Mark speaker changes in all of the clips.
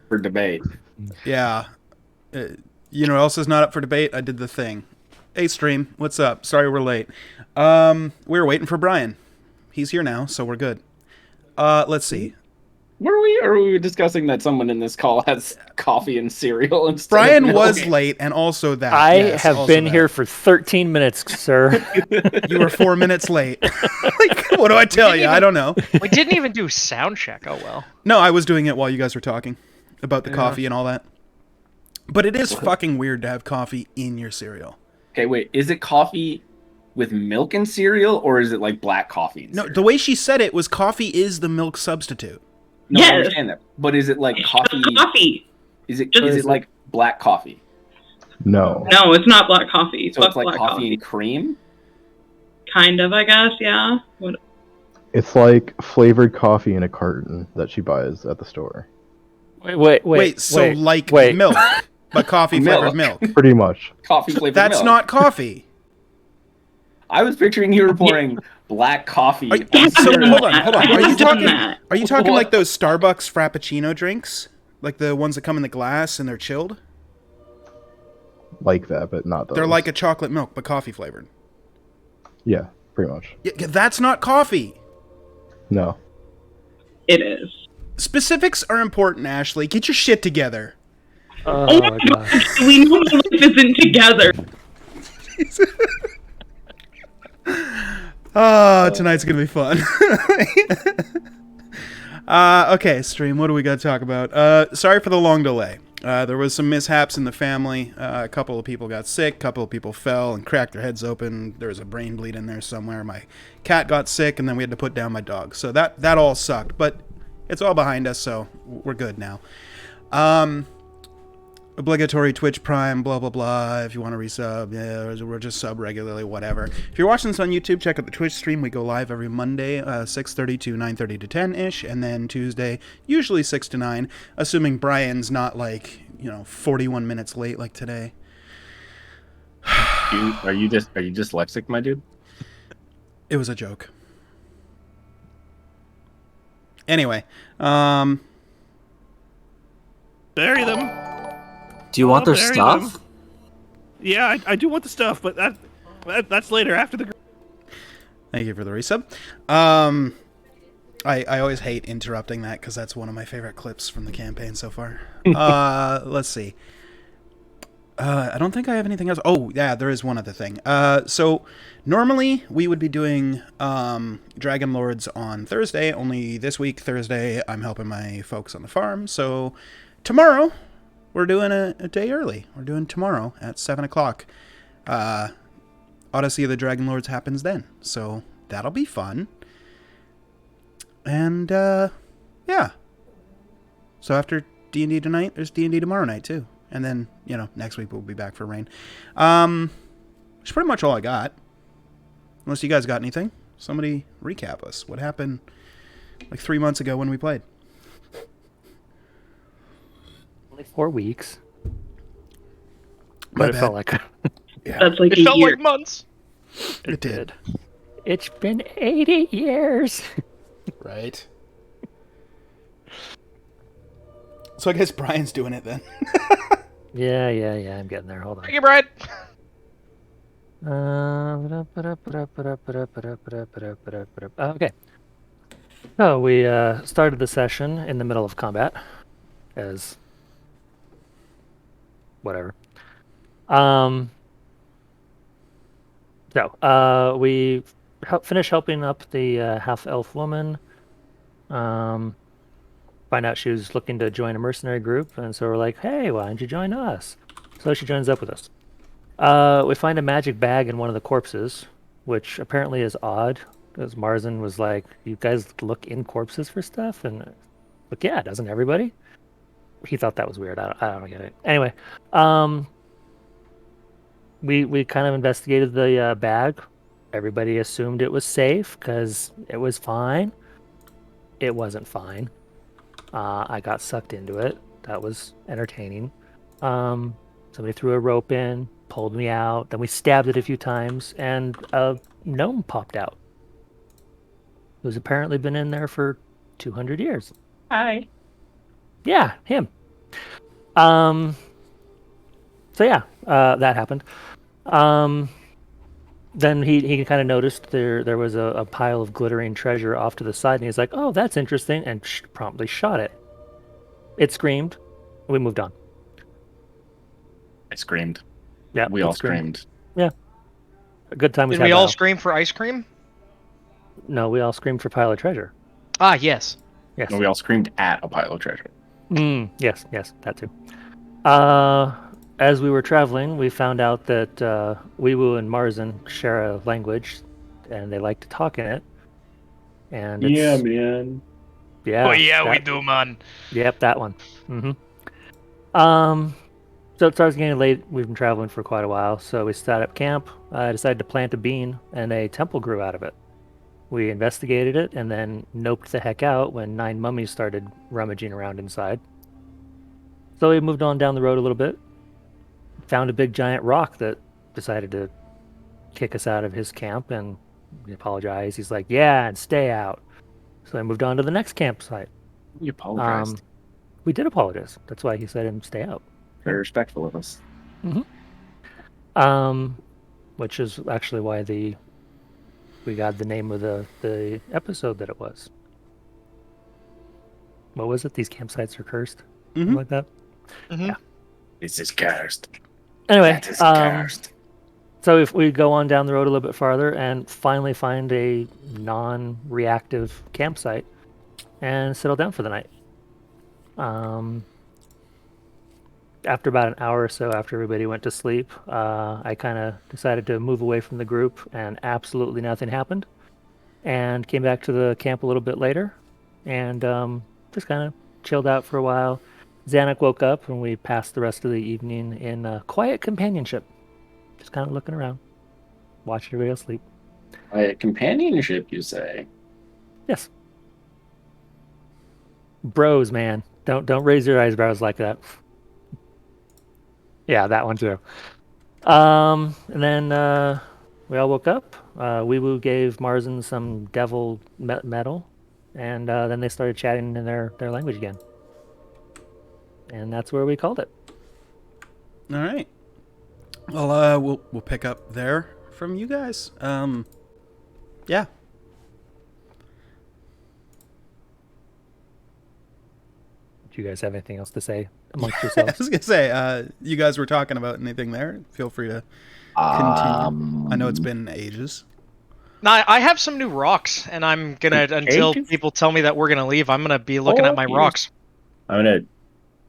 Speaker 1: for debate.
Speaker 2: Yeah. You know what else is not up for debate? I did the thing. Hey, stream. What's up? Sorry we're late. We were waiting for Brian. He's here now, so we're good. Let's see.
Speaker 1: Were we? Or were we discussing that someone in this call has coffee and cereal instead of
Speaker 2: Brian
Speaker 1: milk?
Speaker 2: was late, and also that.
Speaker 3: I
Speaker 2: Yes,
Speaker 3: have
Speaker 2: also
Speaker 3: been
Speaker 2: that.
Speaker 3: here for 13 minutes, sir.
Speaker 2: You were 4 minutes late. Like, what do I tell you? I don't know.
Speaker 4: We didn't even do sound check. Oh well.
Speaker 2: No, I was doing it while you guys were talking about the coffee and all that. But it is fucking weird to have coffee in your cereal.
Speaker 1: Okay, wait. Is it coffee with milk and cereal, or is it like black coffee? And
Speaker 2: No,
Speaker 1: cereal?
Speaker 2: the way she said it was coffee is the milk substitute.
Speaker 1: No, I
Speaker 5: Yes.
Speaker 1: understand that. But is it like coffee?
Speaker 5: Coffee.
Speaker 1: Is it like black coffee?
Speaker 6: No.
Speaker 5: No, it's not black coffee.
Speaker 1: So
Speaker 5: Fuck
Speaker 1: it's like
Speaker 5: black
Speaker 1: coffee and cream?
Speaker 5: Kind of, I guess. Yeah. What?
Speaker 6: It's like flavored coffee in a carton that she buys at the store.
Speaker 3: Wait.
Speaker 2: Like
Speaker 3: wait.
Speaker 2: milk, but coffee flavored milk.
Speaker 6: Pretty much.
Speaker 1: Coffee flavored
Speaker 2: That's
Speaker 1: milk.
Speaker 2: not coffee.
Speaker 1: I was picturing you were pouring black coffee.
Speaker 2: So hold on. Are you
Speaker 5: Done
Speaker 2: talking?
Speaker 5: that.
Speaker 2: Are you talking
Speaker 1: What?
Speaker 2: like those Starbucks Frappuccino drinks, like the ones that come in the glass and they're chilled?
Speaker 6: Like that, but not those.
Speaker 2: They're like a chocolate milk, but coffee flavored.
Speaker 6: Yeah, pretty much.
Speaker 2: Yeah, that's not coffee.
Speaker 6: No.
Speaker 5: It is.
Speaker 2: Specifics are important, Ashley. Get your shit together.
Speaker 3: Oh my god.
Speaker 5: We know my life isn't together.
Speaker 2: Oh, tonight's gonna be fun. Okay, stream. What do we got to talk about? Sorry for the long delay. There was some mishaps in the family. A couple of people got sick. A couple of people fell and cracked their heads open. There was a brain bleed in there somewhere. My cat got sick, and then we had to put down my dog. So that all sucked. But it's all behind us, so we're good now. Obligatory Twitch Prime, blah, blah, blah. If you want to resub, yeah, we're just sub regularly, whatever. If you're watching this on YouTube, check out the Twitch stream. We go live every Monday, 6:30 to 9:30 to 10-ish, and then Tuesday, usually 6 to 9, assuming Brian's not, 41 minutes late like today.
Speaker 1: Are you dyslexic, my dude?
Speaker 2: It was a joke. Anyway,
Speaker 7: Bury them.
Speaker 8: Do you want their
Speaker 7: bury
Speaker 8: stuff?
Speaker 7: them. Yeah, I do want the stuff, but that's later after the.
Speaker 2: Thank you for the resub. I always hate interrupting that because that's one of my favorite clips from the campaign so far. Let's see. I don't think I have anything else. Oh, yeah, there is one other thing. So normally we would be doing Dragon Lords on Thursday. Only this week, Thursday, I'm helping my folks on the farm. So tomorrow, we're doing a day early. We're doing tomorrow at 7 o'clock. Odyssey of the Dragon Lords happens then. So that'll be fun. And, yeah. So after D&D tonight, there's D&D tomorrow night, too. And then, next week we'll be back for Rain. That's pretty much all I got. Unless you guys got anything. Somebody recap us. What happened, 3 months ago when we played?
Speaker 3: Only 4 weeks.
Speaker 2: My
Speaker 3: But it
Speaker 2: bad.
Speaker 3: felt like
Speaker 2: Yeah,
Speaker 5: That's like
Speaker 4: It
Speaker 5: a
Speaker 4: felt
Speaker 5: year.
Speaker 4: like months.
Speaker 2: it did.
Speaker 3: it's been 80 years.
Speaker 2: Right. So I guess Brian's doing it then.
Speaker 3: Yeah, I'm getting there. Hold on.
Speaker 4: Thank you, Brad.
Speaker 3: Okay. So we started the session in the middle of combat, as whatever. We finished helping up the half-elf woman. Find out she was looking to join a mercenary group, and so we're like, "Hey, why don't you join us?" So she joins up with us. We find a magic bag in one of the corpses, which apparently is odd, because Marzin was like, "You guys look in corpses for stuff?" And like, yeah, doesn't everybody? He thought that was weird. I don't get it. Anyway, we kind of investigated the bag. Everybody assumed it was safe because it was fine. It wasn't fine. I got sucked into it. That was entertaining. Somebody threw a rope in, pulled me out. Then we stabbed it a few times, and a gnome popped out. Who's apparently been in there for 200 years.
Speaker 5: Hi.
Speaker 3: Yeah, him. So yeah, that happened. Then he kind of noticed there was a pile of glittering treasure off to the side, and he's like, "Oh, that's interesting," and promptly shot it. It screamed. We moved on.
Speaker 1: I screamed.
Speaker 3: Yeah,
Speaker 1: We
Speaker 3: it
Speaker 1: all screamed.
Speaker 3: Yeah, a good time was
Speaker 4: Did
Speaker 3: had
Speaker 4: we
Speaker 3: by
Speaker 4: all
Speaker 3: all.
Speaker 4: scream for ice cream?
Speaker 3: No, we all screamed for pile of treasure.
Speaker 4: Ah, yes.
Speaker 3: Yes.
Speaker 1: No, we all screamed at a pile of treasure.
Speaker 3: Yes, that too. As we were traveling, we found out that Weewu and Marzen share a language, and they like to talk in it. And it's,
Speaker 1: man.
Speaker 3: yeah,
Speaker 4: Oh yeah, we
Speaker 3: that-
Speaker 4: do, man.
Speaker 3: Yep, that one. So it starts getting late. We've been traveling for quite a while, so we set up camp. I decided to plant a bean, and a temple grew out of it. We investigated it, and then noped the heck out when 9 mummies started rummaging around inside. So we moved on down the road a little bit, found a big giant rock that decided to kick us out of his camp, and we apologized. He's like, "Yeah, and stay out." So I moved on to the next campsite.
Speaker 1: You apologized.
Speaker 3: We did apologize. That's why he said him stay out.
Speaker 1: Very respectful of us.
Speaker 3: Which is actually why we got the name of the episode that it was. What was it? These campsites are cursed. Something like that.
Speaker 4: Mhm.
Speaker 1: This is cursed.
Speaker 3: Anyway,
Speaker 1: That is cursed.
Speaker 3: so if we go on down the road a little bit farther and finally find a non-reactive campsite and settle down for the night. After about an hour or so after everybody went to sleep, I kind of decided to move away from the group, and absolutely nothing happened. And came back to the camp a little bit later, and just kind of chilled out for a while. Zanuck woke up, and we passed the rest of the evening in quiet companionship, just kind of looking around, watching everybody else sleep.
Speaker 1: Companionship, you say?
Speaker 3: Yes. Bros, man, don't raise your eyebrows like that. Yeah, that one too. And then we all woke up. Weewu gave Marzen some devil metal, and then they started chatting in their language again. And that's where we called it.
Speaker 2: All right. Well, we'll pick up there from you guys. Yeah.
Speaker 3: Do you guys have anything else to say amongst
Speaker 2: I
Speaker 3: yourselves?
Speaker 2: was gonna say, you guys were talking about anything there? Feel free to continue. I know it's been ages.
Speaker 4: Now, I have some new rocks, and I'm gonna, until
Speaker 1: Egg?
Speaker 4: people tell me that we're gonna leave, I'm gonna be looking at my
Speaker 1: yes.
Speaker 4: rocks.
Speaker 1: I'm gonna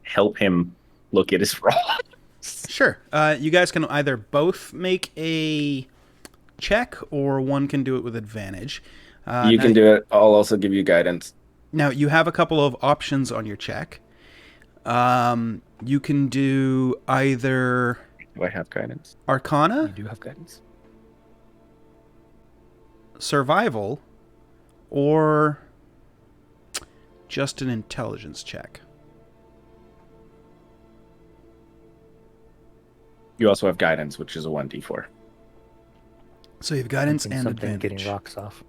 Speaker 1: help him look at his rocks.
Speaker 2: Sure. You guys can either both make a check, or one can do it with advantage.
Speaker 1: You can do it. I'll also give you guidance.
Speaker 2: Now, you have a couple of options on your check. You can do either
Speaker 1: Do I have guidance?
Speaker 2: Arcana,
Speaker 3: You do have guidance.
Speaker 2: Survival, or just an intelligence check.
Speaker 1: You also have guidance, which is a 1d4.
Speaker 2: So you have guidance
Speaker 3: Something-
Speaker 2: and
Speaker 3: something
Speaker 2: advantage.
Speaker 3: getting rocks off.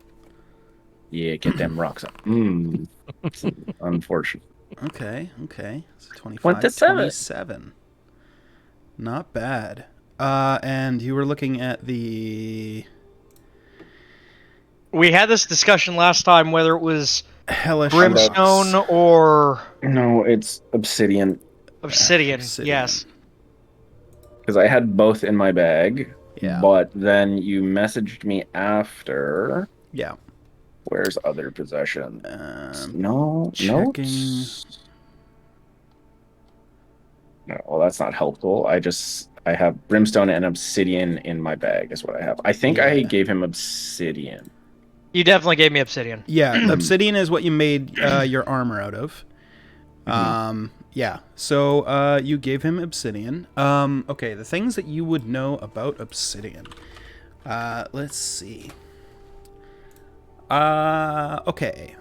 Speaker 1: Yeah, get them rocks up. Unfortunate.
Speaker 2: Okay. So 25,
Speaker 1: 27.
Speaker 2: 27. Not bad. And you were looking at the
Speaker 4: We had this discussion last time whether it was
Speaker 2: hellish
Speaker 4: brimstone
Speaker 2: rocks.
Speaker 4: or
Speaker 1: No, it's obsidian.
Speaker 4: obsidian.
Speaker 2: Obsidian.
Speaker 4: Yes.
Speaker 1: Because I had both in my bag.
Speaker 2: Yeah.
Speaker 1: But then you messaged me after.
Speaker 2: Yeah.
Speaker 1: Where's other possessions? No.
Speaker 2: checking.
Speaker 1: Notes? No, well, that's not helpful. I have brimstone and obsidian in my bag is what I have. I think I
Speaker 2: Yeah.
Speaker 1: gave him obsidian.
Speaker 4: You definitely gave me obsidian.
Speaker 2: Yeah, obsidian is what you made your armor out of. Yeah. So you gave him obsidian. Okay, the things that you would know about obsidian. Let's see. Okay.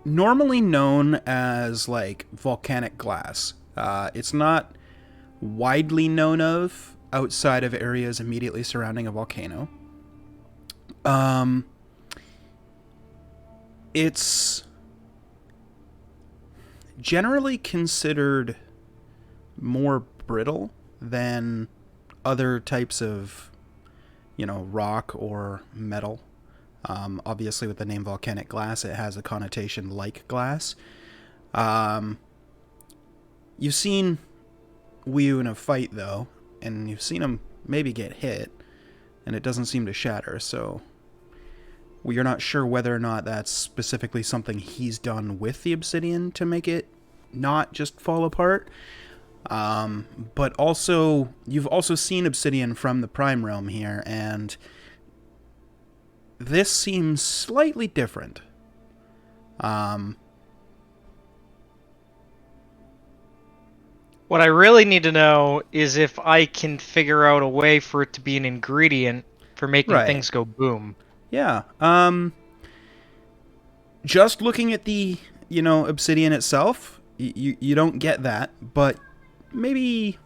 Speaker 2: Normally known as like volcanic glass. It's not widely known of outside of areas immediately surrounding a volcano. It's generally considered more brittle than other types of, rock or metal. Obviously, with the name volcanic glass, it has a connotation like glass. You've seen Wii in a fight, though, and you've seen him maybe get hit, and it doesn't seem to shatter, so we are not sure whether or not that's specifically something he's done with the obsidian to make it not just fall apart. But also, you've also seen obsidian from the Prime Realm here, and this seems slightly different.
Speaker 4: What I really need to know is if I can figure out a way for it to be an ingredient for making
Speaker 2: Right.
Speaker 4: things go boom.
Speaker 2: Yeah. Just looking at the, obsidian itself, you don't get that, but maybe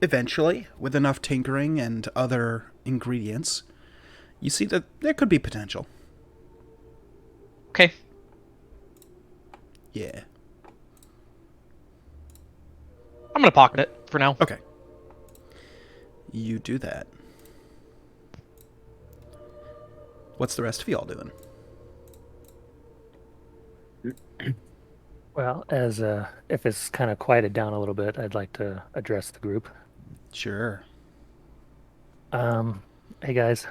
Speaker 2: eventually, with enough tinkering and other ingredients, you see that there could be potential.
Speaker 4: Okay.
Speaker 2: Yeah.
Speaker 4: I'm gonna pocket it for now.
Speaker 2: Okay. You do that. What's the rest of y'all doing?
Speaker 3: Well, as if it's kind of quieted down a little bit, I'd like to address the group.
Speaker 2: Sure.
Speaker 3: Hey guys,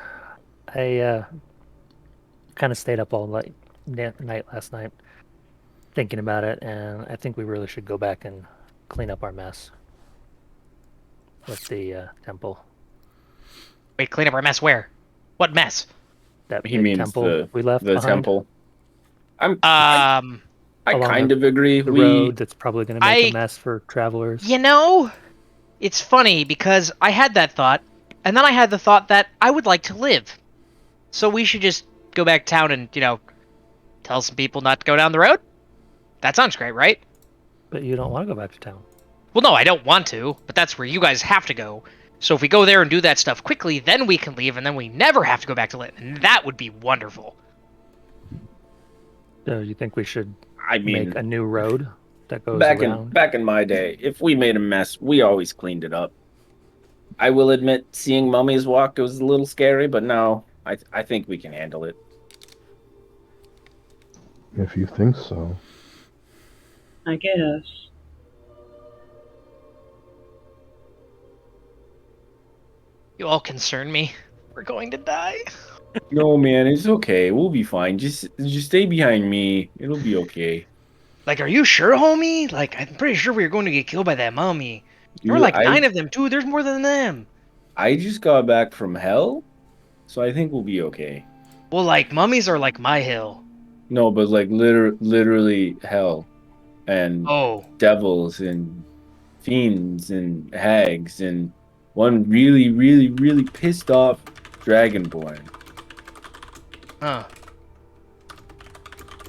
Speaker 3: I kind of stayed up all night last night thinking about it, and I think we really should go back and clean up our mess with the temple.
Speaker 4: Wait, clean up our mess where? What mess?
Speaker 3: That
Speaker 1: He
Speaker 3: big
Speaker 1: means
Speaker 3: temple we left
Speaker 1: the
Speaker 3: behind,
Speaker 1: temple.
Speaker 4: Uh,
Speaker 1: I
Speaker 3: along
Speaker 1: kind of agree.
Speaker 3: the
Speaker 1: We
Speaker 3: road that's probably going to make
Speaker 4: I-
Speaker 3: a mess for travelers.
Speaker 4: You know, it's funny because I had that thought, and then I had the thought that I would like to live. So we should just go back to town and, tell some people not to go down the road? That sounds great, right?
Speaker 3: But you don't want to go back to town.
Speaker 4: Well, no, I don't want to, but that's where you guys have to go. So if we go there and do that stuff quickly, then we can leave, and then we never have to go back to Lit, and that would be wonderful.
Speaker 3: So you think we should
Speaker 1: I mean,
Speaker 3: make a new road that goes
Speaker 1: back
Speaker 3: around?
Speaker 1: in my day, if we made a mess, we always cleaned it up. I will admit, seeing mummies walk was a little scary, but no, I think we can handle it.
Speaker 6: If you think so.
Speaker 5: I guess.
Speaker 4: You all concern me. We're going to die.
Speaker 1: No, man, it's okay. We'll be fine. Just stay behind me. It'll be okay.
Speaker 4: Like, are you sure, homie? Like, I'm pretty sure we were going to get killed by that mummy. There were
Speaker 1: Dude,
Speaker 4: like 9 of them, too. There's more than them.
Speaker 1: I just got back from hell, so I think we'll be okay.
Speaker 4: Well, like, mummies are like my hill.
Speaker 1: No, but like literally hell, and
Speaker 4: Oh.
Speaker 1: devils and fiends and hags and one really, really, really pissed off dragonborn.
Speaker 4: Huh.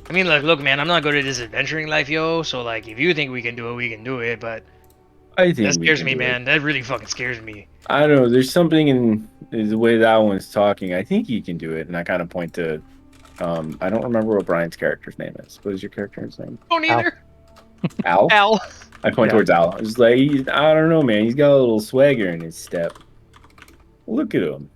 Speaker 4: I mean, like, look, man, I'm not good at this adventuring life, yo. So, like, if you think we can do it, we can do it. But
Speaker 1: I think
Speaker 4: that
Speaker 1: we
Speaker 4: scares
Speaker 1: can
Speaker 4: me,
Speaker 1: do it.
Speaker 4: man. That really fucking scares me.
Speaker 1: I don't know. There's something in the way that one's talking. I think he can do it, and I kind of point to. I don't remember what Brian's character's name is. What is your character's name?
Speaker 4: Don't either.
Speaker 1: Al.
Speaker 4: Al.
Speaker 1: I point
Speaker 3: Yeah.
Speaker 1: towards Al. It's like I don't know, man. He's got a little swagger in his step. Look at him.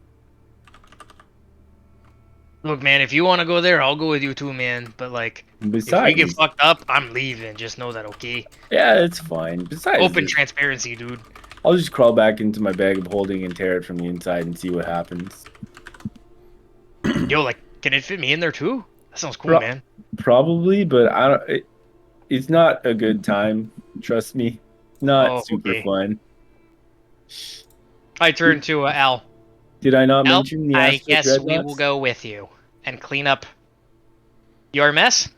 Speaker 4: Look, man, if you want to go there, I'll go with you too, man. But, like, if we
Speaker 1: Besides,
Speaker 4: get fucked up, I'm leaving. Just know that, okay?
Speaker 1: yeah, it's fine. Besides,
Speaker 4: Open
Speaker 1: this,
Speaker 4: transparency, dude.
Speaker 1: I'll just crawl back into my bag of holding and tear it from the inside and see what happens.
Speaker 4: Yo, like, can it fit me in there too? That sounds cool,
Speaker 1: Bro-
Speaker 4: man.
Speaker 1: Probably, but I don't. It's not a good time. Trust me. Not
Speaker 4: Oh,
Speaker 1: super
Speaker 4: okay.
Speaker 1: fun.
Speaker 4: I turn to Al.
Speaker 1: Did I not
Speaker 4: Al,
Speaker 1: mention the
Speaker 4: I
Speaker 1: aspect
Speaker 4: guess
Speaker 1: red
Speaker 4: we
Speaker 1: dots?
Speaker 4: will go with you and clean up your mess.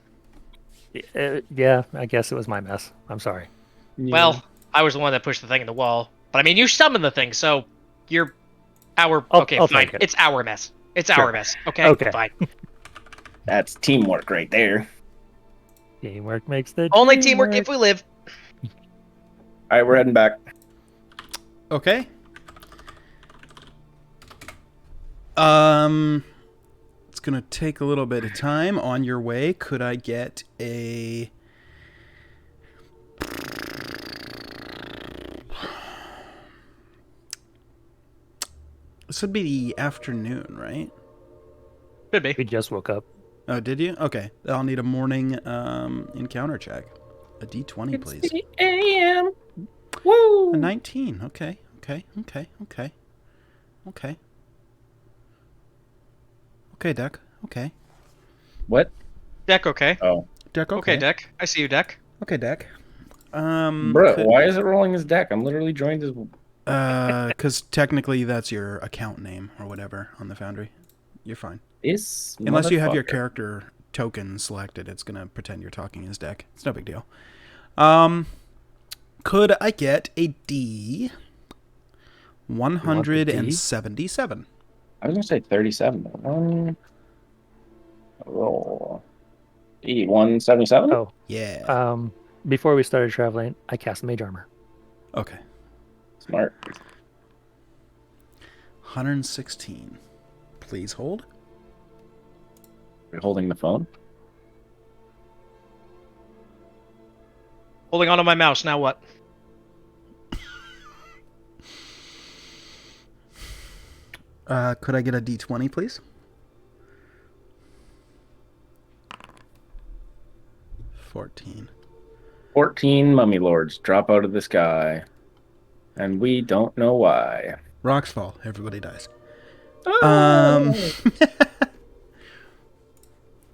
Speaker 3: Yeah, I guess it was my mess. I'm sorry.
Speaker 1: Yeah.
Speaker 4: Well, I was the one that pushed the thing in the wall. But I mean, you summoned the thing, so you're our.
Speaker 3: I'll
Speaker 4: Okay, fine.
Speaker 3: take it.
Speaker 4: It's our mess. It's
Speaker 3: Sure.
Speaker 4: our mess. Okay.
Speaker 3: Okay.
Speaker 4: Fine.
Speaker 1: That's teamwork right there.
Speaker 3: Teamwork makes the
Speaker 4: Only
Speaker 3: dream
Speaker 4: teamwork
Speaker 3: work.
Speaker 4: if we live.
Speaker 1: All right, we're heading back.
Speaker 2: Okay. It's gonna take a little bit of time. On your way, could I get a This would be the afternoon, right?
Speaker 4: Could be.
Speaker 3: We just woke up.
Speaker 2: Oh, did you? Okay. I'll need a morning encounter check. A d20, please.
Speaker 1: a.m. Woo!
Speaker 2: A 19. Okay. Okay, Deck. Okay.
Speaker 1: What?
Speaker 4: Deck, okay.
Speaker 1: Oh,
Speaker 2: Deck,
Speaker 4: Okay, Deck. I see you, Deck.
Speaker 2: Okay, Deck.
Speaker 1: bro, why is it rolling his deck? I'm literally joined as.
Speaker 2: Because technically that's your account name or whatever on the Foundry. You're fine.
Speaker 1: This
Speaker 2: Unless you have your
Speaker 1: motherfucker.
Speaker 2: character token selected, it's gonna pretend you're talking his deck. It's no big deal. Could I get a D? 177.
Speaker 1: I was gonna say 37. Roll. E177.
Speaker 3: Oh,
Speaker 2: Yeah.
Speaker 3: before we started traveling, I cast Mage Armor.
Speaker 2: Okay.
Speaker 1: Smart.
Speaker 2: 116. Please hold.
Speaker 1: You're holding the phone.
Speaker 4: Holding onto my mouse. Now what?
Speaker 2: Could I get a D20, please? 14.
Speaker 1: 14 mummy lords drop out of the sky, and we don't know why.
Speaker 2: Rocks fall. Everybody dies.
Speaker 1: Oh!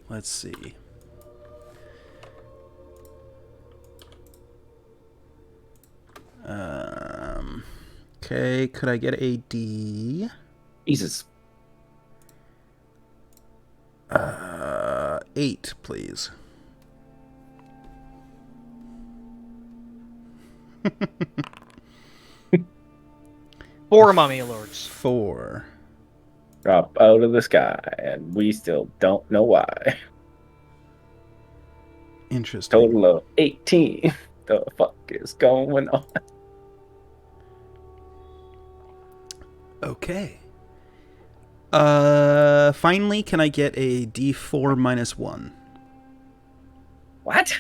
Speaker 2: Let's see. Okay, could I get a D?
Speaker 1: Jesus.
Speaker 2: 8, please.
Speaker 4: Four mummy lords.
Speaker 2: 4.
Speaker 1: Drop out of the sky, and we still don't know why.
Speaker 2: Interesting.
Speaker 1: Total of 18. The fuck is going on?
Speaker 2: Okay. Finally, can I get a D4 minus 1?
Speaker 1: What?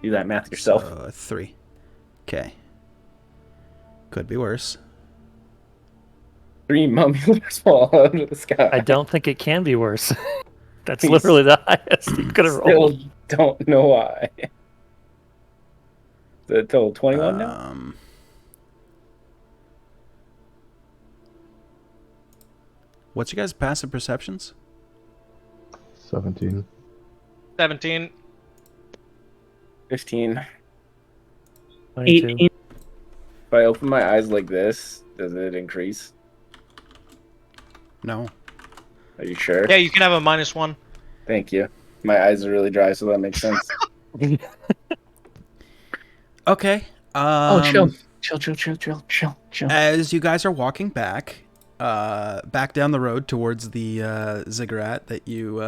Speaker 1: Do that math yourself.
Speaker 2: So, 3. Okay. Could be worse.
Speaker 1: 3 mummy lords fall out of the sky.
Speaker 3: I don't think it can be worse. That's
Speaker 1: Please.
Speaker 3: literally the highest you could have rolled.
Speaker 1: Still don't know why. The total 21 now?
Speaker 2: What's your guys' passive perceptions?
Speaker 6: 17.
Speaker 4: 17.
Speaker 1: 15.
Speaker 3: 22.
Speaker 5: 18.
Speaker 1: If I open my eyes like this, does it increase?
Speaker 2: No.
Speaker 1: Are you sure?
Speaker 4: Yeah, you can have a -1.
Speaker 1: Thank you. My eyes are really dry, so that makes sense.
Speaker 2: Okay.
Speaker 1: Chill.
Speaker 2: As you guys are walking back down the road towards the ziggurat that you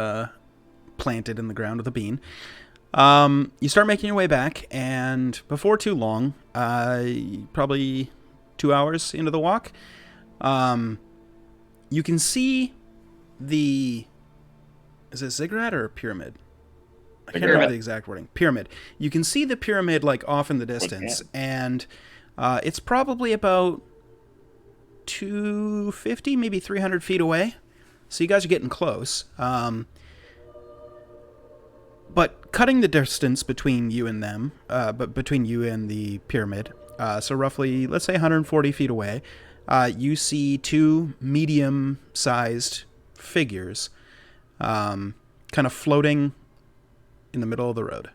Speaker 2: planted in the ground with a bean, you start making your way back, and before too long, probably 2 hours into the walk, you can see is it ziggurat or a pyramid? I can't remember the exact wording. Pyramid. You can see the pyramid like off in the distance, and it's probably about 250, maybe 300 feet away. So you guys are getting close. But cutting the distance between you and them, but between you and the pyramid, so roughly, let's say 140 feet away, you see 2 medium-sized figures kind of floating in the middle of the road.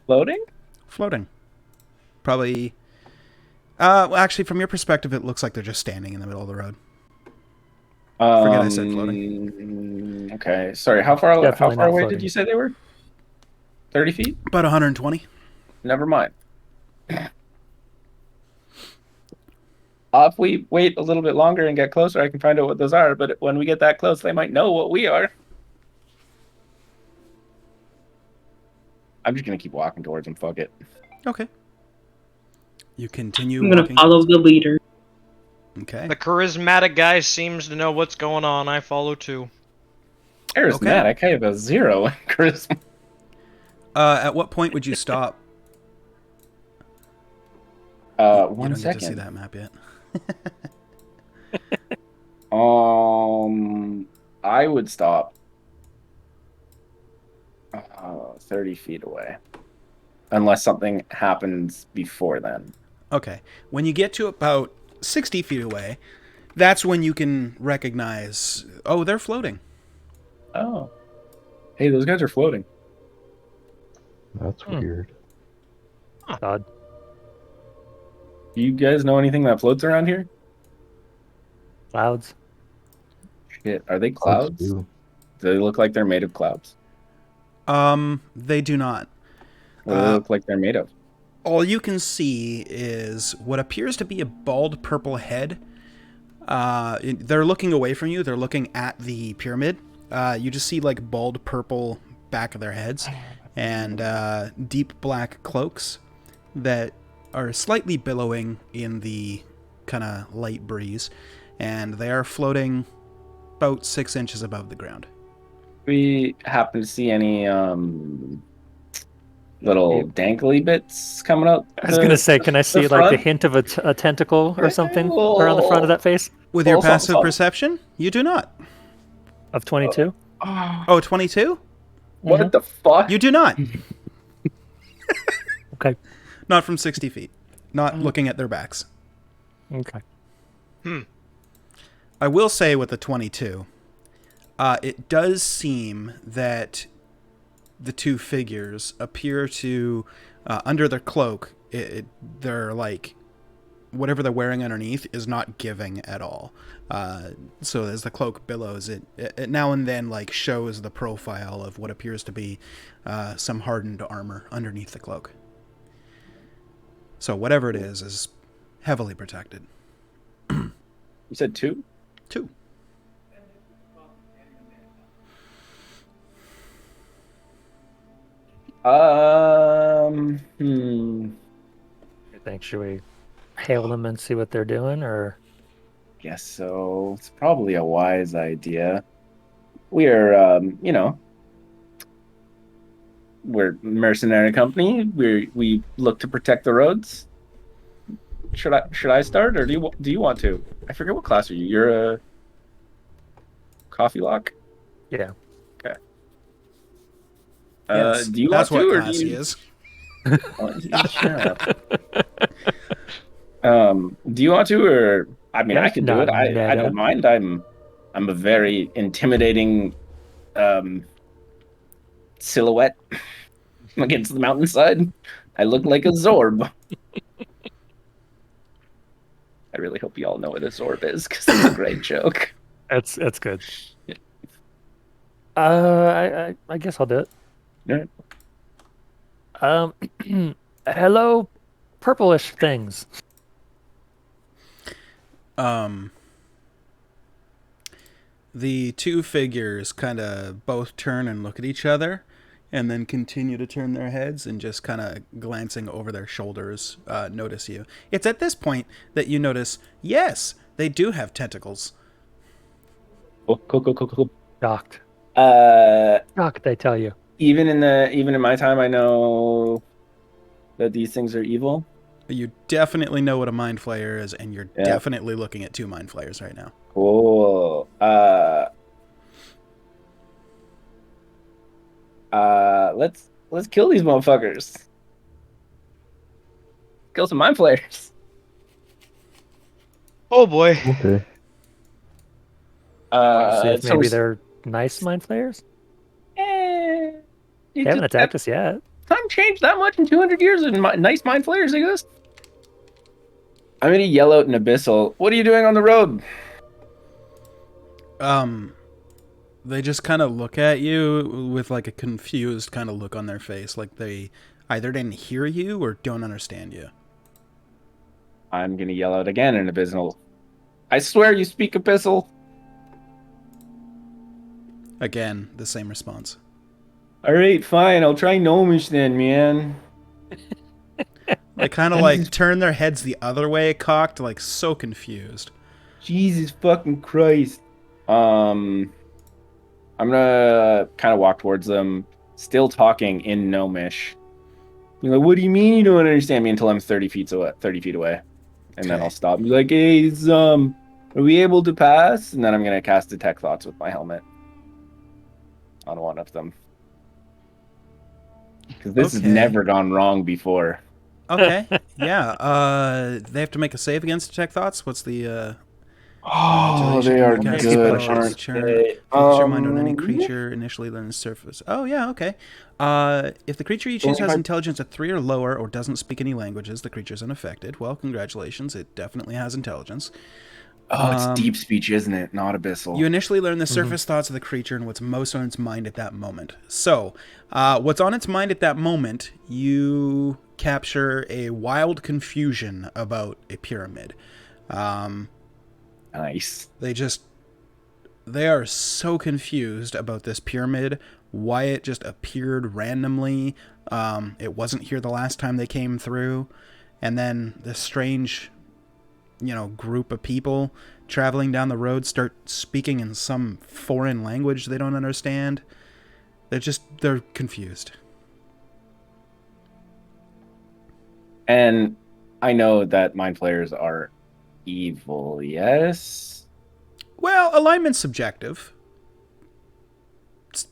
Speaker 2: Floating. Probably... well, actually, from your perspective, it looks like they're just standing in the middle of the road. Forget I said floating.
Speaker 1: Okay, sorry. How far
Speaker 3: Definitely not
Speaker 1: away
Speaker 3: floating.
Speaker 1: did you say they were? 30 feet?
Speaker 2: About 120.
Speaker 1: Never mind. If we wait a little bit longer and get closer, I can find out what those are. But when we get that close, they might know what we are. I'm just gonna keep walking towards them. Fuck it.
Speaker 2: Okay. You continue
Speaker 5: I'm gonna
Speaker 2: walking.
Speaker 5: follow the leader.
Speaker 2: Okay.
Speaker 4: The charismatic guy seems to know what's going on. I follow too.
Speaker 1: Charismatic. I have a 0 in charisma.
Speaker 2: At what point would you stop? You
Speaker 1: 1
Speaker 2: don't get to see
Speaker 1: second.
Speaker 2: that map yet.
Speaker 1: I would stop 30 feet away, unless something happens before then.
Speaker 2: Okay. When you get to about 60 feet away, that's when you can recognize, oh, they're floating.
Speaker 1: Oh, hey, those guys are floating.
Speaker 6: That's weird.
Speaker 3: Odd.
Speaker 1: Do you guys know anything that floats around here?
Speaker 3: Clouds.
Speaker 1: Shit, are they clouds?
Speaker 6: Do.
Speaker 1: Do they look like they're made of clouds?
Speaker 2: They do not.
Speaker 1: What do they look like they're made of?
Speaker 2: All you can see is what appears to be a bald purple head. They're looking away from you. They're looking at the pyramid. You just see like bald purple back of their heads and deep black cloaks that are slightly billowing in the kind of light breeze, and they are floating about 6 inches above the ground.
Speaker 1: We happen to see any little dangly bits coming up?
Speaker 3: I was gonna say, can I see like the
Speaker 1: front?
Speaker 3: hint of a tentacle or something around the front of that face?
Speaker 2: With your
Speaker 1: Oh,
Speaker 2: passive
Speaker 1: something.
Speaker 2: perception, you do not.
Speaker 3: Of 22?
Speaker 2: Oh, 22?
Speaker 1: What the fuck?
Speaker 2: You do not.
Speaker 3: Okay.
Speaker 2: Not from 60 feet. Not looking at their backs.
Speaker 3: Okay.
Speaker 2: I will say with the 22, it does seem that the two figures appear to, under their cloak, they're like, whatever they're wearing underneath is not giving at all. So as the cloak billows, it now and then like shows the profile of what appears to be some hardened armor underneath the cloak. So whatever it is heavily protected.
Speaker 1: You said 2?
Speaker 2: 2.
Speaker 3: You think, should we hail them and see what they're doing, or?
Speaker 1: Guess so. It's probably a wise idea. We're, we're mercenary company. We look to protect the roads. Should I start, or do you want to? I forget what class are you. You're a coffee lock.
Speaker 3: Yeah.
Speaker 1: Okay.
Speaker 2: Yes,
Speaker 1: Do you
Speaker 2: that's
Speaker 1: want to,
Speaker 2: what
Speaker 1: or
Speaker 2: class
Speaker 1: do
Speaker 2: he
Speaker 1: you?
Speaker 2: is.
Speaker 1: Shut up. Do you want to, or I mean, I
Speaker 3: Yes,
Speaker 1: could do it. I
Speaker 3: meta.
Speaker 1: don't mind. I'm a very intimidating silhouette against the mountainside. I look like a Zorb. I really hope you all know what a Zorb is, because it's a great joke.
Speaker 3: That's good.
Speaker 1: Yeah.
Speaker 3: I guess I'll do it.
Speaker 1: All right.
Speaker 3: Hello, purplish things.
Speaker 2: The two figures kind of both turn and look at each other, and then continue to turn their heads and just kind of glancing over their shoulders, notice you. It's at this point that you notice, yes, they do have tentacles.
Speaker 1: Cool.
Speaker 3: Shocked.
Speaker 1: Uh,
Speaker 3: Shocked, I tell you.
Speaker 1: even in my time, I know that these things are evil.
Speaker 2: You definitely know what a mind flayer is, and you're
Speaker 1: Yeah.
Speaker 2: definitely looking at two mind flayers right now.
Speaker 1: Cool. Let's kill these motherfuckers. Kill some mind flayers.
Speaker 4: Oh boy.
Speaker 6: Okay.
Speaker 3: See if maybe
Speaker 1: so
Speaker 3: they're nice mind flayers.
Speaker 1: eh,
Speaker 3: They haven't attacked us yet.
Speaker 1: Time changed that much in 200 years, and nice mind flayers exist. I'm gonna yell out an abyssal. What are you doing on the road?
Speaker 2: They just kind of look at you with like a confused kind of look on their face, like they either didn't hear you or don't understand you.
Speaker 1: I'm gonna yell out again an abyssal. I swear you speak abyssal.
Speaker 2: Again, the same response.
Speaker 1: All right, fine. I'll try gnomish then, man.
Speaker 2: They kind of like turn their heads the other way, cocked, like so confused.
Speaker 1: Jesus fucking Christ. I'm gonna kind of walk towards them, still talking in gnomish. You're like, what do you mean you don't understand me, until I'm 30 feet away, and then
Speaker 2: Okay.
Speaker 1: I'll stop and be like, hey, Are we able to pass? And then I'm gonna cast Detect Thoughts with my helmet on one of them. Because this has
Speaker 2: Okay.
Speaker 1: never gone wrong before.
Speaker 2: Okay. Yeah. They have to make a save against Detect Thoughts. What's the
Speaker 1: Oh,
Speaker 2: duration?
Speaker 1: they are
Speaker 2: You cast
Speaker 3: good
Speaker 2: spell,
Speaker 3: questions.
Speaker 1: aren't
Speaker 2: turn.
Speaker 1: they?
Speaker 2: Focus your mind on any creature initially, then the surface. Oh yeah. Okay. If the creature you choose
Speaker 1: Only
Speaker 2: has
Speaker 1: if I-
Speaker 2: intelligence at 3 or lower, or doesn't speak any languages, the creature's unaffected. Well, congratulations. It definitely has intelligence.
Speaker 1: Oh, it's deep speech, isn't it? Not abyssal.
Speaker 2: You initially learn the surface thoughts of the creature and what's most on its mind at that moment. So, what's on its mind at that moment, you capture a wild confusion about a pyramid.
Speaker 1: Nice.
Speaker 2: They are so confused about this pyramid, why it just appeared randomly. It wasn't here the last time they came through. And then this strange, group of people traveling down the road start speaking in some foreign language they don't understand. They're confused.
Speaker 1: And I know that mind flayers are evil, yes?
Speaker 2: Well, alignment's subjective.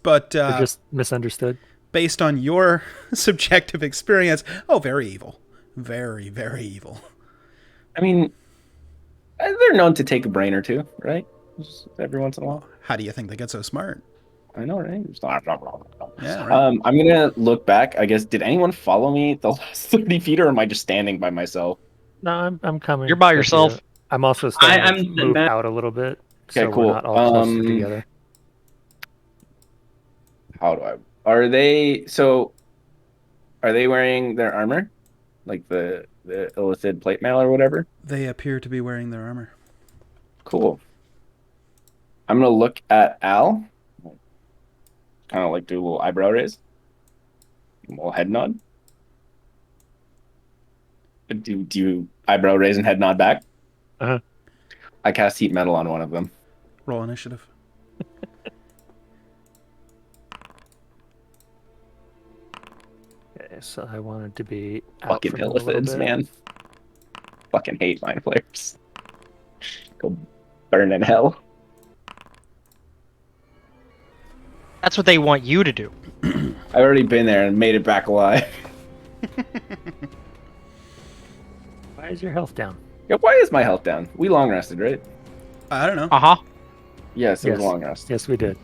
Speaker 2: But
Speaker 3: They're just misunderstood.
Speaker 2: based on your subjective experience, very evil. Very, very evil.
Speaker 1: I mean, they're known to take a brain or two, right? Just every once in a while.
Speaker 2: How do you think they get so smart?
Speaker 1: I know, right?
Speaker 2: Yeah, right.
Speaker 1: I'm gonna look back. I guess, did anyone follow me the last 30 feet, or am I just standing by myself?
Speaker 3: No, I'm coming.
Speaker 4: You're by
Speaker 3: with
Speaker 4: yourself.
Speaker 3: you. I'm also starting
Speaker 5: I'm
Speaker 3: to
Speaker 5: sitting
Speaker 3: move
Speaker 5: back.
Speaker 3: out a little bit,
Speaker 1: Okay,
Speaker 3: so
Speaker 1: cool.
Speaker 3: we're not all closer together.
Speaker 1: How do I? Are they wearing their armor, like the Illithid plate mail or whatever?
Speaker 2: They appear to be wearing their armor.
Speaker 1: Cool. I'm gonna look at Al, kind of like do a little eyebrow raise, a little head nod. Do you eyebrow raise and head nod back?
Speaker 3: Uh-huh.
Speaker 1: I cast heat metal on one of them.
Speaker 2: Roll initiative.
Speaker 3: Okay, so I wanted to be out
Speaker 1: Fucking
Speaker 3: from it a little
Speaker 1: Illithids,
Speaker 3: bit.
Speaker 1: man. Fucking hate mind flayers. Go burn in hell.
Speaker 4: That's what they want you to do.
Speaker 1: I've already been there and made it back alive.
Speaker 3: Why is your health down?
Speaker 1: Yeah, why is my health down? We long rested, right?
Speaker 2: I don't know.
Speaker 4: Uh-huh.
Speaker 1: Yes, it was
Speaker 3: Yes.
Speaker 1: long rest.
Speaker 3: Yes, we did.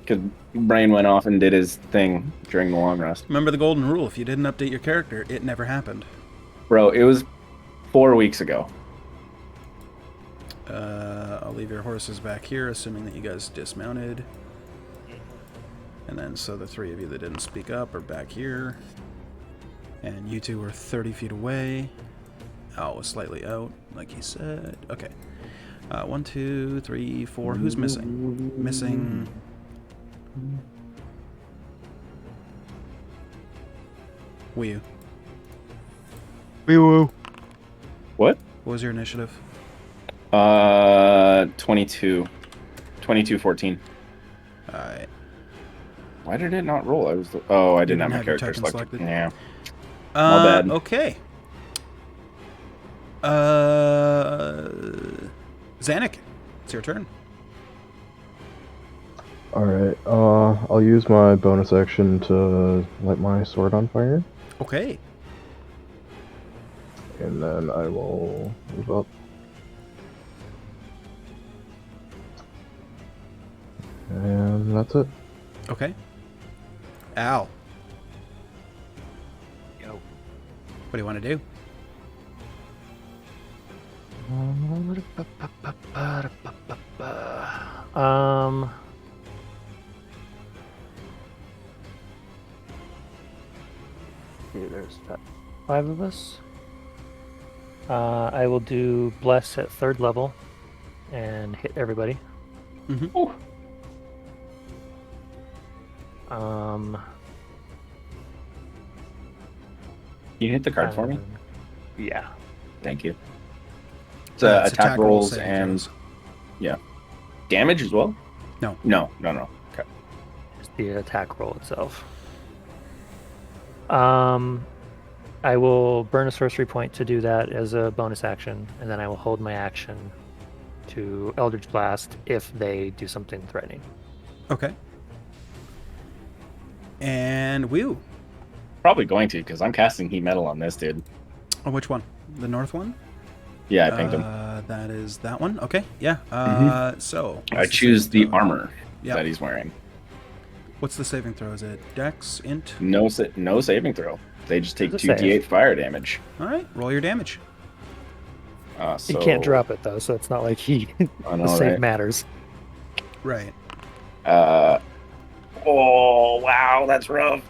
Speaker 1: Because Brain went off and did his thing during the long rest.
Speaker 2: Remember the golden rule: if you didn't update your character, it never happened.
Speaker 1: Bro, it was 4 weeks ago.
Speaker 2: I'll leave your horses back here, assuming that you guys dismounted. And then, so the 3 of you that didn't speak up are back here. And you 2 are 30 feet away. Al was slightly out, like he said. Okay. 1, 2, 3, 4. Who's missing? Missing. Wee.
Speaker 6: Woo.
Speaker 1: What?
Speaker 2: What was your initiative?
Speaker 1: 22. 22-14.
Speaker 2: Alright.
Speaker 1: Why did it not roll? I didn't have my
Speaker 2: have your
Speaker 1: character
Speaker 2: token
Speaker 1: selected.
Speaker 2: selected.
Speaker 1: Yeah. My bad.
Speaker 2: Okay. Zanuck, it's your turn.
Speaker 6: Alright, I'll use my bonus action to light my sword on fire,
Speaker 2: Okay.
Speaker 6: and then I will move up. And that's it.
Speaker 2: Okay. Al.
Speaker 3: Yo.
Speaker 2: What do you want to do?
Speaker 3: See, there's 5 of us. I will do bless at 3rd level and hit everybody.
Speaker 2: Mhm.
Speaker 1: Ooh. Can you hit the card for me?
Speaker 3: Yeah.
Speaker 1: Thank you. It's
Speaker 2: It's
Speaker 1: attack rolls
Speaker 2: save
Speaker 1: and
Speaker 2: throws.
Speaker 1: damage as well?
Speaker 2: No.
Speaker 1: No. Okay.
Speaker 3: Just the attack roll itself. I will burn a sorcery point to do that as a bonus action, and then I will hold my action to Eldritch Blast if they do something threatening.
Speaker 2: Okay. And Whew.
Speaker 1: Probably going to, because I'm casting heat metal on this dude.
Speaker 2: Oh, which one? The north one?
Speaker 1: Yeah, I pinged him.
Speaker 2: That is that one. Okay, yeah. So
Speaker 1: I
Speaker 2: what's
Speaker 1: choose the
Speaker 2: saving throw?
Speaker 1: armor
Speaker 2: Yep.
Speaker 1: that he's wearing.
Speaker 2: What's the saving throw? Is it Dex, Int?
Speaker 1: No saving throw. They just take
Speaker 3: It's a
Speaker 1: 2d8
Speaker 3: save.
Speaker 1: fire damage.
Speaker 2: All right, roll your damage.
Speaker 3: He can't drop it though, so it's not like
Speaker 1: I
Speaker 3: the
Speaker 1: know,
Speaker 3: save
Speaker 1: right?
Speaker 3: matters.
Speaker 2: Right.
Speaker 1: Oh, wow, that's rough.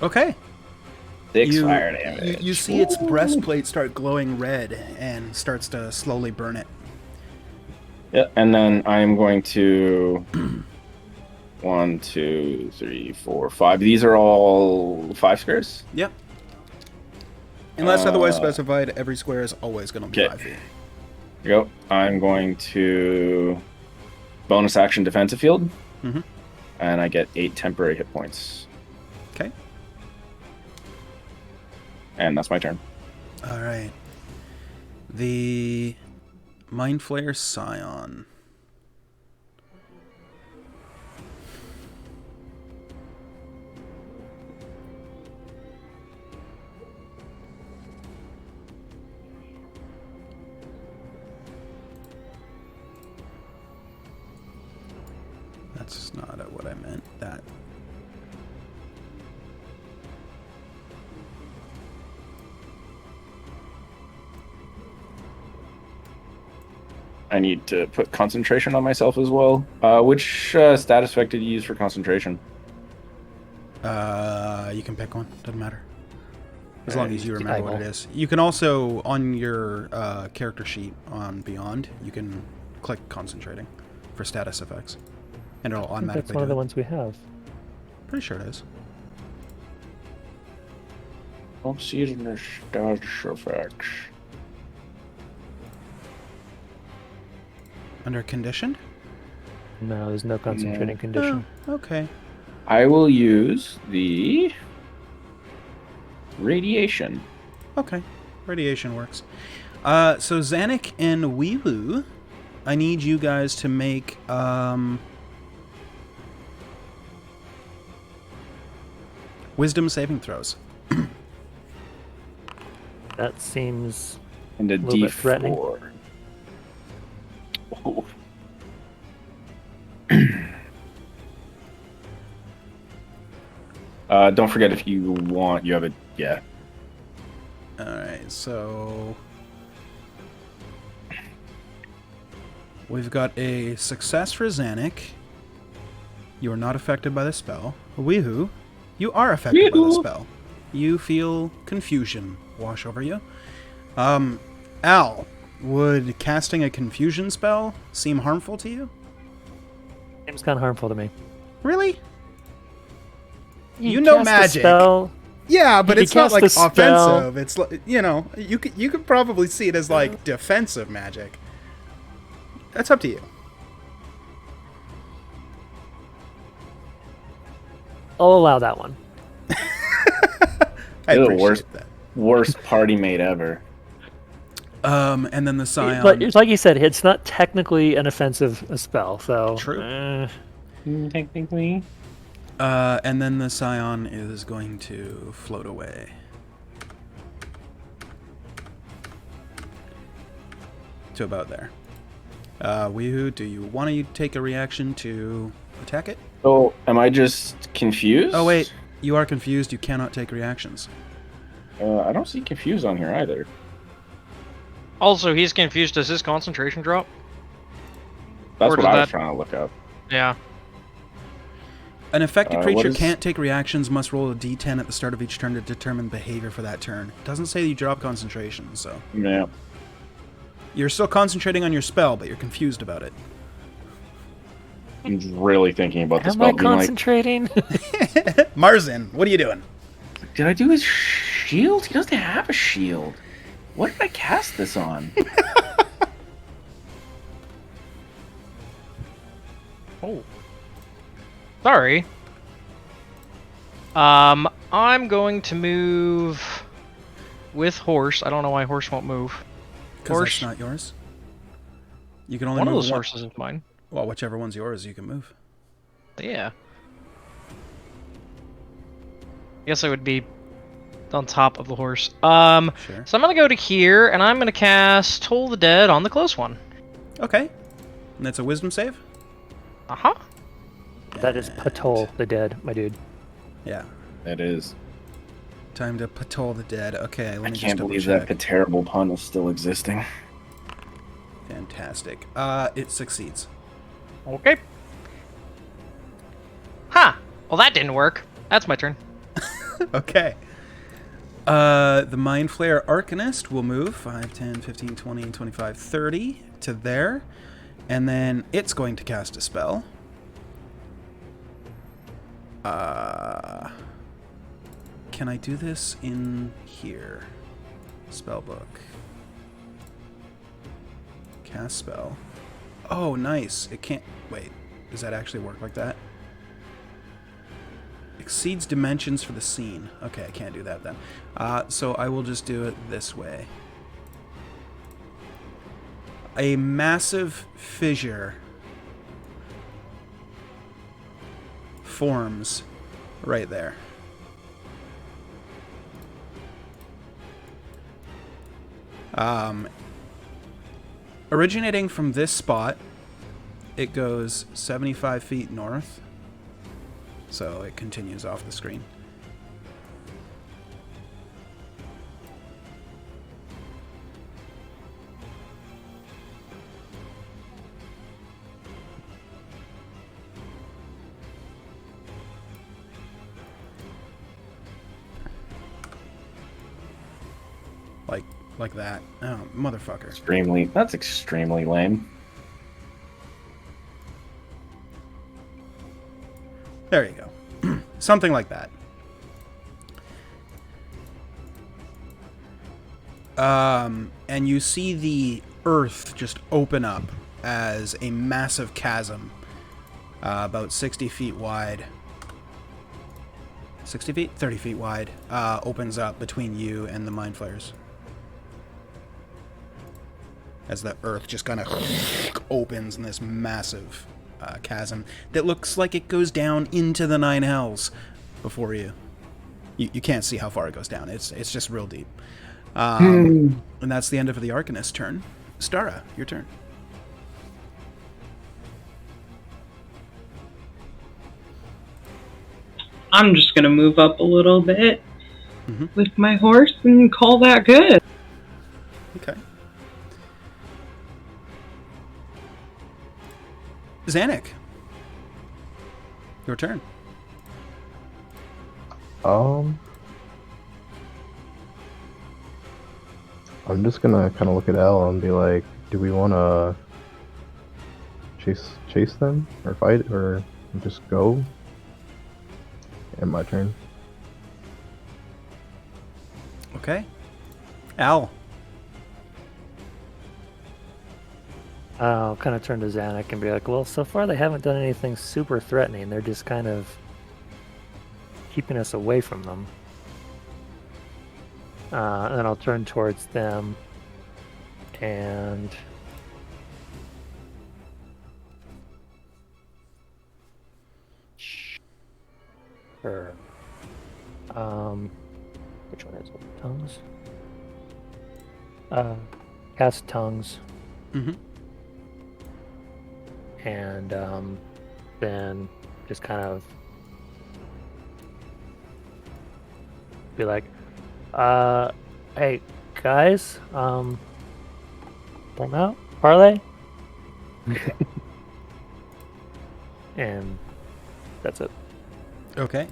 Speaker 2: Okay.
Speaker 1: 6 fire damage.
Speaker 2: You see its breastplate start glowing red and starts to slowly burn it.
Speaker 1: Yeah, and then I'm going to 1, 2, 3, 4, 5. These are all 5 squares.
Speaker 2: Yep. Unless otherwise specified, every square is always going to be
Speaker 1: Okay.
Speaker 2: 5 feet.
Speaker 1: Here we go. I'm going to bonus action defensive field,
Speaker 2: Mhm.
Speaker 1: and I get 8 temporary hit points.
Speaker 2: Okay.
Speaker 1: And that's my turn.
Speaker 2: All right. The Mind Flayer Scion. That's not what I meant. That.
Speaker 1: I need to put concentration on myself as well. Which status effect did you use for concentration?
Speaker 2: You can pick one. Doesn't matter. As long as you
Speaker 3: I
Speaker 2: remember what
Speaker 3: will.
Speaker 2: it is. You can also, on your character sheet on Beyond, you can click concentrating for status effects. And it'll
Speaker 3: I think
Speaker 2: automatically
Speaker 3: that's one of
Speaker 2: do
Speaker 3: the
Speaker 2: it.
Speaker 3: ones we have.
Speaker 2: Pretty sure it is.
Speaker 1: Don't see it in the status effects.
Speaker 2: Under conditioned?
Speaker 3: No, there's no concentrating condition.
Speaker 2: Oh, okay.
Speaker 1: I will use the radiation.
Speaker 2: Okay. Radiation works. So Zanuck and Weewoo, I need you guys to make wisdom saving throws.
Speaker 3: That seems
Speaker 1: And a
Speaker 3: little bit threatening.
Speaker 1: D4. Oh. Don't forget, if you want, you have a yeah.
Speaker 2: Alright, so we've got a success for Zanuck. You are not affected by the spell. Weehoo, you are affected by the
Speaker 1: Weehoo.
Speaker 2: spell. You feel confusion wash over you. Al, would casting a confusion spell seem harmful to you?
Speaker 3: Seems kind of harmful to me.
Speaker 2: Really? You know
Speaker 3: cast a
Speaker 2: magic.
Speaker 3: spell.
Speaker 2: Yeah, but
Speaker 3: You
Speaker 2: it's not
Speaker 3: cast
Speaker 2: like
Speaker 3: a spell.
Speaker 2: offensive. It's like, you could probably see it as like defensive magic. That's up to you.
Speaker 3: I'll allow that one.
Speaker 2: I
Speaker 1: You're the
Speaker 2: appreciate
Speaker 1: worst.
Speaker 2: that.
Speaker 1: Worst party mate ever.
Speaker 2: And then the Scion.
Speaker 3: But it's like you said, it's not technically an offensive spell, so
Speaker 2: True.
Speaker 1: Technically.
Speaker 2: And then the Scion is going to float away. To about there. Weehoo, do you want to take a reaction to attack it?
Speaker 1: So, am I just confused?
Speaker 2: Oh, wait. You are confused. You cannot take reactions.
Speaker 1: I don't see confused on here either.
Speaker 4: Also, he's confused. Does his concentration drop?
Speaker 1: That's
Speaker 4: Or
Speaker 1: what
Speaker 4: did
Speaker 1: I was
Speaker 4: that-
Speaker 1: trying to look up.
Speaker 4: Yeah.
Speaker 2: An affected
Speaker 1: What
Speaker 2: creature
Speaker 1: is-
Speaker 2: can't take reactions, must roll a d10 at the start of each turn to determine behavior for that turn. It doesn't say you drop concentration, so.
Speaker 1: Yeah.
Speaker 2: You're still concentrating on your spell, but you're confused about it.
Speaker 1: I'm really thinking about the
Speaker 3: am
Speaker 1: spell.
Speaker 3: I
Speaker 1: Being like,
Speaker 3: concentrating?
Speaker 2: Marzin, what are you doing?
Speaker 1: did I do his shield? He doesn't have a shield. What did I cast this on?
Speaker 4: Oh. Sorry. I'm going to move with horse. I don't know why horse won't move.
Speaker 2: Because
Speaker 4: Horse.
Speaker 2: that's not yours. You can only
Speaker 4: One of
Speaker 2: move
Speaker 4: those
Speaker 2: one.
Speaker 4: horses is mine.
Speaker 2: Well, whichever one's yours, you can move.
Speaker 4: Yeah. I guess I would be on top of the horse.
Speaker 2: Sure.
Speaker 4: So I'm gonna go to here, and I'm gonna cast Toll the Dead on the close one.
Speaker 2: Okay. And that's a wisdom save?
Speaker 4: Uh-huh.
Speaker 3: That is Patol the dead, my dude.
Speaker 2: Yeah.
Speaker 1: That is.
Speaker 2: Time to patol the dead. Okay, let
Speaker 1: I
Speaker 2: me
Speaker 1: can't
Speaker 2: just double
Speaker 1: believe
Speaker 2: check.
Speaker 1: that terrible pun is still existing.
Speaker 2: Fantastic. It succeeds.
Speaker 4: Okay. Huh. Well, that didn't work. That's my turn.
Speaker 2: Okay. The Mind Flayer Arcanist will move 5, 10, 15, 20, 25, 30 to there. And then it's going to cast a spell. Can I do this in here? Spellbook. Cast spell. Oh, nice. It can't... Wait. Does that actually work like that? Exceeds dimensions for the scene. Okay, I can't do that then. So I will just do it this way. A massive fissure forms right there. Originating from this spot, it goes 75 feet north. So it continues off the screen. Like that. Oh, motherfucker.
Speaker 1: That's extremely lame.
Speaker 2: There you go. Something like that. And you see the earth just open up as a massive chasm, about 60 feet wide. 60 feet? 30 feet wide, opens up between you and the Mind Flayers. As the earth just kind of opens in this massive chasm that looks like it goes down into the Nine Hells before you. You can't see how far it goes down. It's just real deep. And that's the end of the Arcanist turn. Stara, your turn.
Speaker 5: I'm just gonna move up a little bit with my horse and call that good.
Speaker 2: Okay. Zanuck, your turn.
Speaker 6: I'm just gonna kind of look at Al and be like, do we want to chase them or fight or just go? And my turn.
Speaker 2: Okay. Al.
Speaker 3: I'll kind of turn to Zanuck and be like, well, so far they haven't done anything super threatening. They're just kind of keeping us away from them. And then I'll turn towards them and sure. Which one is it? Tongues? Cast tongues.
Speaker 2: Mm-hmm.
Speaker 3: And then just kind of be like, hey guys, come out, parlay. And that's it.
Speaker 2: Okay.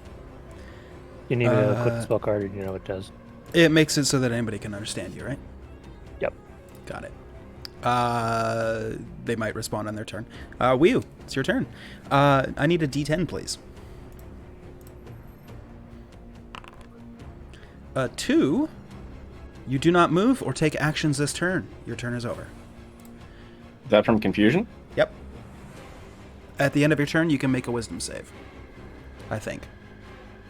Speaker 3: You need to click the spell card, or you know what it does.
Speaker 2: It makes it so that anybody can understand you, right?
Speaker 3: Yep.
Speaker 2: Got it. They might respond on their turn. Wii, it's your turn. I need a D10, please. 2. You do not move or take actions this turn. Your turn is over.
Speaker 1: Is that from confusion?
Speaker 2: Yep. At the end of your turn, you can make a wisdom save. I think.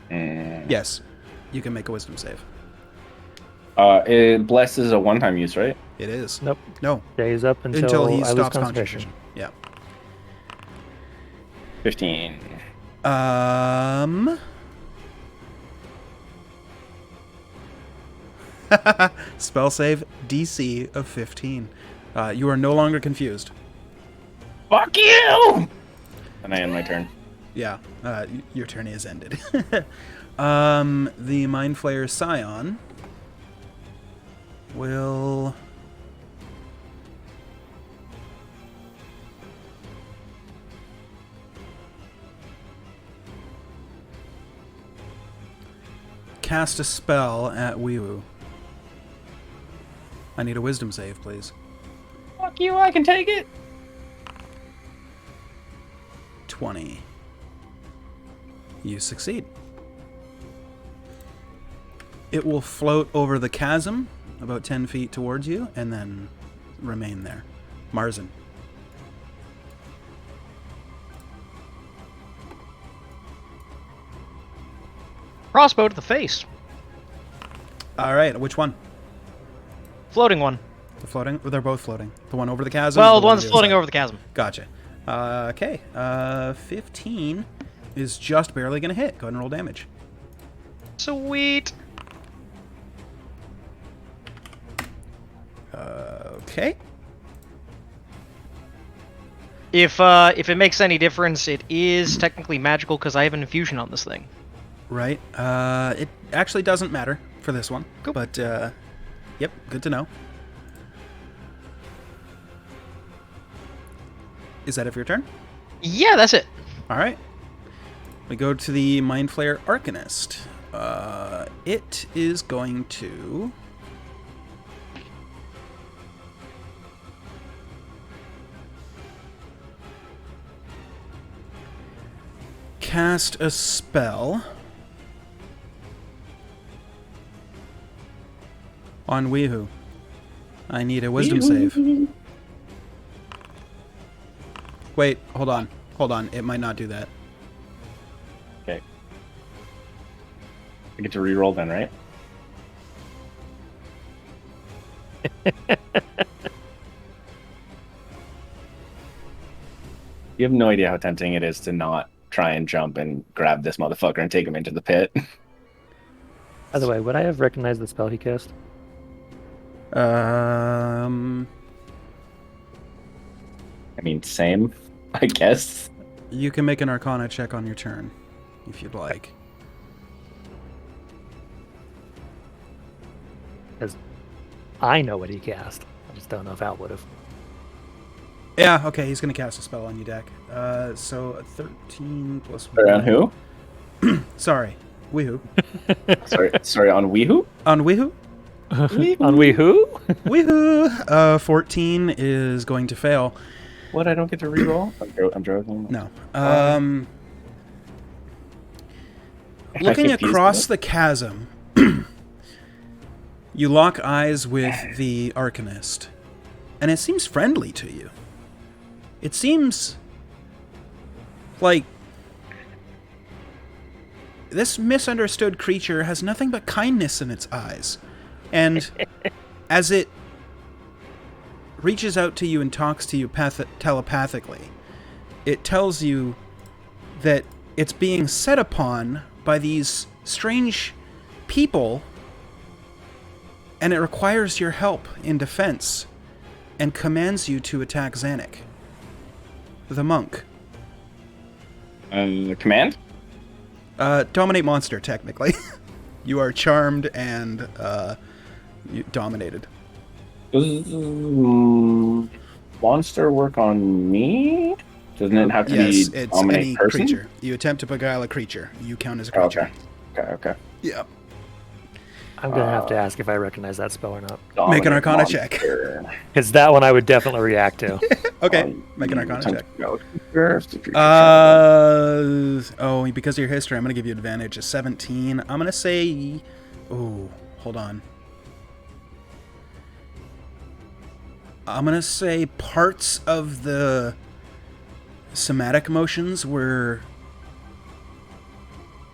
Speaker 2: Yes, you can make a wisdom save.
Speaker 1: Bless is a one-time use, right?
Speaker 2: It is.
Speaker 3: Nope.
Speaker 2: No,
Speaker 3: Stays up
Speaker 2: until he
Speaker 3: I lose
Speaker 2: stops
Speaker 3: concentration.
Speaker 2: concentration. Yeah.
Speaker 1: 15.
Speaker 2: Spell save DC of 15. You are no longer confused.
Speaker 1: Fuck you! And I end my turn.
Speaker 2: Yeah, your turn is ended. The Mind Flayer Scion will cast a spell at Weewu. I need a wisdom save, please.
Speaker 1: Fuck you, I can take it.
Speaker 2: 20. You succeed. It will float over the chasm about 10 feet towards you and then remain there. Marzen.
Speaker 4: Crossbow to the face.
Speaker 2: All right, which one?
Speaker 4: Floating one.
Speaker 2: The floating? They're both floating. The one over the chasm?
Speaker 4: Well,
Speaker 2: or
Speaker 4: the one
Speaker 2: on
Speaker 4: that's
Speaker 2: other
Speaker 4: floating
Speaker 2: side?
Speaker 4: over the chasm.
Speaker 2: Gotcha. Okay. 15 is just barely going to hit. Go ahead and roll damage.
Speaker 4: Sweet.
Speaker 2: Okay.
Speaker 4: If it makes any difference, it is technically magical because I have an infusion on this thing.
Speaker 2: Right. It actually doesn't matter for this one.
Speaker 4: Cool.
Speaker 2: But, yep, good to know. Is that it for your turn?
Speaker 4: Yeah, that's it.
Speaker 2: All right. We go to the Mind Flayer Arcanist. It is going to cast a spell on Weehu. I need a wisdom save. Wait, hold on. Hold on. It might not do that.
Speaker 1: Okay. I get to reroll then, right? You have no idea how tempting it is to not try and jump and grab this motherfucker and take him into the pit.
Speaker 3: By the way, would I have recognized the spell he cast?
Speaker 1: I mean, same, I guess.
Speaker 2: You can make an Arcana check on your turn, if you'd like.
Speaker 3: Because I know what he cast. I just don't know if Al would have.
Speaker 2: Yeah, okay, he's going to cast a spell on you, Deck. So a 13 plus 1.
Speaker 1: Sorry, on who?
Speaker 2: Sorry, Weehu.
Speaker 1: sorry, on Weehu?
Speaker 2: On Weehu?
Speaker 3: On we who?
Speaker 2: Weehu! 14 is going to fail.
Speaker 1: What, I don't get to reroll? I'm joking.
Speaker 2: No.
Speaker 1: Am I
Speaker 2: Looking
Speaker 1: confused
Speaker 2: across
Speaker 1: with
Speaker 2: the chasm, you lock eyes with the Arcanist, and it seems friendly to you. It seems like this misunderstood creature has nothing but kindness in its eyes. And as it reaches out to you and talks to you telepathically, it tells you that it's being set upon by these strange people, and it requires your help in defense and commands you to attack Zanuck, the monk.
Speaker 1: Command?
Speaker 2: Dominate monster, technically. You are charmed and dominated.
Speaker 1: Does monster work on me? Doesn't it have to
Speaker 2: Yes,
Speaker 1: be
Speaker 2: it's
Speaker 1: dominate
Speaker 2: any
Speaker 1: person?
Speaker 2: creature. You attempt to beguile a creature. You count as a
Speaker 1: Oh,
Speaker 2: creature.
Speaker 1: okay.
Speaker 2: Yeah.
Speaker 3: I'm going to have to ask if I recognize that spell or not.
Speaker 2: Make an
Speaker 1: Dominate
Speaker 2: Arcana check.
Speaker 1: monster.
Speaker 3: Because that one I would definitely react to.
Speaker 2: Okay, make an Arcana check.
Speaker 1: check.
Speaker 2: Oh, because of your history, I'm going to give you advantage. A 17. I'm going to say... Oh, hold on. I'm going to say parts of the somatic motions were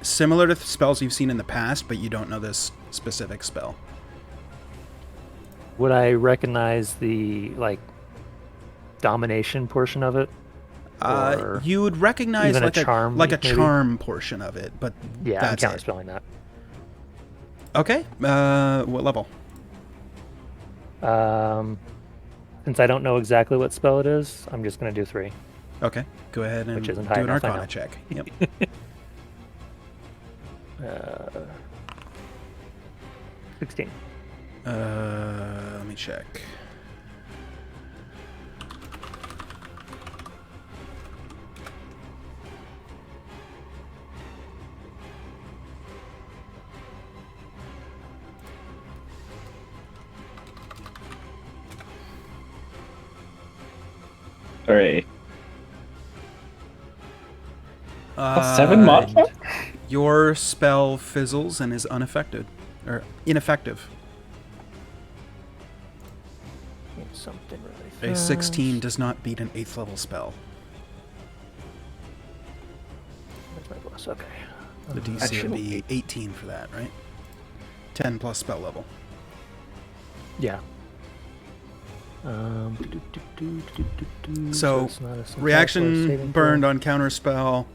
Speaker 2: similar to spells you've seen in the past, but you don't know this specific spell.
Speaker 3: Would I recognize the domination portion of it? Or
Speaker 2: You would recognize
Speaker 3: even a
Speaker 2: like
Speaker 3: charm,
Speaker 2: like a
Speaker 3: maybe?
Speaker 2: charm portion of it, but
Speaker 3: Yeah, I'm
Speaker 2: that's it.
Speaker 3: counterspelling that.
Speaker 2: Okay. What level?
Speaker 3: Since I don't know exactly what spell it is, I'm just going to do 3.
Speaker 2: Okay. Go ahead and
Speaker 3: Which
Speaker 2: do
Speaker 3: isn't high
Speaker 2: an
Speaker 3: enough, I
Speaker 2: Arcana
Speaker 3: know.
Speaker 2: check. Yep.
Speaker 3: 16.
Speaker 2: Let me check.
Speaker 1: Sorry. 7 mod?
Speaker 2: Your spell fizzles and is unaffected, or ineffective.
Speaker 3: Something really
Speaker 2: A
Speaker 3: fast.
Speaker 2: 16 does not beat an 8th level spell.
Speaker 3: Where's my plus? Okay.
Speaker 2: The DC would be 18 for that, right? 10 plus spell level.
Speaker 3: Yeah.
Speaker 2: So,
Speaker 3: it's not a success or a
Speaker 2: reaction
Speaker 3: saving
Speaker 2: burned
Speaker 3: throw.
Speaker 2: on counter spell.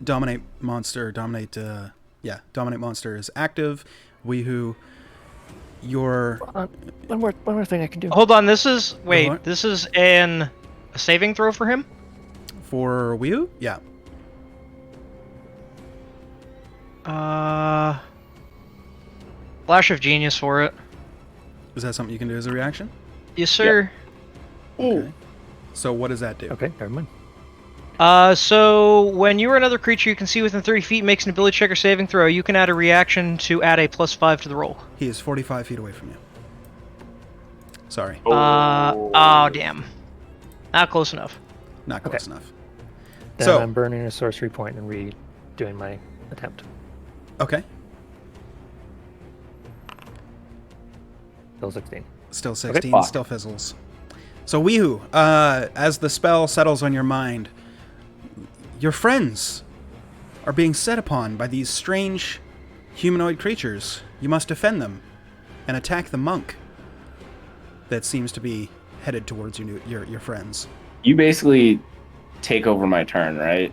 Speaker 2: Dominate monster. Dominate monster is active. Weehu, your
Speaker 3: One more thing I can do.
Speaker 4: Hold on, this is
Speaker 2: what?
Speaker 4: this is a saving throw for him?
Speaker 2: for Weehu? Yeah.
Speaker 4: Flash of Genius for it.
Speaker 2: Is that something you can do as a reaction?
Speaker 4: Yes, sir.
Speaker 2: Okay. So what does that do?
Speaker 3: Okay, never mind.
Speaker 4: So when you or another creature you can see within 30 feet makes an ability check or saving throw, you can add a reaction to add a +5 to the roll.
Speaker 2: He is 45 feet away from you. Sorry.
Speaker 4: Oh, damn. Not close enough.
Speaker 2: Not close enough.
Speaker 3: Then
Speaker 2: So-
Speaker 3: I'm burning a sorcery point and redoing my attempt.
Speaker 2: Okay.
Speaker 3: Still 16.
Speaker 2: Still 16,
Speaker 1: Fuck.
Speaker 2: still fizzles. So Weehu, as the spell settles on your mind, your friends are being set upon by these strange humanoid creatures. You must defend them and attack the monk that seems to be headed towards your friends.
Speaker 1: You basically take over my turn, right?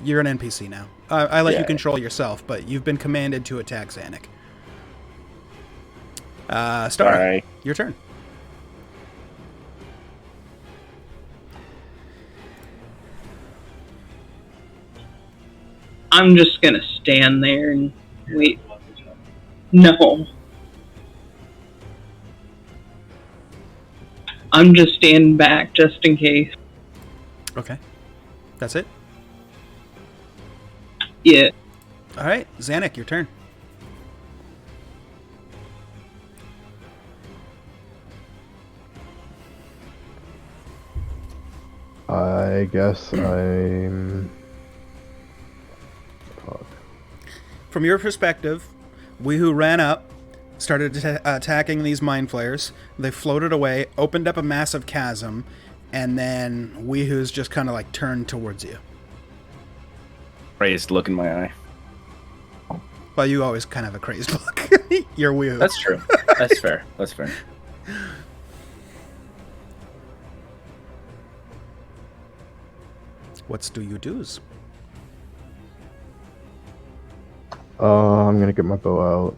Speaker 2: You're an NPC now. I let you
Speaker 1: Yeah.
Speaker 2: control yourself, but you've been commanded to attack Xanic. Star,
Speaker 1: Alright.
Speaker 2: your turn.
Speaker 5: I'm just gonna stand there and wait. No. I'm just standing back just in case.
Speaker 2: Okay. That's it?
Speaker 5: Yeah.
Speaker 2: All right, Xanic, your turn.
Speaker 6: I guess I'm. Fuck.
Speaker 2: From your perspective, Weehu ran up, started attacking these mind flayers. They floated away, opened up a massive chasm, and then Weehu's just kind of like turned towards you.
Speaker 1: Raised look in my eye.
Speaker 2: Well, you always kind of have a crazed look. You're Weehu.
Speaker 1: That's true. That's fair. That's fair.
Speaker 2: What do you do's?
Speaker 6: I'm gonna get my bow out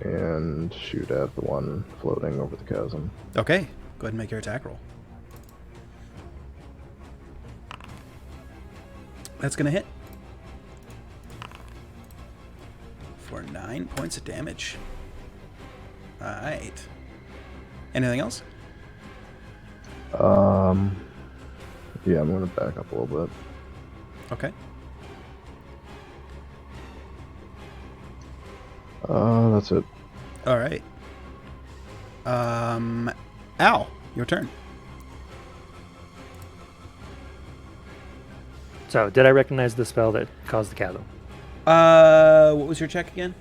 Speaker 6: and shoot at the one floating over the chasm.
Speaker 2: Okay, go ahead and make your attack roll. That's gonna hit. For 9 points of damage. Alright. Anything else?
Speaker 6: Yeah, I'm gonna back up a little bit.
Speaker 2: Okay.
Speaker 6: That's it.
Speaker 2: Alright. Al, your turn.
Speaker 3: So, did I recognize the spell that caused the chasm?
Speaker 2: What was your check again?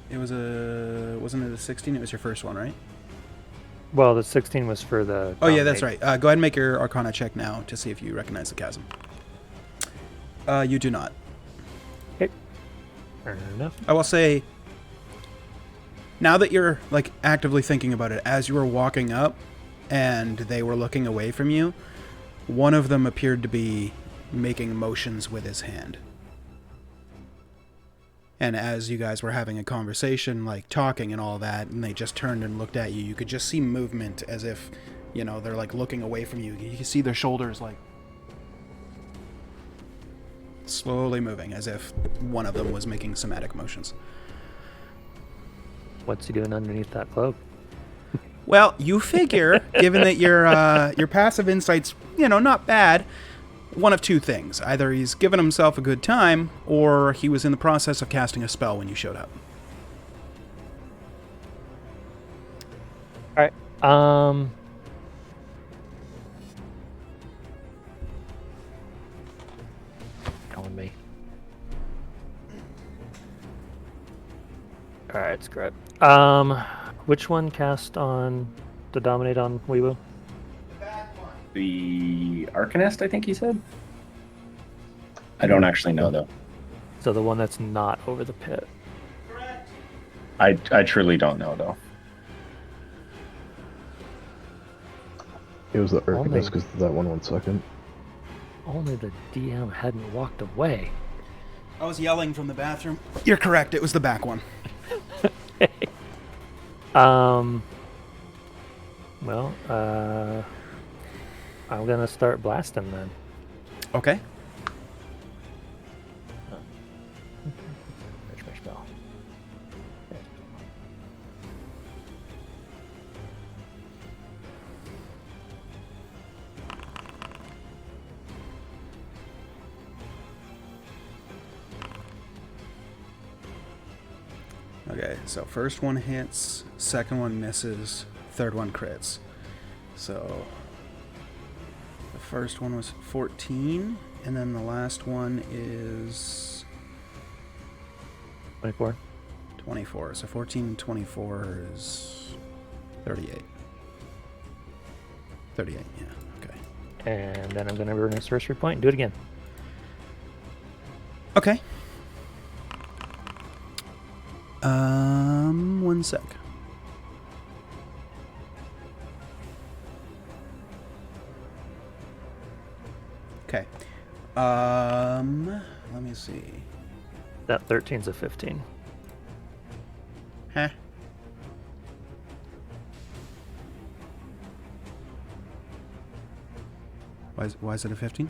Speaker 2: It was wasn't it a 16? It was your first one, right?
Speaker 3: Well, the 16 was for the.
Speaker 2: Oh yeah, that's
Speaker 3: dominate.
Speaker 2: right. Go ahead and make your Arcana check now to see if you recognize the chasm. You do not.
Speaker 3: Fair enough.
Speaker 2: I will say, now that you're like actively thinking about it, as you were walking up and they were looking away from you, one of them appeared to be making motions with his hand. And as you guys were having a conversation, like talking and all that, and they just turned and looked at you, you could just see movement as if, you know, they're like looking away from you. You can see their shoulders like slowly moving as if one of them was making somatic motions.
Speaker 3: What's he doing underneath that cloak?
Speaker 2: Well, you figure, given that your passive insight's, you know, not bad, one of two things. Either he's given himself a good time, or he was in the process of casting a spell when you showed up.
Speaker 3: Alright. Calling me. Alright, screw it. Which one cast on to dominate on Weebu?
Speaker 1: The Arcanist, I think he said. I don't actually know though.
Speaker 3: So the one that's not over the pit.
Speaker 1: I truly don't know though.
Speaker 6: It was the
Speaker 3: Only-
Speaker 6: Arcanist because that one second.
Speaker 3: Only the DM hadn't walked away.
Speaker 2: I was yelling from the bathroom. You're correct, it was the back one.
Speaker 3: Well, I'm gonna start blasting then.
Speaker 2: Okay.
Speaker 3: Where's my spell?
Speaker 2: Okay, so first one hits, second one misses, third one crits. So the first one was 14, and then the last one is
Speaker 3: 24.
Speaker 2: 24. So 14 and 24 is 38. 38, yeah, okay.
Speaker 3: And then I'm gonna burn a sorcery point and do it again.
Speaker 2: Okay. One sec. Okay. Let me see.
Speaker 3: That 13's a 15.
Speaker 2: Huh. Why is it a 15?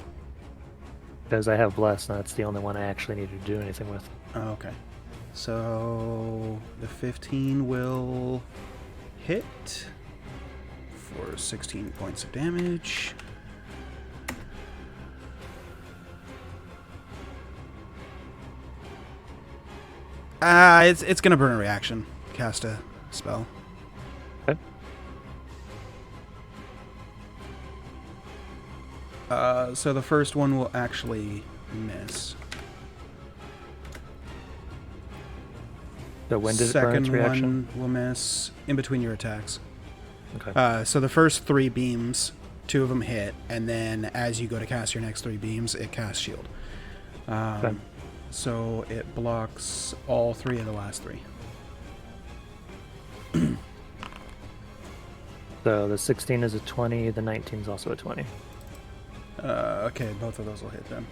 Speaker 3: Because I have bless, and that's the only one I actually need to do anything with.
Speaker 2: Oh, okay. So the 15 will hit for 16 points of damage. It's gonna burn a reaction. Cast a spell.
Speaker 3: Okay.
Speaker 2: So the first one will actually miss.
Speaker 3: So when did it burn its
Speaker 2: Second
Speaker 3: reaction?
Speaker 2: one will miss in between your attacks.
Speaker 3: Okay.
Speaker 2: So the first 3 beams, 2 of them hit, and then as you go to cast your next 3 beams, it casts shield.
Speaker 3: Okay.
Speaker 2: So it blocks all 3 of the last 3.
Speaker 3: So the 16 is a 20, the 19 is also a 20.
Speaker 2: Okay, both of those will hit then.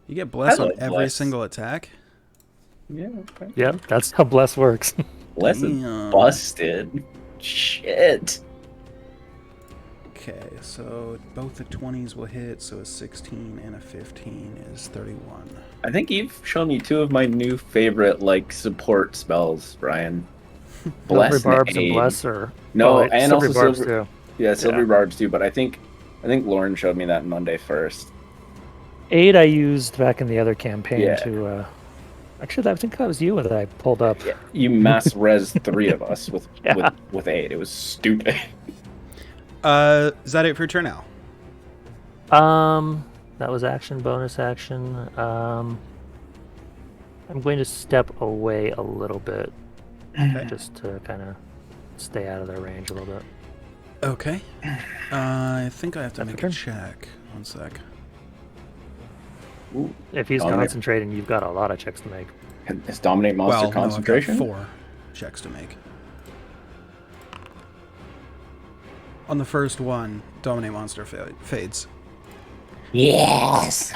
Speaker 2: You get bless
Speaker 1: I
Speaker 2: on
Speaker 1: like
Speaker 2: every
Speaker 1: bless.
Speaker 2: single attack.
Speaker 1: Yeah, okay.
Speaker 3: Yep, that's how bless works.
Speaker 1: Bless is
Speaker 2: Damn.
Speaker 1: busted. Shit.
Speaker 2: Okay, so both the 20s will hit, so a 16 and a 15 is 31.
Speaker 1: I think you've shown me 2 of my new favorite like support spells, Brian. Bless
Speaker 3: Silvery barbs and
Speaker 1: aid.
Speaker 3: bless are
Speaker 1: No,
Speaker 3: wait,
Speaker 1: and
Speaker 3: silvery
Speaker 1: also
Speaker 3: barbs
Speaker 1: silver.
Speaker 3: too.
Speaker 1: Yeah, silver
Speaker 3: Yeah.
Speaker 1: barbs too. But I think Lauren showed me that Monday first.
Speaker 3: 8 I used back in the other campaign
Speaker 1: Yeah.
Speaker 3: to actually I think that was you that I pulled up.
Speaker 1: Yeah, you mass res 3 of us with
Speaker 3: Yeah.
Speaker 1: with 8. It was stupid.
Speaker 2: Is that it for your turn now?
Speaker 3: That was action, bonus action. I'm going to step away a little bit, just to kind of stay out of their range a little bit.
Speaker 2: Okay. I think I have to
Speaker 3: That's
Speaker 2: make
Speaker 3: your
Speaker 2: a
Speaker 3: turn.
Speaker 2: check. One sec.
Speaker 1: Ooh.
Speaker 3: If he's
Speaker 1: Dominate.
Speaker 3: concentrating, you've got a lot of checks to make.
Speaker 1: Is Dominate Monster
Speaker 2: Well, no, I've got
Speaker 1: concentration?
Speaker 2: 4 checks to make. On the first one, Dominate Monster fades.
Speaker 1: Yes!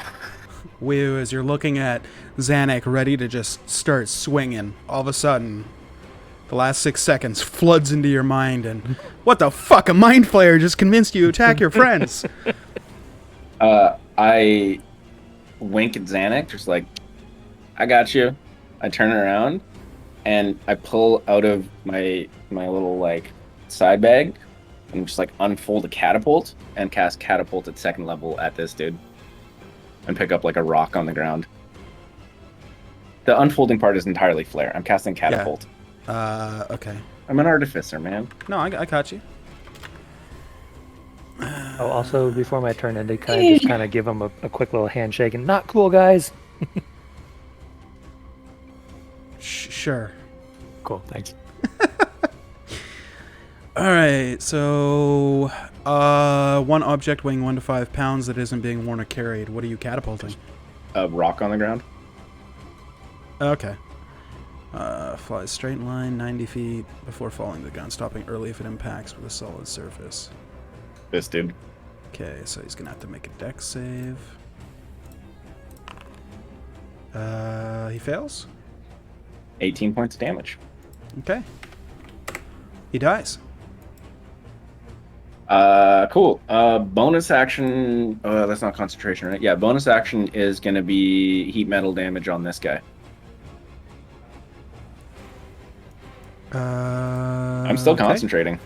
Speaker 2: Woo, as you're looking at Zanuck ready to just start swinging, all of a sudden, the last 6 seconds floods into your mind, and what the fuck? A Mind Flayer just convinced you to attack your friends.
Speaker 1: I wink at Zanuck, just like, I got you. I turn around, and I pull out of my little, like, side bag, and just, like, unfold a catapult, and cast catapult at 2nd level at this dude. And pick up, like, a rock on the ground. The unfolding part is entirely flare. I'm casting catapult.
Speaker 2: Okay.
Speaker 1: I'm an artificer, man.
Speaker 2: No, I caught you.
Speaker 3: Oh, also, before my turn ended, can I just kind of give him a quick little handshake and not cool, guys?
Speaker 2: Sure.
Speaker 3: Cool, thanks.
Speaker 2: Alright, so... 1 object weighing 1 to 5 pounds that isn't being worn or carried. What are you catapulting?
Speaker 1: A rock on the ground.
Speaker 2: Okay. Flies straight line 90 feet before falling to the ground, stopping early if it impacts with a solid surface.
Speaker 1: This dude.
Speaker 2: Okay, so he's gonna have to make a dex save. He fails?
Speaker 1: 18 points of damage.
Speaker 2: Okay. He dies.
Speaker 1: Cool. Bonus action. That's not concentration, right? Yeah, bonus action is going to be heat metal damage on this guy. I'm still
Speaker 2: Okay.
Speaker 1: concentrating.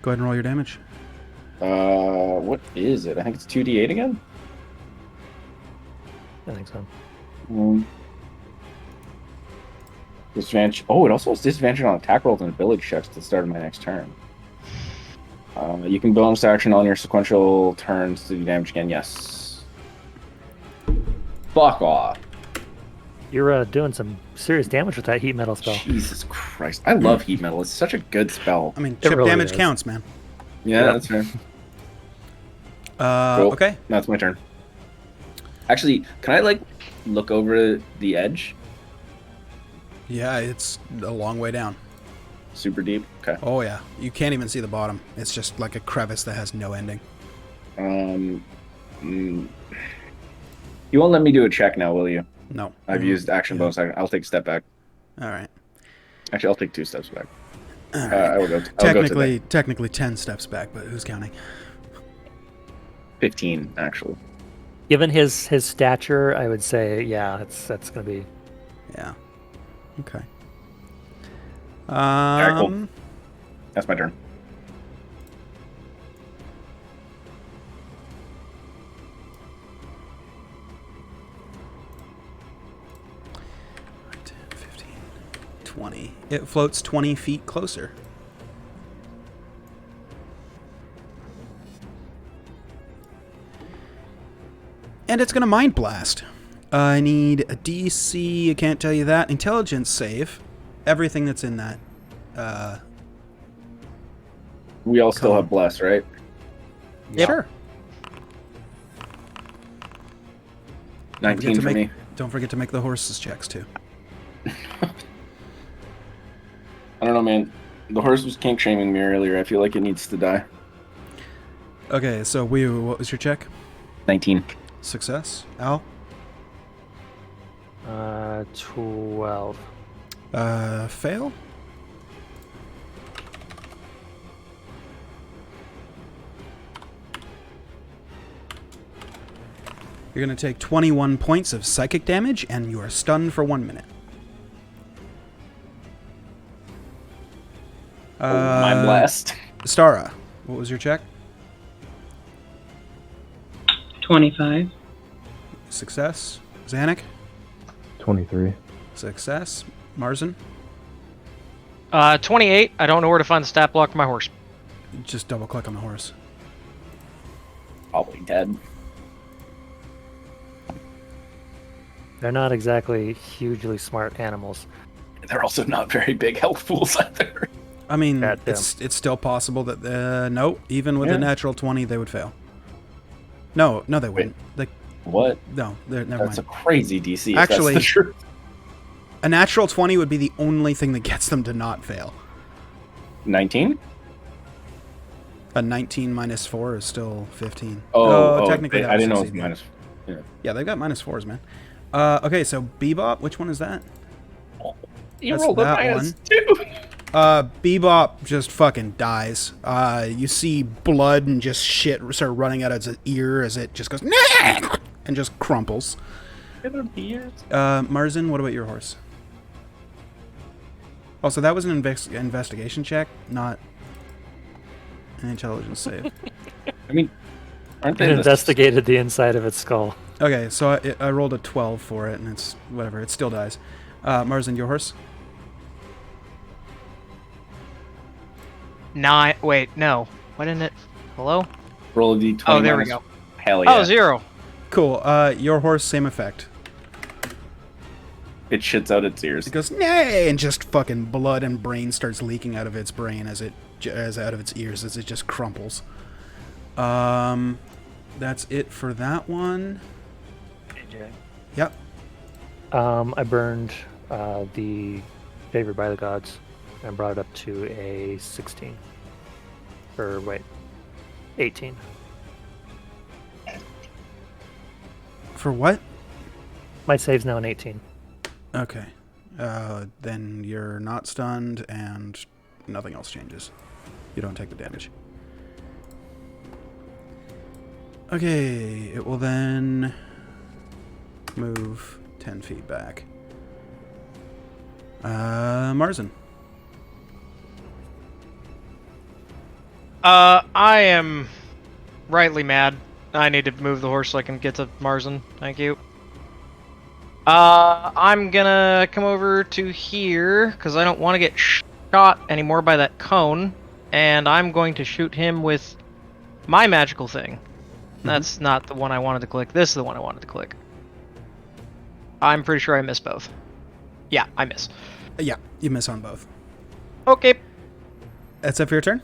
Speaker 2: Go ahead and roll your damage.
Speaker 1: What is it? I think it's 2d8 again?
Speaker 3: I think so.
Speaker 1: Disadvantage. Oh, it also has disadvantage on attack rolls and ability checks at the start of my next turn. You can bonus action on your sequential turns to do damage again. Yes. Fuck off.
Speaker 3: You're doing some serious damage with that heat metal spell.
Speaker 1: Jesus Christ. I love heat metal. It's such a good spell.
Speaker 2: I mean,
Speaker 3: It
Speaker 2: chip
Speaker 3: really
Speaker 2: damage
Speaker 3: is.
Speaker 2: counts, man.
Speaker 1: Yeah,
Speaker 3: Yep.
Speaker 1: that's fair. Cool.
Speaker 2: Okay.
Speaker 1: That's my turn. Actually, can I, like, look over the edge?
Speaker 2: Yeah, it's a long way down.
Speaker 1: Super deep? Okay.
Speaker 2: Oh, yeah. You can't even see the bottom. It's just like a crevice that has no ending.
Speaker 1: You won't let me do a check now, will you?
Speaker 2: No.
Speaker 1: I've used action bonus action. I'll take a step back.
Speaker 2: All right.
Speaker 1: Actually, I'll take 2 steps back.
Speaker 2: All right.
Speaker 1: I will go.
Speaker 2: Technically 10 steps back, but who's counting?
Speaker 1: 15, actually.
Speaker 3: Given his stature, I would say, yeah, that's gonna be.
Speaker 2: Yeah. Okay.
Speaker 1: right, cool. That's my turn.
Speaker 2: Right, 15, 20. It floats 20 feet closer. And it's going to Mind Blast. I need a DC, I can't tell you that. Intelligence save. Everything that's in that.
Speaker 1: We all still
Speaker 2: Come
Speaker 1: have bless, right?
Speaker 2: Sure.
Speaker 1: 19 for me.
Speaker 2: Don't forget to make the horses checks, too.
Speaker 1: I don't know, man. The horse was kink shaming me earlier. I feel like it needs to die.
Speaker 2: Okay, so what was your check?
Speaker 1: 19.
Speaker 2: Success. Al?
Speaker 3: 12.
Speaker 2: Fail? You're going to take 21 points of psychic damage, and you are stunned for 1 minute.
Speaker 1: My blessed.
Speaker 2: Stara, what was your check?
Speaker 5: 25.
Speaker 2: Success. Zanuck?
Speaker 6: 23.
Speaker 2: Success. Marzen?
Speaker 4: 28. I don't know where to find the stat block for my horse.
Speaker 2: Just double click on the horse.
Speaker 1: Probably dead.
Speaker 3: They're not exactly hugely smart animals.
Speaker 1: They're also not very big health pools either.
Speaker 2: I mean,
Speaker 3: That,
Speaker 2: it's still possible that no, even with
Speaker 1: Yeah.
Speaker 2: a natural 20, they would fail. No, they wouldn't.
Speaker 1: What?
Speaker 2: No, never
Speaker 1: That's a
Speaker 2: mind.
Speaker 1: crazy DC. If
Speaker 2: Actually-
Speaker 1: that's the truth.
Speaker 2: A natural 20 would be the only thing that gets them to not fail.
Speaker 1: 19?
Speaker 2: A 19 minus 4 is still 15. Technically that
Speaker 1: I
Speaker 2: would
Speaker 1: didn't know it was
Speaker 2: succeed, yeah.
Speaker 1: minus. Yeah.
Speaker 2: Yeah, they've got minus 4s, man. Okay, so Bebop, which one is that?
Speaker 1: You
Speaker 2: That's
Speaker 1: rolled a
Speaker 2: that
Speaker 1: minus
Speaker 2: one.
Speaker 1: 2.
Speaker 2: Bebop just fucking dies. You see blood and just shit start running out of its ear as it just goes "Nah!" and just crumples. Marzin, what about your horse? Also, that was an investigation check, not an intelligence save.
Speaker 1: I mean, aren't
Speaker 3: It
Speaker 1: they
Speaker 3: investigated the inside of its skull.
Speaker 2: Okay, so I rolled a 12 for it, and it's whatever. It still dies. Marzin, your horse?
Speaker 4: 9. Wait, no. Why didn't it? Hello?
Speaker 1: roll a d20?
Speaker 4: Oh, there we
Speaker 1: minus-
Speaker 4: go.
Speaker 1: Hell yeah.
Speaker 4: Oh, 0.
Speaker 2: Cool. Your horse, same effect.
Speaker 1: It shits out its ears.
Speaker 2: It goes nay, and just fucking blood and brain starts leaking out of its brain as out of its ears as it just crumples. That's it for that one. Yep.
Speaker 3: I burned the Favored by the Gods and brought it up to a 16. Or wait, 18.
Speaker 2: For what?
Speaker 3: My save's now an 18.
Speaker 2: Okay. Then you're not stunned, and nothing else changes. You don't take the damage. Okay, it will then move 10 feet back. Marzin.
Speaker 4: I am rightly mad. I need to move the horse so I can get to Marzin. Thank you. I'm gonna come over to here because I don't want to get shot anymore by that cone, and I'm going to shoot him with my magical thing. That's not the one I wanted to click. This is the one I wanted to click. I'm pretty sure I miss both. Yeah, I miss.
Speaker 2: Yeah, you miss on both.
Speaker 4: Okay.
Speaker 2: That's it for your turn?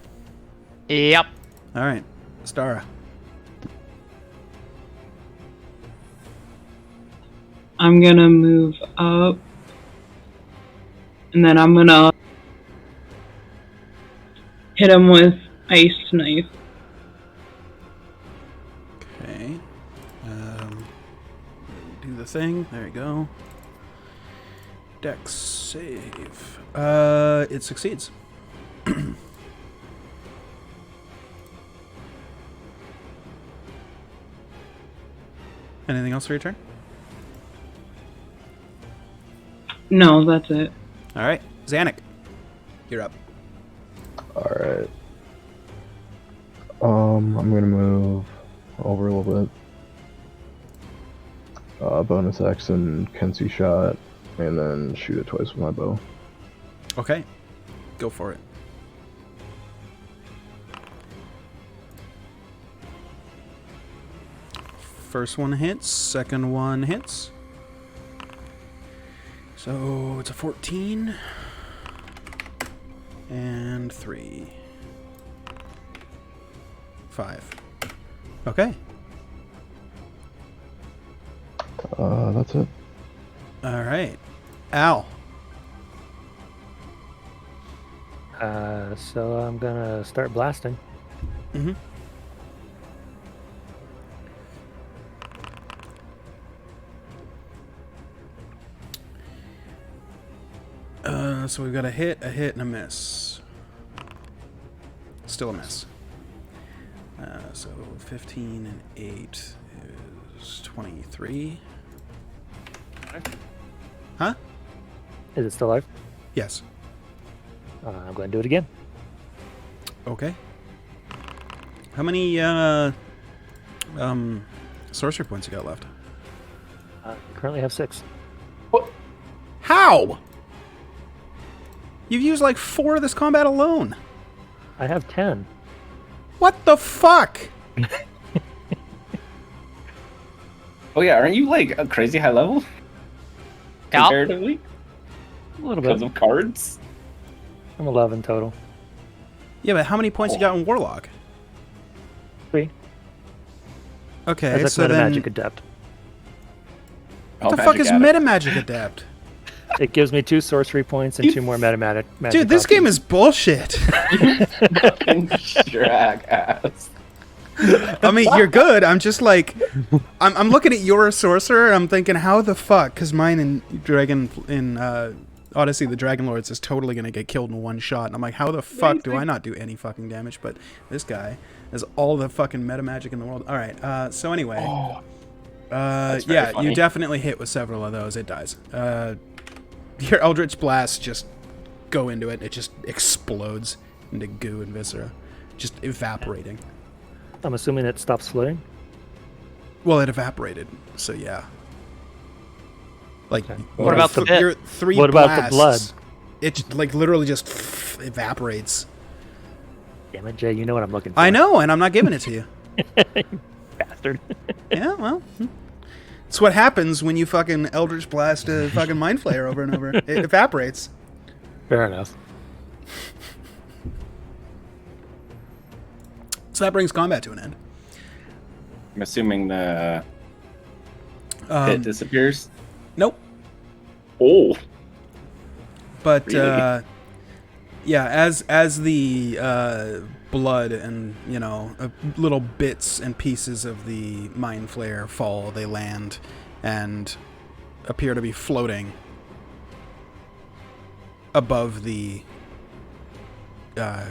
Speaker 4: Yep.
Speaker 2: All right. Stara.
Speaker 5: I'm gonna move up, and then I'm gonna hit him with ice knife.
Speaker 2: Okay. Do the thing. There you go. Dex save. It succeeds. Anything else for your turn?
Speaker 5: No, that's it.
Speaker 2: All right. Zanuck, you're up.
Speaker 6: Alright. I'm gonna move over a little bit. Bonus action, Kenzie shot, and then shoot it twice with my bow.
Speaker 2: Okay. Go for it. First one hits, second one hits. So it's a 14 and 3. 5. Okay.
Speaker 6: That's it.
Speaker 2: All right. Al.
Speaker 3: So I'm gonna start blasting.
Speaker 2: Mm-hmm. So we've got a hit, and a miss. Still a miss. So 15 and 8 is 23. Huh?
Speaker 3: Is it still live?
Speaker 2: Yes.
Speaker 3: I'm going to do it again.
Speaker 2: Okay. How many sorcery points you got left?
Speaker 3: I currently have 6.
Speaker 2: How? You've used like 4 this combat alone.
Speaker 3: I have 10.
Speaker 2: What the fuck?
Speaker 1: Oh yeah, aren't you like a crazy high level
Speaker 4: Yep.
Speaker 1: comparatively
Speaker 3: A little
Speaker 1: because
Speaker 3: bit.
Speaker 1: of cards?
Speaker 3: I'm 11 total.
Speaker 2: Yeah, but how many points you got in Warlock?
Speaker 3: 3.
Speaker 2: Okay,
Speaker 3: As
Speaker 2: so
Speaker 3: a
Speaker 2: then
Speaker 3: magic adept.
Speaker 2: What the fuck is Metamagic Adapt?
Speaker 3: It gives me 2 sorcery points and 2 more magic.
Speaker 2: Dude, this game is bullshit.
Speaker 1: Fucking drag ass.
Speaker 2: I mean, you're good. I'm just like, I'm looking at your sorcerer, and I'm thinking, how the fuck? Because mine in Odyssey, the Dragon Lords is totally gonna get killed in one shot, and I'm like, how the fuck do I not do any fucking damage? But this guy has all the fucking meta magic in the world. All right. So anyway, yeah,
Speaker 1: funny.
Speaker 2: you definitely hit with several of those. It dies. Your Eldritch Blasts just go into it. It just explodes into goo and viscera, just evaporating.
Speaker 3: I'm assuming it stops floating.
Speaker 2: Well, it evaporated, so yeah. Like,
Speaker 3: Okay.
Speaker 4: What about the bit?
Speaker 2: your 3
Speaker 3: What about the
Speaker 2: blasts,
Speaker 3: blood?
Speaker 2: It like literally just evaporates.
Speaker 3: Damn it, Jay, you know what I'm looking for.
Speaker 2: I know, and I'm not giving it to you.
Speaker 3: Bastard.
Speaker 2: Yeah, well, it's what happens when you fucking Eldritch Blast a fucking Mind Flayer over and over. It evaporates.
Speaker 3: Fair enough.
Speaker 2: So that brings combat to an end.
Speaker 1: I'm assuming the pit disappears.
Speaker 2: Nope.
Speaker 1: Oh.
Speaker 2: But
Speaker 1: Really?
Speaker 2: yeah, as the blood and little bits and pieces of the Mind Flayer fall, they land and appear to be floating above the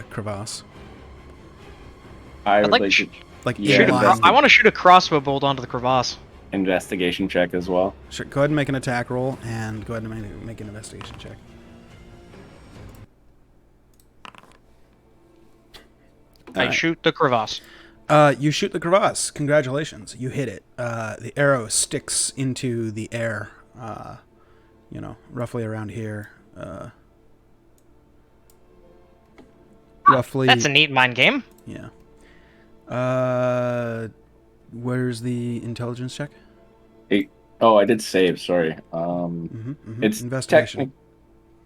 Speaker 2: crevasse.
Speaker 1: I would
Speaker 4: like
Speaker 1: like
Speaker 4: to
Speaker 1: to
Speaker 2: Like
Speaker 1: Yeah,
Speaker 2: in
Speaker 1: that's
Speaker 2: line.
Speaker 4: I want to shoot a crossbow bolt onto the crevasse.
Speaker 1: investigation check as well.
Speaker 2: Sure, go ahead and make an attack roll, and go ahead and make an investigation check.
Speaker 4: I
Speaker 2: Alright.
Speaker 4: shoot the crevasse.
Speaker 2: You shoot the crevasse. Congratulations, you hit it. The arrow sticks into the air. Roughly around here. Roughly.
Speaker 4: That's a neat mind game.
Speaker 2: Yeah. Where's the intelligence check?
Speaker 1: Oh, I did save. Sorry. It's
Speaker 2: Investigation.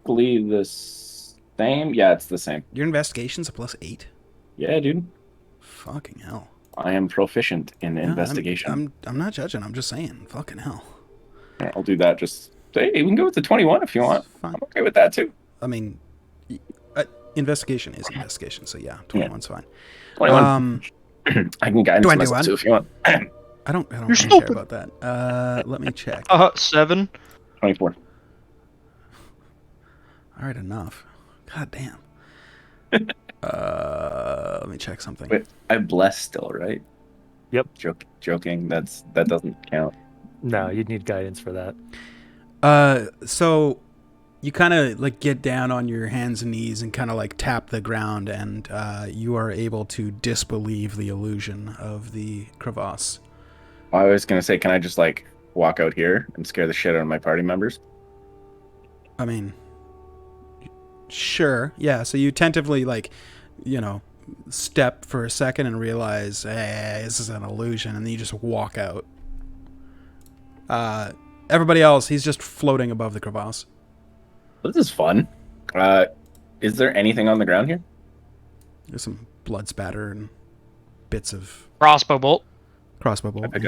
Speaker 1: technically the same. Yeah, it's the same.
Speaker 2: Your investigation's a +8.
Speaker 1: Yeah, dude.
Speaker 2: Fucking hell.
Speaker 1: I am proficient in
Speaker 2: Yeah,
Speaker 1: investigation.
Speaker 2: I'm not judging. I'm just saying. Fucking hell.
Speaker 1: I'll do that. Just hey, we can go with the 21 if you want.
Speaker 2: It's fine.
Speaker 1: I'm okay with that too.
Speaker 2: I mean, investigation is investigation, so yeah, 21's fine.
Speaker 1: 21. I can guidance
Speaker 2: 21.
Speaker 1: myself too if you want.
Speaker 2: I don't
Speaker 4: You're
Speaker 2: really care
Speaker 4: stupid.
Speaker 2: about that. Let me check.
Speaker 4: 7.
Speaker 1: 24.
Speaker 2: All right, enough. God damn. Let me check something.
Speaker 1: Wait, I bless still, right?
Speaker 3: Yep.
Speaker 1: Joking. That doesn't count.
Speaker 3: No, you'd need guidance for that.
Speaker 2: So you kind of like get down on your hands and knees and kind of like tap the ground, and you are able to disbelieve the illusion of the crevasse.
Speaker 1: I was gonna say, can I just like walk out here and scare the shit out of my party members?
Speaker 2: I mean, sure, yeah. So you tentatively step for a second and realize, hey, this is an illusion, and then you just walk out. Everybody else, he's just floating above the crevasse.
Speaker 1: This is fun. Is there anything on the ground here?
Speaker 2: There's some blood spatter and bits of
Speaker 4: Crossbow bolt.
Speaker 2: crossbow bolt.
Speaker 1: I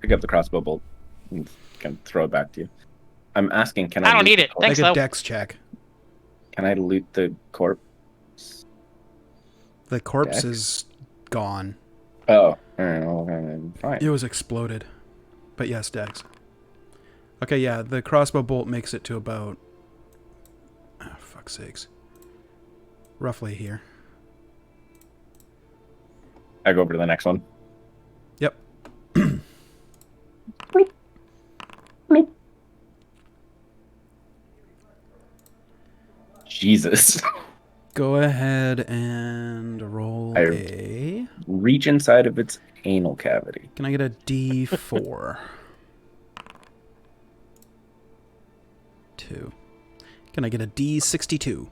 Speaker 1: pick up the crossbow bolt and can throw it back to you. I'm asking, can I?
Speaker 4: I don't
Speaker 1: loot
Speaker 4: need
Speaker 1: the
Speaker 4: it.
Speaker 1: corpse?
Speaker 4: Thanks,
Speaker 2: Make a
Speaker 4: though.
Speaker 2: dex check.
Speaker 1: Can I loot the corpse?
Speaker 2: The corpse
Speaker 1: Dex?
Speaker 2: is gone.
Speaker 1: Oh, well, fine.
Speaker 2: It was exploded. But yes, dex. Okay, yeah, the crossbow bolt makes it to about... Oh, fuck's sakes. Roughly here.
Speaker 1: I go over to the next one.
Speaker 2: Yep.
Speaker 1: Jesus.
Speaker 2: Go ahead and roll
Speaker 1: I-
Speaker 2: a...
Speaker 1: Reach inside of its anal cavity.
Speaker 2: Can I get a D4? 2. Can I get a D62?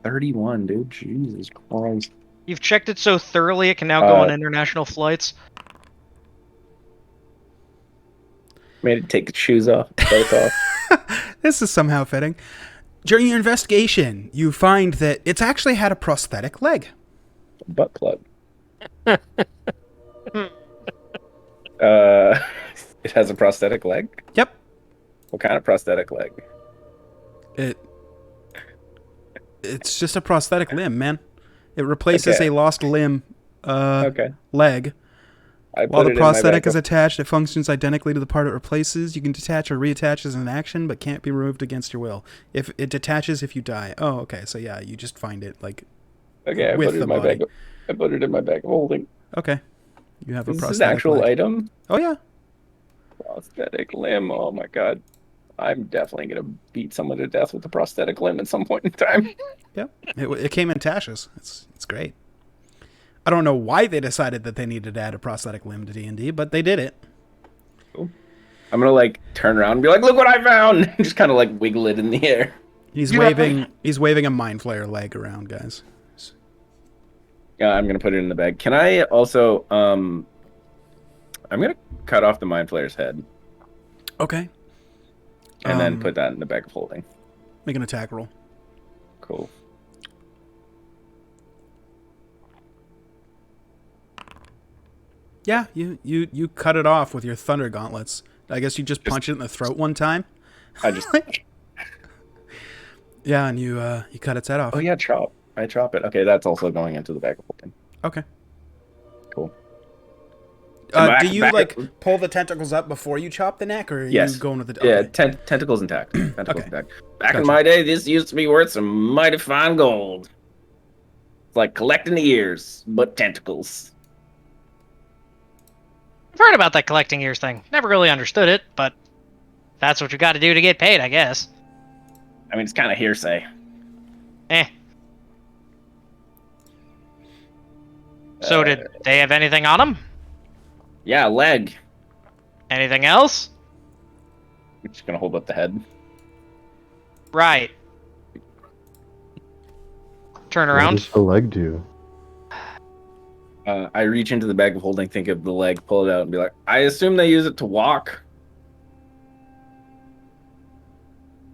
Speaker 1: 31, dude. Jesus Christ.
Speaker 4: You've checked it so thoroughly it can now go on international flights.
Speaker 1: Made it take its shoes off. Both off.
Speaker 2: This is somehow fitting. During your investigation, you find that it's actually had a prosthetic leg.
Speaker 1: Butt plug. It has a prosthetic leg?
Speaker 2: Yep.
Speaker 1: What kind of prosthetic leg?
Speaker 2: It's just a prosthetic limb, man. It replaces
Speaker 1: Okay.
Speaker 2: a lost limb
Speaker 1: Okay.
Speaker 2: leg.
Speaker 1: I
Speaker 2: While
Speaker 1: put
Speaker 2: the
Speaker 1: it in my
Speaker 2: prosthetic
Speaker 1: bag
Speaker 2: is
Speaker 1: of-
Speaker 2: attached, it functions identically to the part it replaces. You can detach or reattach as an action, but can't be removed against your will. If it detaches if you die. Oh, okay. So yeah, you just find it like
Speaker 1: Okay, I
Speaker 2: with
Speaker 1: put it
Speaker 2: the
Speaker 1: in my
Speaker 2: body.
Speaker 1: bag. I put it in my bag of holding.
Speaker 2: Okay. You have a
Speaker 1: Is this an
Speaker 2: prosthetic
Speaker 1: actual
Speaker 2: leg.
Speaker 1: item?
Speaker 2: Oh yeah.
Speaker 1: Prosthetic limb. Oh my god. I'm definitely gonna beat someone to death with a prosthetic limb at some point in time.
Speaker 2: Yep. It came in Tashes. It's great. I don't know why they decided that they needed to add a prosthetic limb to D&D, but they did it.
Speaker 1: I'm gonna like turn around and be like, "Look what I found!" Just kind of like wiggle it in the air.
Speaker 2: He's waving a Mind Flayer leg around, guys.
Speaker 1: Yeah, I'm gonna put it in the bag. Can I also I'm gonna cut off the Mind Flayer's head
Speaker 2: Okay.
Speaker 1: and then put that in the bag of holding.
Speaker 2: Make an attack roll.
Speaker 1: Cool.
Speaker 2: Yeah, you cut it off with your thunder gauntlets. I guess you just punch it in the throat one time.
Speaker 1: I just
Speaker 2: Yeah, and you cut its head off.
Speaker 1: Oh yeah, chop. I chop it. Okay, that's also going into the bag of holding.
Speaker 2: Okay.
Speaker 1: Cool.
Speaker 2: Do you like pull the tentacles up before you chop the neck, or are
Speaker 1: Yes.
Speaker 2: you going with the?
Speaker 1: Yeah,
Speaker 2: Okay.
Speaker 1: tentacles intact. Tentacles
Speaker 2: Okay.
Speaker 1: intact. Back in
Speaker 2: Gotcha.
Speaker 1: my day, this used to be worth some mighty fine gold. It's like collecting the ears, but tentacles.
Speaker 4: I've heard about that collecting ears thing. Never really understood it, but that's what you got to do to get paid, I guess.
Speaker 1: I mean, it's kind of hearsay.
Speaker 4: Eh. So did they have anything on them?
Speaker 1: Yeah, leg.
Speaker 4: Anything else?
Speaker 1: I'm just gonna hold up the head.
Speaker 4: Right. Turn
Speaker 6: What
Speaker 4: around.
Speaker 6: does the leg do?
Speaker 1: I reach into the bag of holding, think of the leg, pull it out, and be like, I assume they use it to walk.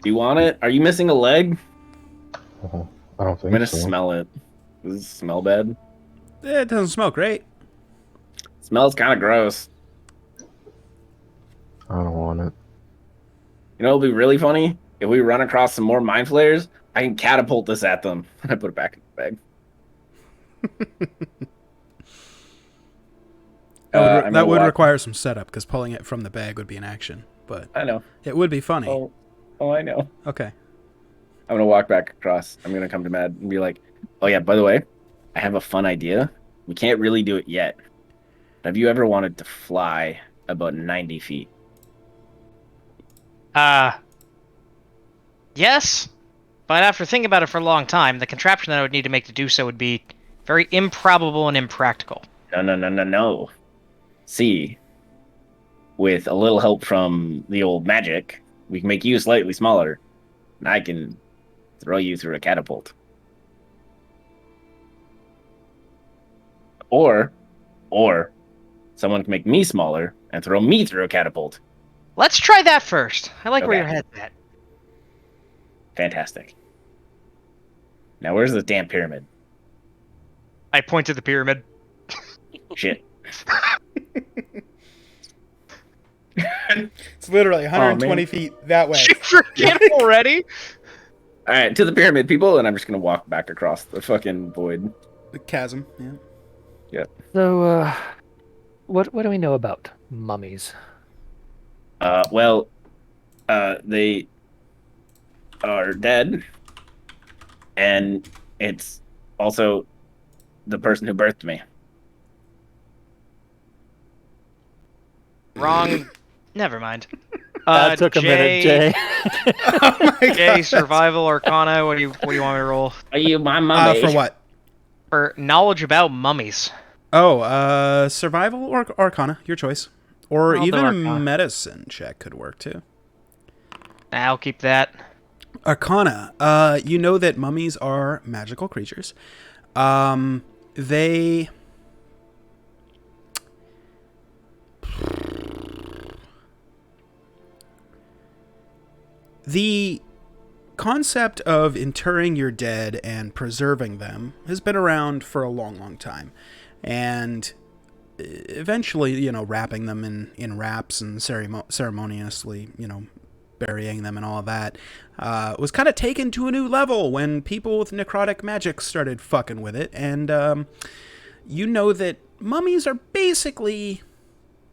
Speaker 1: Do you want it? Are you missing a leg?
Speaker 6: Oh, I don't
Speaker 1: I'm
Speaker 6: think
Speaker 1: gonna
Speaker 6: so.
Speaker 1: smell it. Does it smell bad?
Speaker 2: It doesn't smell great.
Speaker 1: Smells kind of gross.
Speaker 6: I don't want it.
Speaker 1: You know, it'll be really funny if we run across some more mind flayers. I can catapult this at them. I put it back in the bag.
Speaker 2: That would require some setup because pulling it from the bag would be an action, but
Speaker 1: I know.
Speaker 2: it would be funny.
Speaker 1: Oh, I know.
Speaker 2: Okay.
Speaker 1: I'm gonna walk back across. I'm gonna come to Mad and be like, "Oh yeah, by the way, I have a fun idea. We can't really do it yet. Have you ever wanted to fly about 90 feet?"
Speaker 4: Yes, but after thinking about it for a long time, the contraption that I would need to make to do so would be very improbable and impractical.
Speaker 1: No. See, with a little help from the old magic, we can make you slightly smaller, and I can throw you through a catapult. Or someone can make me smaller and throw me through a catapult.
Speaker 4: Let's try that first. I like where
Speaker 1: Okay.
Speaker 4: your head's at.
Speaker 1: Fantastic. Now where's the damn pyramid?
Speaker 4: I point to the pyramid.
Speaker 1: Shit.
Speaker 2: It's literally 120 feet that way.
Speaker 4: You forget already?
Speaker 1: All right, to the pyramid, people, and I'm just gonna walk back across the fucking void.
Speaker 2: The chasm. Yeah.
Speaker 3: So, what do we know about mummies?
Speaker 1: Well, they are dead, and it's also the person who birthed me.
Speaker 4: Wrong. Never mind.
Speaker 3: That took a minute, Jay.
Speaker 4: Jay, survival arcana. What do you want me to roll?
Speaker 1: Are you my mummy?
Speaker 2: For what?
Speaker 4: For knowledge about mummies.
Speaker 2: Oh, survival or arcana, your choice. Or
Speaker 4: I'll do
Speaker 2: even a
Speaker 4: Arcana.
Speaker 2: medicine check could work too.
Speaker 4: I'll keep that.
Speaker 2: Arcana. You know that mummies are magical creatures. They... The concept of interring your dead and preserving them has been around for a long, long time. And eventually, wrapping them in wraps and ceremoniously, burying them and all of that, was kind of taken to a new level when people with necrotic magic started fucking with it. And you know that mummies are basically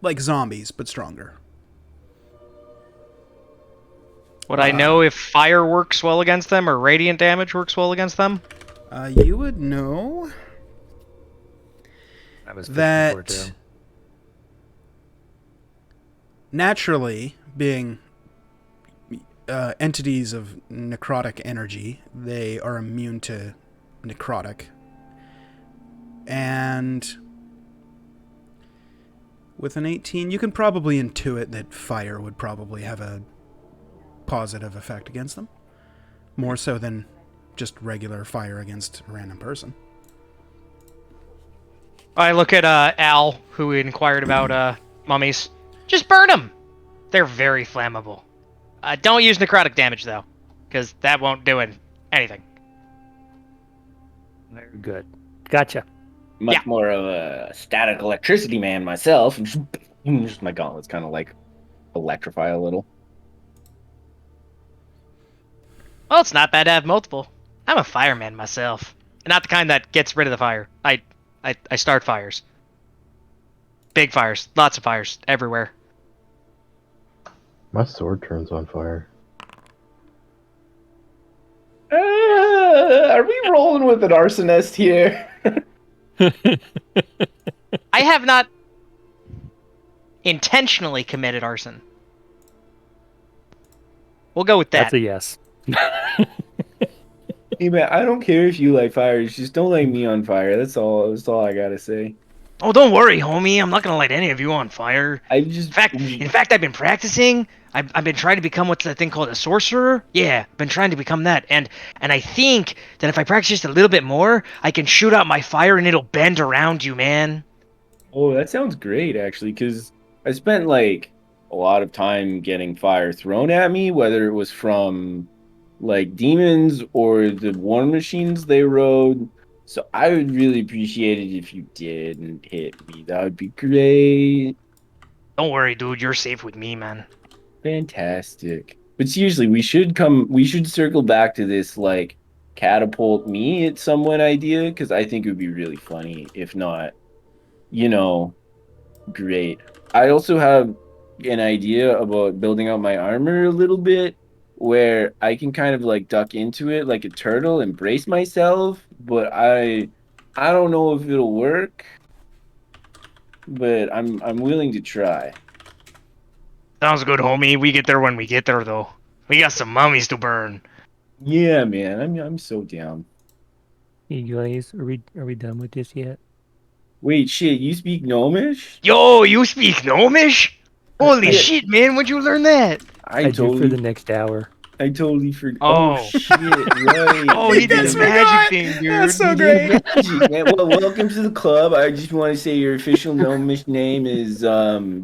Speaker 2: like zombies, but stronger.
Speaker 4: Would I know if fire works well against them or radiant damage works well against them?
Speaker 2: You would know that naturally, being entities of necrotic energy, they are immune to necrotic. And with an 18, you can probably intuit that fire would probably have a positive effect against them. More so than just regular fire against a random person.
Speaker 4: I look at Al, who inquired about mummies. Just burn them! They're very flammable. Don't use necrotic damage, though, because that won't do anything.
Speaker 3: Very good. Gotcha.
Speaker 1: Much more of a static electricity man myself. Just my gauntlets kind of like electrify a little.
Speaker 4: Well, it's not bad to have multiple. I'm a fireman myself. Not the kind that gets rid of the fire. I start fires. Big fires. Lots of fires. Everywhere.
Speaker 6: My sword turns on fire.
Speaker 1: Are we rolling with an arsonist here?
Speaker 4: I have not intentionally committed arson. We'll go with that.
Speaker 3: That's a yes.
Speaker 1: Hey man, I don't care if you light fires, just don't light me on fire. That's all I gotta say.
Speaker 4: Oh, don't worry, homie. I'm not gonna light any of you on fire.
Speaker 1: In
Speaker 4: fact, I've been practicing. I've been trying to become what's that thing called a sorcerer? Yeah, I've been trying to become that. And I think that if I practice just a little bit more, I can shoot out my fire and it'll bend around you, man.
Speaker 1: Oh, that sounds great, actually, because I spent, like, a lot of time getting fire thrown at me, whether it was from, like, demons or the war machines they rode. So I would really appreciate it if you didn't hit me. That would be great.
Speaker 4: Don't worry, dude. You're safe with me, man.
Speaker 1: Fantastic. But seriously, we should circle back to this, like, catapult me at someone idea, because I think it would be really funny. If not, great. I also have an idea about building out my armor a little bit, where I can kind of like duck into it like a turtle and brace myself, but I don't know if it'll work. But I'm willing to try.
Speaker 4: Sounds good, homie. We get there when we get there, though. We got some mummies to burn.
Speaker 1: Yeah, man. I'm so down.
Speaker 3: Hey guys, are we done with this yet?
Speaker 1: Wait, shit, you speak Gnomish?
Speaker 4: Yo, you speak Gnomish? Holy shit, man, when'd you learn that?
Speaker 3: I do for the next hour.
Speaker 1: I totally forgot.
Speaker 4: Oh.
Speaker 1: Shit, right.
Speaker 4: Oh, he did a magic thing, dude.
Speaker 2: That's so great.
Speaker 1: Magic, man. Well, welcome to the club. I just want to say your official Gnomish name is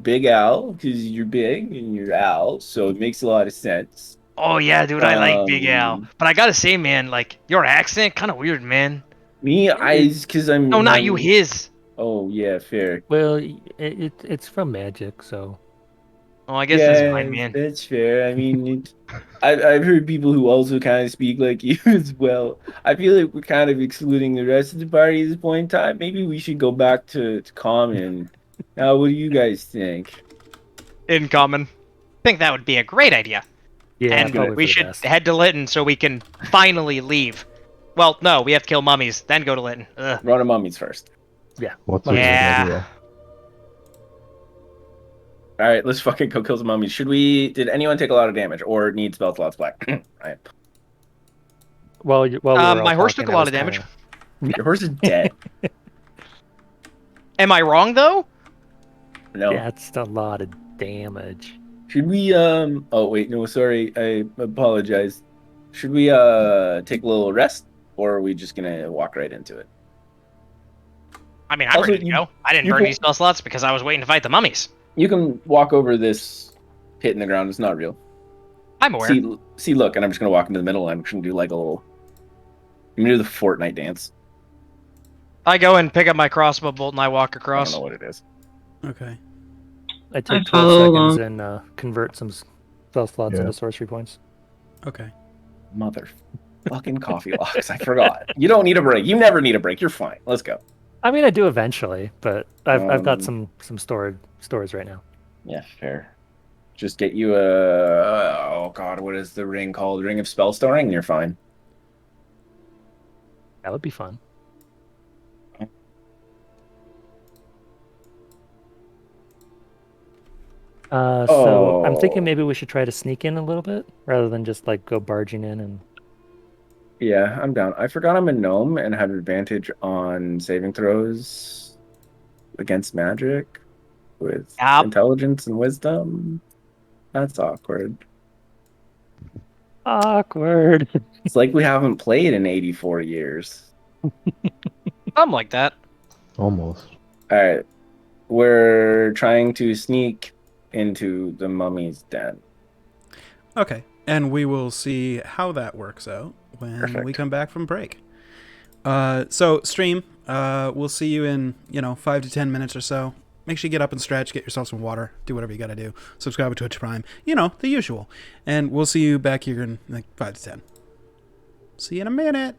Speaker 1: Big Al, because you're big and you're Al, so it makes a lot of sense.
Speaker 4: Oh, yeah, dude, I like Big Al. But I gotta say, man, like, your accent, kind of weird, man.
Speaker 1: Me? Because I'm...
Speaker 4: No, not you, his.
Speaker 1: Oh, yeah, fair.
Speaker 3: Well, it's from magic, so...
Speaker 4: Oh, I guess that's fine, man.
Speaker 1: That's fair. I mean, I've heard people who also kind of speak like you as well. I feel like we're kind of excluding the rest of the party at this point in time. Maybe we should go back to common. Now, what do you guys think?
Speaker 4: In common. I think that would be a great idea.
Speaker 3: Yeah,
Speaker 4: and we should head to Lytton so we can finally leave. Well, no, we have to kill mummies, then go to Lytton. Ugh.
Speaker 1: Run to mummies first.
Speaker 3: Yeah.
Speaker 6: What's your idea?
Speaker 1: All right, let's fucking go kill some mummies. Did anyone take a lot of damage or need spell slots back? Right.
Speaker 3: Well,
Speaker 4: my horse took a lot of damage.
Speaker 1: Your horse is dead.
Speaker 4: Am I wrong, though?
Speaker 1: No.
Speaker 3: That's a lot of damage.
Speaker 1: Should we, oh, wait, no, sorry. I apologize. Should we, take a little rest, or are we just gonna walk right into it?
Speaker 4: I mean, I'm ready to go. I didn't burn any spell slots because I was waiting to fight the mummies.
Speaker 1: You can walk over this pit in the ground. It's not real.
Speaker 4: I'm aware.
Speaker 1: See, look, and I'm just going to walk into the middle, and I'm just going to do like a little... I'm going to do the Fortnite dance.
Speaker 4: I go and pick up my crossbow bolt and I walk
Speaker 1: I don't
Speaker 4: across.
Speaker 1: know what it is.
Speaker 2: Okay.
Speaker 3: I
Speaker 5: I
Speaker 3: take 12
Speaker 5: follow
Speaker 3: seconds
Speaker 5: along.
Speaker 3: and convert some spell slots
Speaker 6: Yeah.
Speaker 3: into sorcery points.
Speaker 2: Okay.
Speaker 1: Mother fucking coffee locks. I forgot. You don't need a break. You never need a break. You're fine. Let's go.
Speaker 3: I mean, I do eventually, but I've got
Speaker 1: Um,
Speaker 3: some stores right now.
Speaker 1: Yeah, fair. Just get you oh god, what is the ring called? Ring of spell storing, and you're fine.
Speaker 3: That would be fun. So I'm thinking
Speaker 1: Oh,
Speaker 3: maybe we should try to sneak in a little bit rather than just like go barging in and.
Speaker 1: yeah, I'm down. I forgot I'm a gnome and had advantage on saving throws against magic with
Speaker 4: Yep.
Speaker 1: intelligence and wisdom. That's awkward.
Speaker 3: Awkward.
Speaker 1: It's like we haven't played in 84 years.
Speaker 4: Something like that.
Speaker 6: Almost.
Speaker 1: All right, we're trying to sneak into the mummy's den.
Speaker 2: Okay. And we will see how that works out when we
Speaker 1: Perfect.
Speaker 2: come back from break. So stream, we'll see you in 5 to 10 minutes or so. Make sure you get up and stretch, get yourself some water, do whatever you got to do. Subscribe to Twitch Prime, the usual. And we'll see you back here in like 5 to 10. See you in a minute.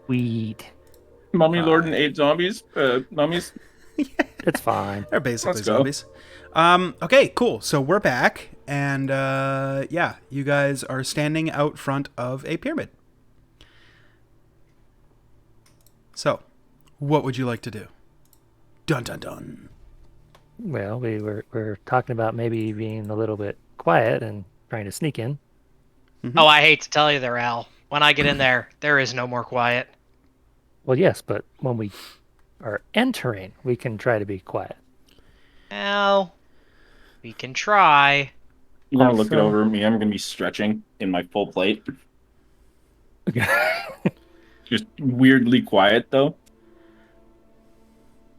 Speaker 3: Weed.
Speaker 1: Mummy Lord and 8 zombies. Mummies.
Speaker 3: It's fine.
Speaker 2: They're basically
Speaker 1: Let's go.
Speaker 2: zombies. Okay, cool. So we're back, and yeah, you guys are standing out front of a pyramid. So, what would you like to do? Dun dun dun.
Speaker 3: Well, we're talking about maybe being a little bit quiet and trying to sneak in.
Speaker 4: Oh, I hate to tell you there, Al. When I get in there, there is no more quiet.
Speaker 3: Well, yes, but when we are entering, we can try to be quiet.
Speaker 4: Al, we can try.
Speaker 1: You're gonna look it
Speaker 3: Also-
Speaker 1: over at me. I'm gonna be stretching in my full plate. Just weirdly quiet though.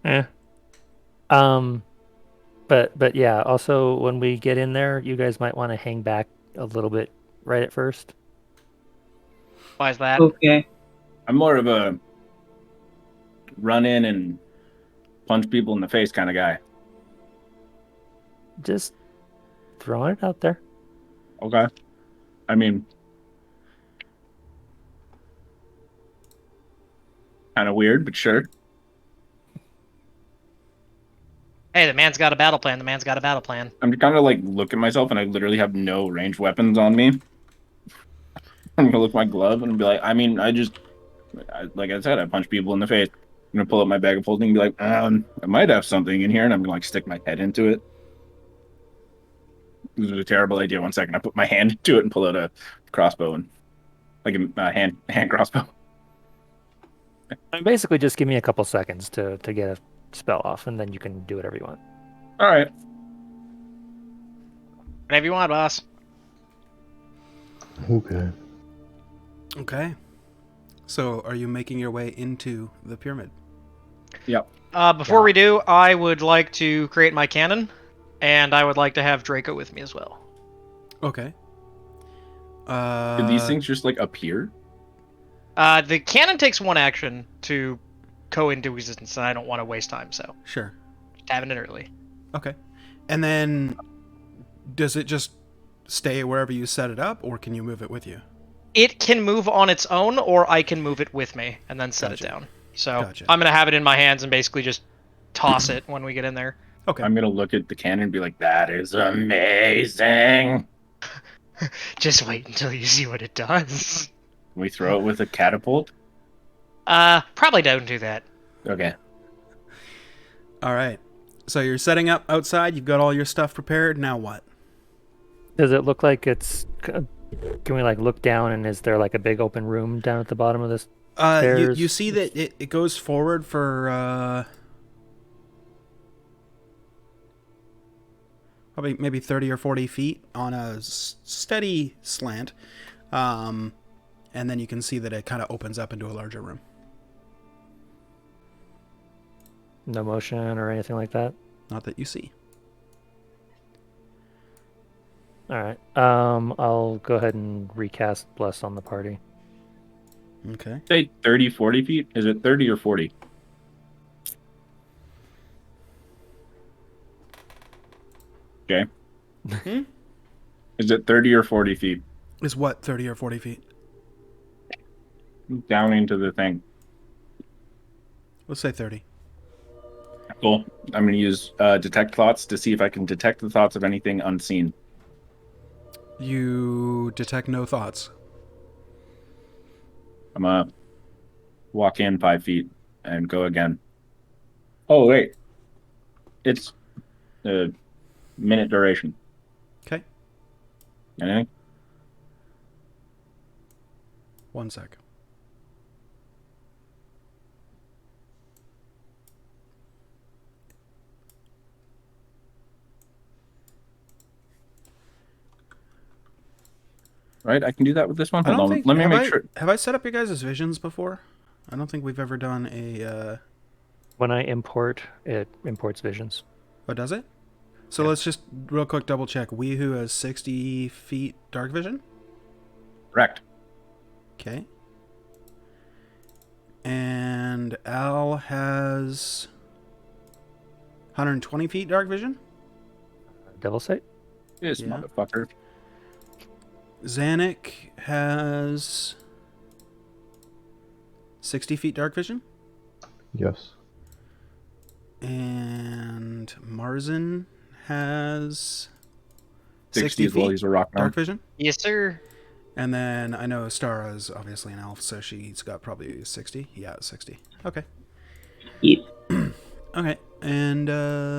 Speaker 3: Eh. But yeah, also when we get in there, you guys might want to hang back a little bit right at first.
Speaker 4: Why is that?
Speaker 5: Okay.
Speaker 1: I'm more of a run in and punch people in the face kind of guy.
Speaker 3: Just throwing it out there.
Speaker 1: Okay. I mean, kind of weird, but sure.
Speaker 4: Hey, the man's got a battle plan. The man's got a battle plan.
Speaker 1: I'm kind of like look at myself and I literally have no ranged weapons on me. I'm gonna look at my glove and be like, I mean, like I said, I punch people in the face. I'm gonna pull up my bag of holding and be like, I might have something in here, and I'm gonna like stick my head into it. This was a terrible idea. 1 second, I put my hand into it and pull out a crossbow and like a hand crossbow.
Speaker 3: Basically, just give me a couple seconds to get a spell off, and then you can do whatever you want.
Speaker 1: All right.
Speaker 4: Whatever you want, boss.
Speaker 6: Okay.
Speaker 2: Okay. So, are you making your way into the pyramid?
Speaker 1: Yep.
Speaker 4: Before we do, I would like to create my cannon, and I would like to have Draco with me as well.
Speaker 2: Okay.
Speaker 1: Did these things just like appear?
Speaker 4: The cannon takes 1 action to go into existence, and I don't want to waste time, so
Speaker 2: Sure.
Speaker 4: just having it early.
Speaker 2: Okay. And then, does it just stay wherever you set it up, or can you move it with you?
Speaker 4: It can move on its own, or I can move it with me and then set
Speaker 2: Gotcha.
Speaker 4: it down. So
Speaker 2: Gotcha.
Speaker 4: I'm gonna have it in my hands and basically just toss it when we get in there.
Speaker 2: Okay.
Speaker 1: I'm gonna look at the cannon and be like, that is amazing.
Speaker 4: Just wait until you see what it does.
Speaker 1: Can we throw it with a catapult?
Speaker 4: Probably don't do that.
Speaker 1: Okay.
Speaker 2: All right. So you're setting up outside. You've got all your stuff prepared. Now what?
Speaker 3: Does it look like it's? Can we like look down and is there like a big open room down at the bottom of this? Stairs?
Speaker 2: You see that it goes forward for probably maybe 30 or 40 feet on a steady slant, and then you can see that it kind of opens up into a larger room.
Speaker 3: No motion or anything like that.
Speaker 2: Not that you see.
Speaker 3: All right. I'll go ahead and recast Bless on the party.
Speaker 2: Okay.
Speaker 1: Say 30, 40 feet? Is it 30 or 40? Okay. Is it 30 or 40 feet?
Speaker 2: Is what, 30 or 40 feet?
Speaker 1: Down into the thing.
Speaker 2: Let's say 30.
Speaker 1: Cool. I'm going to use detect thoughts to see if I can detect the thoughts of anything unseen.
Speaker 2: You detect no thoughts.
Speaker 1: I'm going to walk in 5 feet and go again. Oh, wait. It's a minute duration.
Speaker 2: Okay.
Speaker 1: Anything?
Speaker 2: 1 sec.
Speaker 1: Right? I can do that with this one?
Speaker 2: I
Speaker 1: Hold
Speaker 2: don't
Speaker 1: on.
Speaker 2: think.
Speaker 1: Let me
Speaker 2: have
Speaker 1: make
Speaker 2: I-
Speaker 1: sure.
Speaker 2: Have I set up your guys' visions before? I don't think we've ever done a.
Speaker 3: When I import, it imports visions.
Speaker 2: Oh, does it? So let's just real quick double check. Weehu has 60 feet dark vision.
Speaker 1: Correct.
Speaker 2: Okay. And Al has 120 feet dark vision.
Speaker 3: Devil Sight?
Speaker 1: This
Speaker 2: Yeah.
Speaker 1: motherfucker.
Speaker 2: Zanuck has 60 feet dark vision.
Speaker 6: Yes.
Speaker 2: And Marzen has
Speaker 1: 60 as well.
Speaker 2: feet
Speaker 1: He's a rock gnome.
Speaker 2: dark vision.
Speaker 4: Yes, sir.
Speaker 2: And then I know Stara is obviously an elf, so she's got probably 60. Yeah, 60. Okay.
Speaker 5: Yeah.
Speaker 2: Okay. And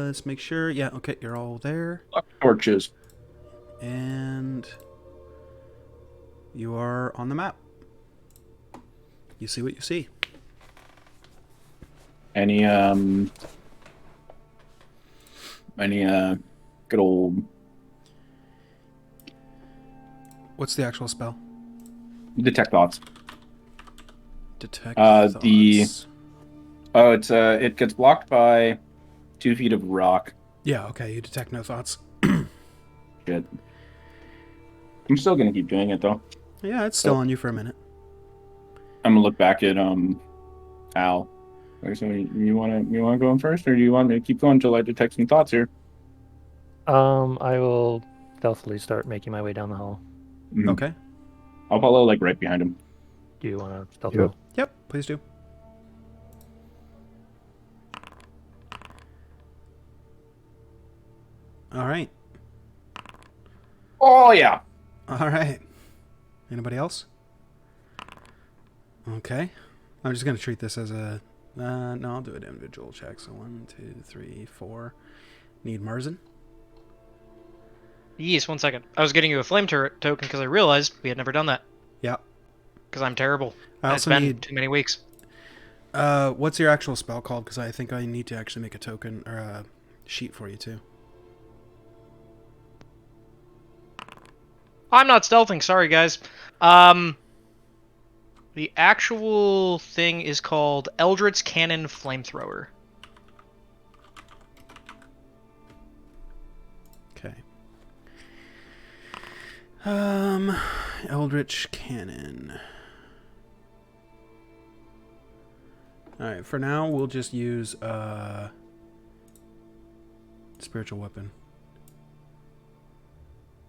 Speaker 2: let's make sure. Yeah, okay, you're all there.
Speaker 1: Torches.
Speaker 2: And you are on the map. You see what you see.
Speaker 1: Any good old
Speaker 2: What's the actual spell?
Speaker 1: detect thoughts.
Speaker 2: Detect
Speaker 1: The-
Speaker 2: thoughts.
Speaker 1: Oh, it's it gets blocked by 2 feet of rock.
Speaker 2: Yeah, okay, you detect no thoughts.
Speaker 1: Shit. I'm still gonna keep doing it though.
Speaker 2: Yeah, it's still
Speaker 1: Oh.
Speaker 2: on you for a minute.
Speaker 1: I'm gonna look back at Al. Okay, so you wanna go in first, or do you want me to keep going until I detect some thoughts here?
Speaker 3: I will stealthily start making my way down the hall.
Speaker 1: Mhm.
Speaker 2: Okay.
Speaker 1: I'll follow like right behind him.
Speaker 3: Do you want to stealth
Speaker 6: Yep.
Speaker 3: roll?
Speaker 2: Yep, please do. All right.
Speaker 1: Oh yeah.
Speaker 2: All right. Anybody else? Okay. I'm just going to treat this as a... no, I'll do an individual check. So 1, 2, 3, 4. Need Marzen.
Speaker 4: Yes, 1 second. I was getting you a flame turret token because I realized we had never done that.
Speaker 2: Yeah.
Speaker 4: Because I'm terrible.
Speaker 2: I
Speaker 4: And
Speaker 2: also
Speaker 4: it's been
Speaker 2: need...
Speaker 4: too many weeks.
Speaker 2: what's your actual spell called? Because I think I need to actually make a token or a sheet for you too.
Speaker 4: I'm not stealthing, sorry guys. The actual thing is called Eldritch Cannon Flamethrower.
Speaker 2: Okay. Eldritch Cannon. Alright, for now we'll just use spiritual weapon.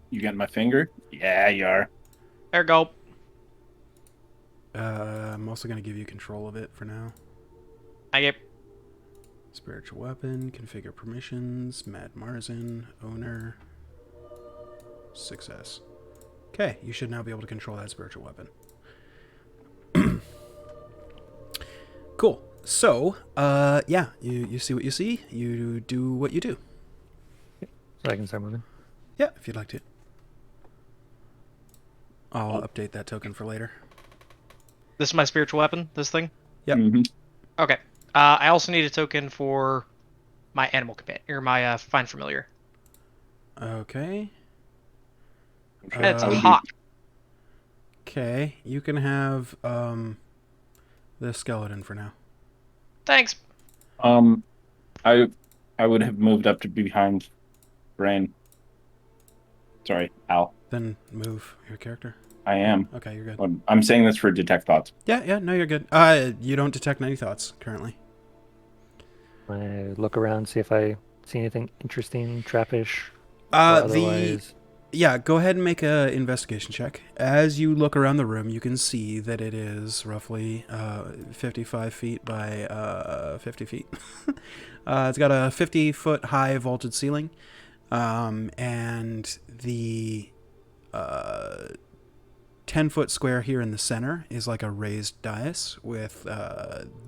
Speaker 1: You got my finger? Yeah, you are.
Speaker 4: There you go.
Speaker 2: I'm also going to give you control of it for now.
Speaker 4: I get
Speaker 2: Spiritual weapon, configure permissions, Mad Marzen, owner, success. Okay, you should now be able to control that spiritual weapon. Cool. So, yeah, you see what you see, you do what you do.
Speaker 3: So I can start moving.
Speaker 2: Yeah, if you'd like to. I'll update that token for later.
Speaker 4: this is my spiritual weapon, this thing.
Speaker 2: Yep.
Speaker 1: Mhm.
Speaker 4: Okay. I also need a token for my animal companion, or my find familiar.
Speaker 2: Okay.
Speaker 4: It's a
Speaker 2: Uh,
Speaker 4: hawk.
Speaker 2: Okay, you can have the skeleton for now.
Speaker 4: Thanks.
Speaker 1: I would have moved up to be behind Raen. Sorry, Al.
Speaker 2: Then move your character.
Speaker 1: I am.
Speaker 2: Okay, you're good.
Speaker 1: I'm saying this for detect thoughts.
Speaker 2: Yeah, no, you're good. You don't detect any thoughts currently.
Speaker 3: I look around, see if I see anything interesting, trappish. Or otherwise.
Speaker 2: Yeah, go ahead and make a investigation check. As you look around the room, you can see that it is roughly 55 feet by 50 feet. It's got a 50-foot high vaulted ceiling, and the 10-foot square here in the center is like a raised dais with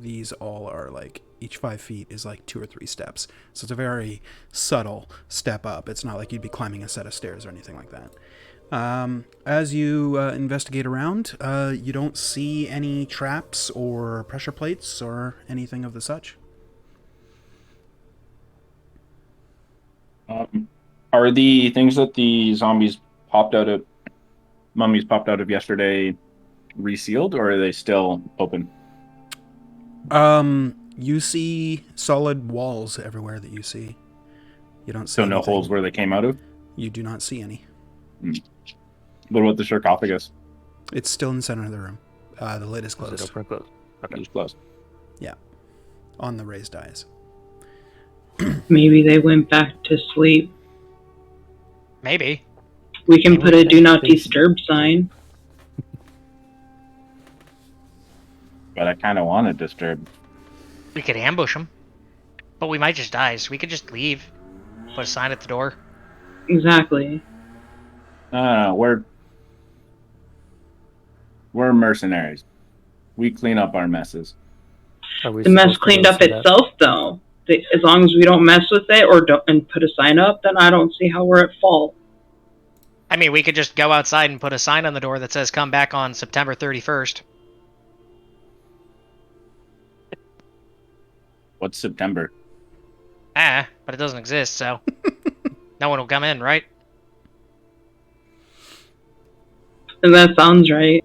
Speaker 2: these all are like each 5 feet is like 2 or 3 steps. So it's a very subtle step up. It's not like you'd be climbing a set of stairs or anything like that. As you investigate around, you don't see any traps or pressure plates or anything of the such.
Speaker 1: Are the things that the mummies popped out of yesterday resealed, or are they still open?
Speaker 2: You see solid walls everywhere that you see. You don't see
Speaker 1: So no
Speaker 2: anything.
Speaker 1: holes where they came out of?
Speaker 2: You do not see any.
Speaker 1: What about the sarcophagus?
Speaker 2: It's still in the center of the room. The lid is
Speaker 3: Is it
Speaker 2: closed.
Speaker 3: open or closed? Okay.
Speaker 1: It's closed.
Speaker 2: Yeah. On the raised dais.
Speaker 5: Maybe they went back to sleep.
Speaker 4: Maybe.
Speaker 5: We can put a do not
Speaker 3: Maybe.
Speaker 5: disturb sign.
Speaker 1: But I kind of want to disturb.
Speaker 4: We could ambush them, but we might just die. So we could just leave, put a sign at the door.
Speaker 5: Exactly.
Speaker 1: We're mercenaries. We clean up our messes.
Speaker 3: Are we
Speaker 5: The mess
Speaker 3: supposed to
Speaker 5: cleaned
Speaker 3: go
Speaker 5: up
Speaker 3: see that?
Speaker 5: itself, though. As long as we don't mess with it or don't and put a sign up, then I don't see how we're at fault.
Speaker 4: I mean, we could just go outside and put a sign on the door that says "Come back on September 31st."
Speaker 1: What's September?
Speaker 4: But it doesn't exist, so no one will come in, right?
Speaker 5: And that sounds right.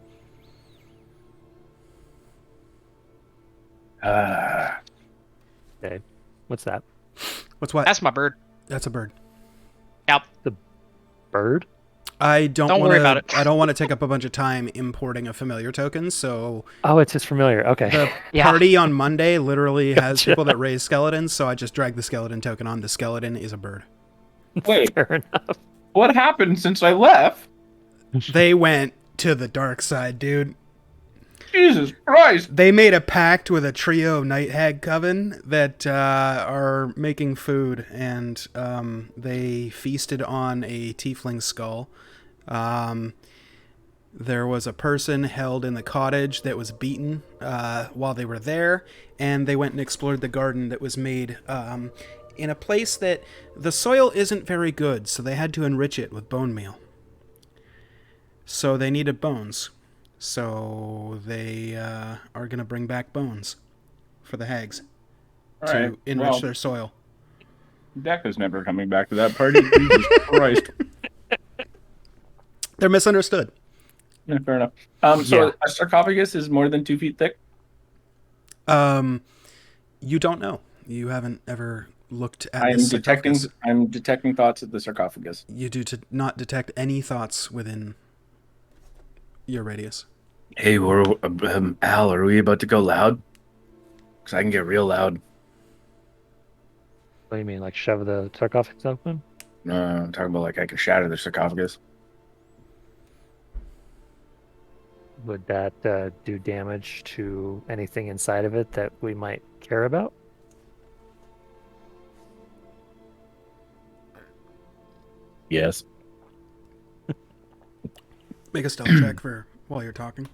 Speaker 3: Okay. What's that?
Speaker 2: What's what?
Speaker 4: That's my bird.
Speaker 2: That's a bird.
Speaker 4: Yep.
Speaker 3: Bird?
Speaker 2: I don't
Speaker 4: Don't
Speaker 2: want
Speaker 4: worry about it.
Speaker 2: I don't want to take up a bunch of time importing a familiar token, so
Speaker 3: Oh, it's just familiar. Okay.
Speaker 2: the
Speaker 4: Yeah.
Speaker 2: party on Monday literally has
Speaker 3: Gotcha.
Speaker 2: people that raise skeletons, so I just drag the skeleton token on. The skeleton is a bird.
Speaker 1: Wait,
Speaker 3: Fair enough.
Speaker 1: what happened since I left?
Speaker 2: They went to the dark side, dude.
Speaker 1: Jesus Christ!
Speaker 2: They made a pact with a trio of Night Hag Coven that are making food, and they feasted on a tiefling skull. There was a person held in the cottage that was beaten while they were there, and they went and explored the garden that was made in a place that the soil isn't very good, so they had to enrich it with bone meal. So they needed bones. So they are going to bring back bones for the hags
Speaker 1: All
Speaker 2: to
Speaker 1: right,
Speaker 2: enrich
Speaker 1: well,
Speaker 2: their soil.
Speaker 1: Deca's never coming back to that party. Jesus Christ.
Speaker 2: They're misunderstood.
Speaker 1: Yeah, fair enough. So
Speaker 3: Yeah.
Speaker 1: a sarcophagus is more than 2 feet thick?
Speaker 2: You don't know. You haven't ever looked at
Speaker 1: I'm
Speaker 2: this
Speaker 1: detecting
Speaker 2: sarcophagus.
Speaker 1: thoughts at the sarcophagus.
Speaker 2: You do to not detect any thoughts within your radius.
Speaker 1: Hey, Al, are we about to go loud? Because I can get real loud.
Speaker 3: What do you mean, like shove the sarcophagus open?
Speaker 1: No, I'm talking about like I can shatter the sarcophagus.
Speaker 3: Would that do damage to anything inside of it that we might care about?
Speaker 1: Yes.
Speaker 2: Make a stealth check for while you're talking.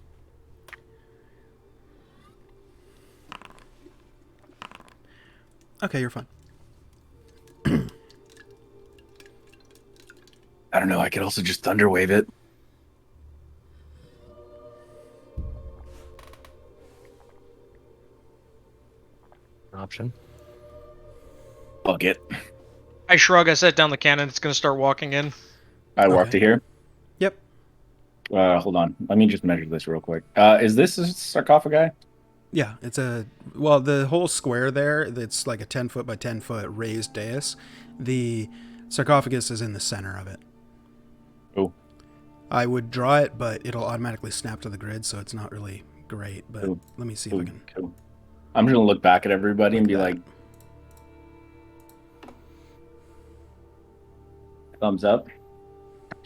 Speaker 2: Okay, you're fine.
Speaker 1: I don't know. I could also just thunderwave it.
Speaker 3: Option.
Speaker 1: Fuck it.
Speaker 4: I shrug. I set down the cannon. It's gonna start walking in.
Speaker 1: I walk
Speaker 2: Okay.
Speaker 1: to here.
Speaker 2: Yep.
Speaker 1: Hold on. Let me just measure this real quick. Is this a sarcophagi?
Speaker 2: Yeah, it's the whole square there, it's like a 10 foot by 10 foot raised dais. The sarcophagus is in the center of it.
Speaker 1: Oh.
Speaker 2: I would draw it, but it'll automatically snap to the grid, so it's not really great. But
Speaker 1: Ooh.
Speaker 2: let me see if I can.
Speaker 1: Cool. I'm just gonna look back at everybody and be
Speaker 2: Like
Speaker 1: like, thumbs up.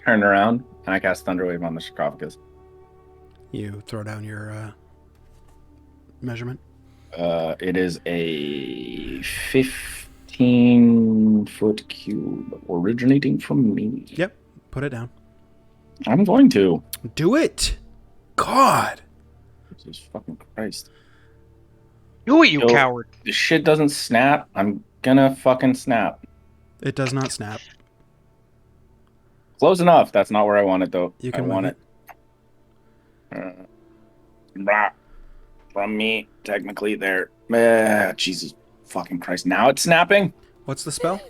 Speaker 1: Turn around, and I cast Thunderwave on the sarcophagus.
Speaker 2: You throw down your measurement.
Speaker 1: It is a 15-foot cube originating from me.
Speaker 2: Yep, put it down.
Speaker 1: I'm going to.
Speaker 2: Do it! God!
Speaker 1: Jesus fucking Christ.
Speaker 4: Do it, you
Speaker 1: Yo.
Speaker 4: coward.
Speaker 1: This shit doesn't snap. I'm gonna fucking snap.
Speaker 2: It does not snap.
Speaker 1: Close enough. That's not where I want it, though.
Speaker 2: You
Speaker 1: I
Speaker 2: can
Speaker 1: want
Speaker 2: move
Speaker 1: it. From me, technically, there. Jesus fucking Christ. Now it's snapping?
Speaker 2: What's the spell?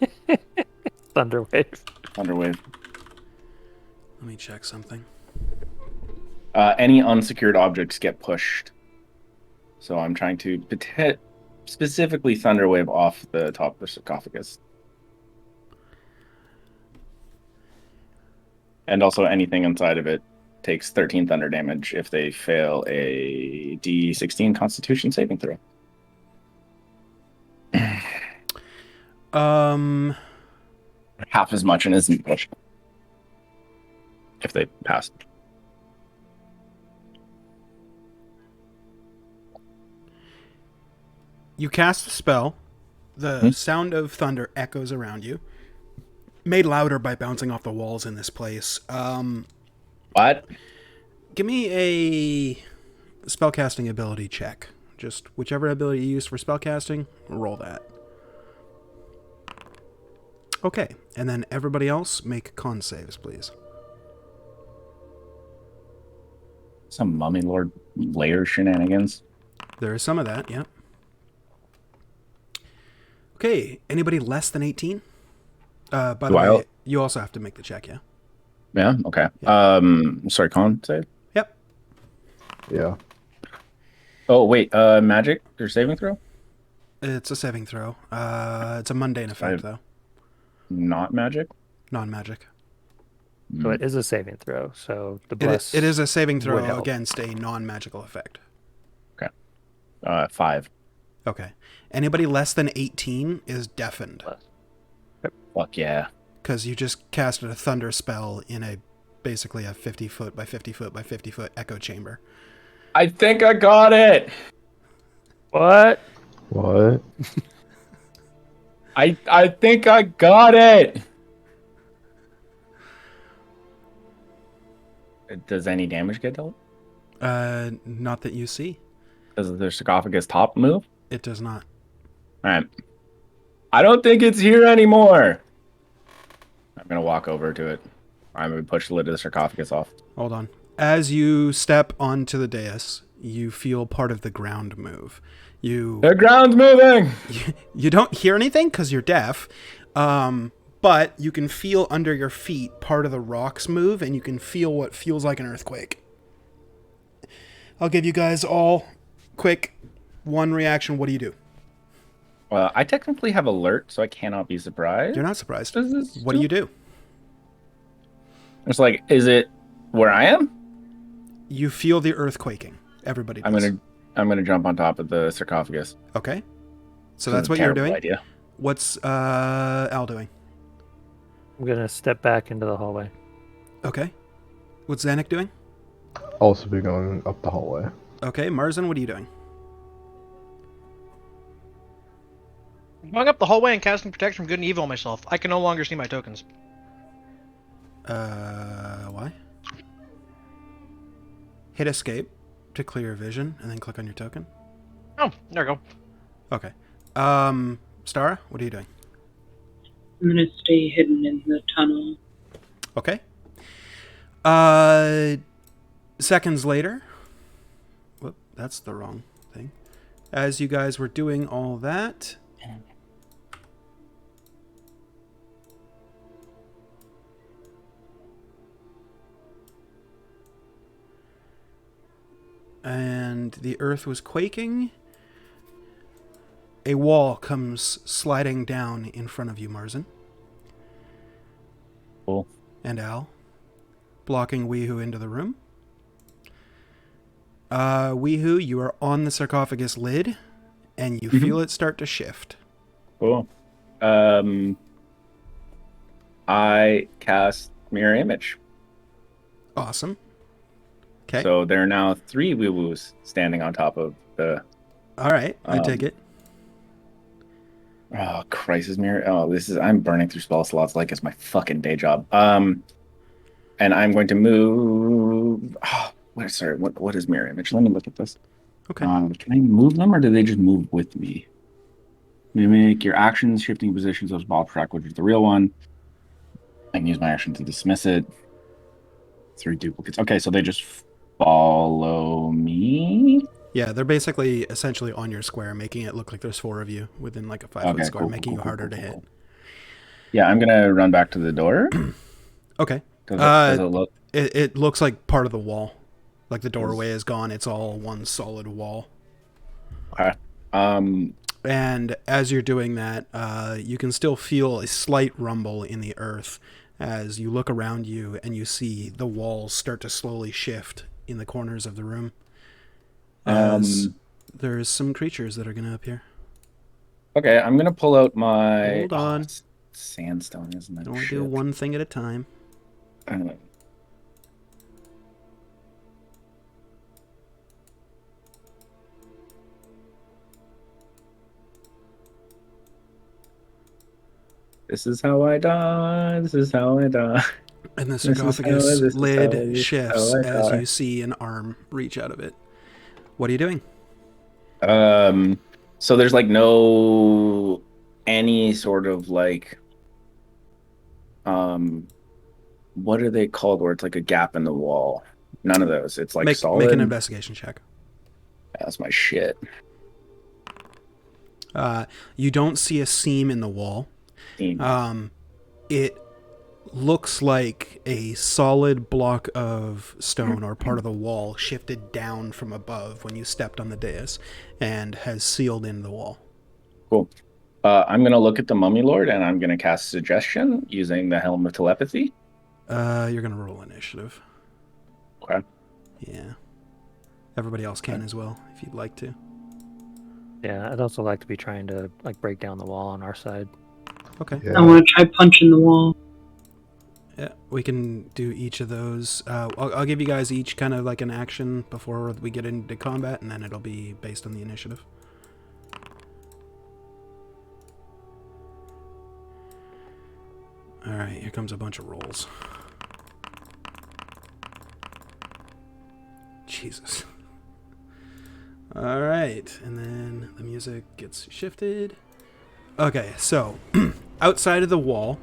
Speaker 3: Thunderwave.
Speaker 1: Thunderwave.
Speaker 2: Let me check something.
Speaker 1: Any unsecured objects get pushed. So I'm trying to specifically Thunderwave off the top of the sarcophagus. And also anything inside of it takes 13 thunder damage if they fail a D16 Constitution saving throw. Half as much and isn't pushed. If they pass.
Speaker 2: You cast a spell. The sound of thunder echoes around you, made louder by bouncing off the walls in this place.
Speaker 1: What?
Speaker 2: Give me a spellcasting ability check. Just whichever ability you use for spellcasting, roll that. Okay, and then everybody else make con saves, please.
Speaker 1: Some Mummy Lord layer shenanigans.
Speaker 2: There is some of that, yeah. Okay, anybody less than 18? By the way, you also have to make the check, yeah?
Speaker 1: Yeah, okay.
Speaker 2: Yeah.
Speaker 1: Sorry, con save?
Speaker 2: Yep.
Speaker 6: Yeah.
Speaker 1: Oh, wait, magic or saving throw?
Speaker 2: It's a saving throw. It's a mundane effect, though.
Speaker 1: Not magic?
Speaker 2: Non-magic.
Speaker 3: So it is a saving throw. So the bless.
Speaker 2: It is a saving
Speaker 3: would
Speaker 2: throw
Speaker 3: help.
Speaker 2: against a non-magical effect.
Speaker 1: Okay. 5.
Speaker 2: Okay. Anybody less than 18 is deafened.
Speaker 1: Fuck yeah.
Speaker 2: Because you just casted a thunder spell in basically a 50-foot by 50-foot by 50-foot echo chamber.
Speaker 1: I think I got it!
Speaker 3: What?
Speaker 6: What?
Speaker 1: I think I got it! Does any damage get dealt?
Speaker 2: Not that you see.
Speaker 1: Does the sarcophagus top move?
Speaker 2: It does not.
Speaker 1: Alright. I don't think it's here anymore! I'm gonna walk over to it. I'm gonna push the lid of the sarcophagus off.
Speaker 2: Hold on. As you step onto the dais, you feel part of the ground move.
Speaker 1: The ground's moving!
Speaker 2: You don't hear anything because you're deaf, but you can feel under your feet part of the rocks move, and you can feel what feels like an earthquake. I'll give you guys all quick one reaction. What do you do?
Speaker 1: Well, I technically have alert, so I cannot be surprised.
Speaker 2: You're not surprised.
Speaker 1: Does this
Speaker 2: What do you do?
Speaker 1: It's like, is it where I am?
Speaker 2: You feel the earthquaking. Everybody does.
Speaker 1: I'm gonna jump on top of the sarcophagus.
Speaker 2: Okay. So that's what you're doing?
Speaker 1: Idea.
Speaker 2: What's Al doing?
Speaker 3: I'm gonna step back into the hallway.
Speaker 2: Okay. What's Zanuck doing?
Speaker 6: Also be going up the hallway.
Speaker 2: Okay, Marzin, what are you doing?
Speaker 4: Going up the hallway and casting protection from good and evil on myself. I can no longer see my tokens.
Speaker 2: Why? Hit escape to clear your vision, and then click on your token.
Speaker 4: Oh, there we go.
Speaker 2: Okay. Stara, what are you doing?
Speaker 5: I'm gonna stay hidden in the tunnel.
Speaker 2: Okay. Seconds later. Whoop, that's the wrong thing. As you guys were doing all that. And the earth was quaking. A wall comes sliding down in front of you, Marzin.
Speaker 1: Cool.
Speaker 2: And Al, blocking Weehu into the room. Weehu, you are on the sarcophagus lid, and you feel it start to shift.
Speaker 1: Cool. I cast Mirror Image.
Speaker 2: Awesome. Okay.
Speaker 1: So there are now 3 woo-woos standing on top of the...
Speaker 2: All right, I take it.
Speaker 1: Oh, Crisis Mirror. Oh, I'm burning through spell slots like it's my fucking day job. And I'm going to move... Oh, what is Mirror Image? Let me look at this.
Speaker 2: Okay.
Speaker 1: Can I move them, or do they just move with me? Mimic your actions, shifting positions of ball track, which is the real one. I can use my action to dismiss it. 3 duplicates. Okay, so they just follow me?
Speaker 2: Yeah, they're basically essentially on your square, making it look like there's 4 of you within like a 5-foot square, making you harder to hit.
Speaker 1: Yeah, I'm gonna run back to the door.
Speaker 2: Okay.
Speaker 1: Does it look...
Speaker 2: It looks like part of the wall. Like the doorway is gone. It's all one solid wall.
Speaker 1: Okay.
Speaker 2: And as you're doing that, you can still feel a slight rumble in the earth as you look around you and you see the walls start to slowly shift in the corners of the room. As there's some creatures that are going to appear.
Speaker 1: Okay, I'm going to pull out my...
Speaker 2: Hold on.
Speaker 1: it's sandstone, isn't it?
Speaker 2: Don't do one thing at a time.
Speaker 1: This is how I die. This is how I die.
Speaker 2: And the
Speaker 1: This is how.
Speaker 2: sarcophagus
Speaker 1: This is how.
Speaker 2: lid
Speaker 1: This is
Speaker 2: shifts
Speaker 1: how I
Speaker 2: as
Speaker 1: die.
Speaker 2: you see an arm reach out of it. What are you doing?
Speaker 1: So there's like no any sort of like what are they called where it's like a gap in the wall? None of those. It's like
Speaker 2: Make
Speaker 1: solid.
Speaker 2: an investigation check.
Speaker 1: That's my shit.
Speaker 2: You don't see a seam in the wall. It looks like a solid block of stone or part of the wall shifted down from above when you stepped on the dais and has sealed in the wall.
Speaker 1: Cool. I'm going to look at the Mummy Lord and I'm going to cast Suggestion using the Helm of Telepathy.
Speaker 2: You're going to roll initiative.
Speaker 1: Okay.
Speaker 2: Yeah. Everybody else can as well, if you'd like to.
Speaker 3: Yeah, I'd also like to be trying to like break down the wall on our side.
Speaker 2: Okay.
Speaker 6: Yeah.
Speaker 5: I want to try punching the wall.
Speaker 2: Yeah, we can do each of those. I'll give you guys each kind of like an action before we get into combat, and then it'll be based on the initiative. Alright, here comes a bunch of rolls. Jesus. Alright, and then the music gets shifted. Okay, so, outside of the wall,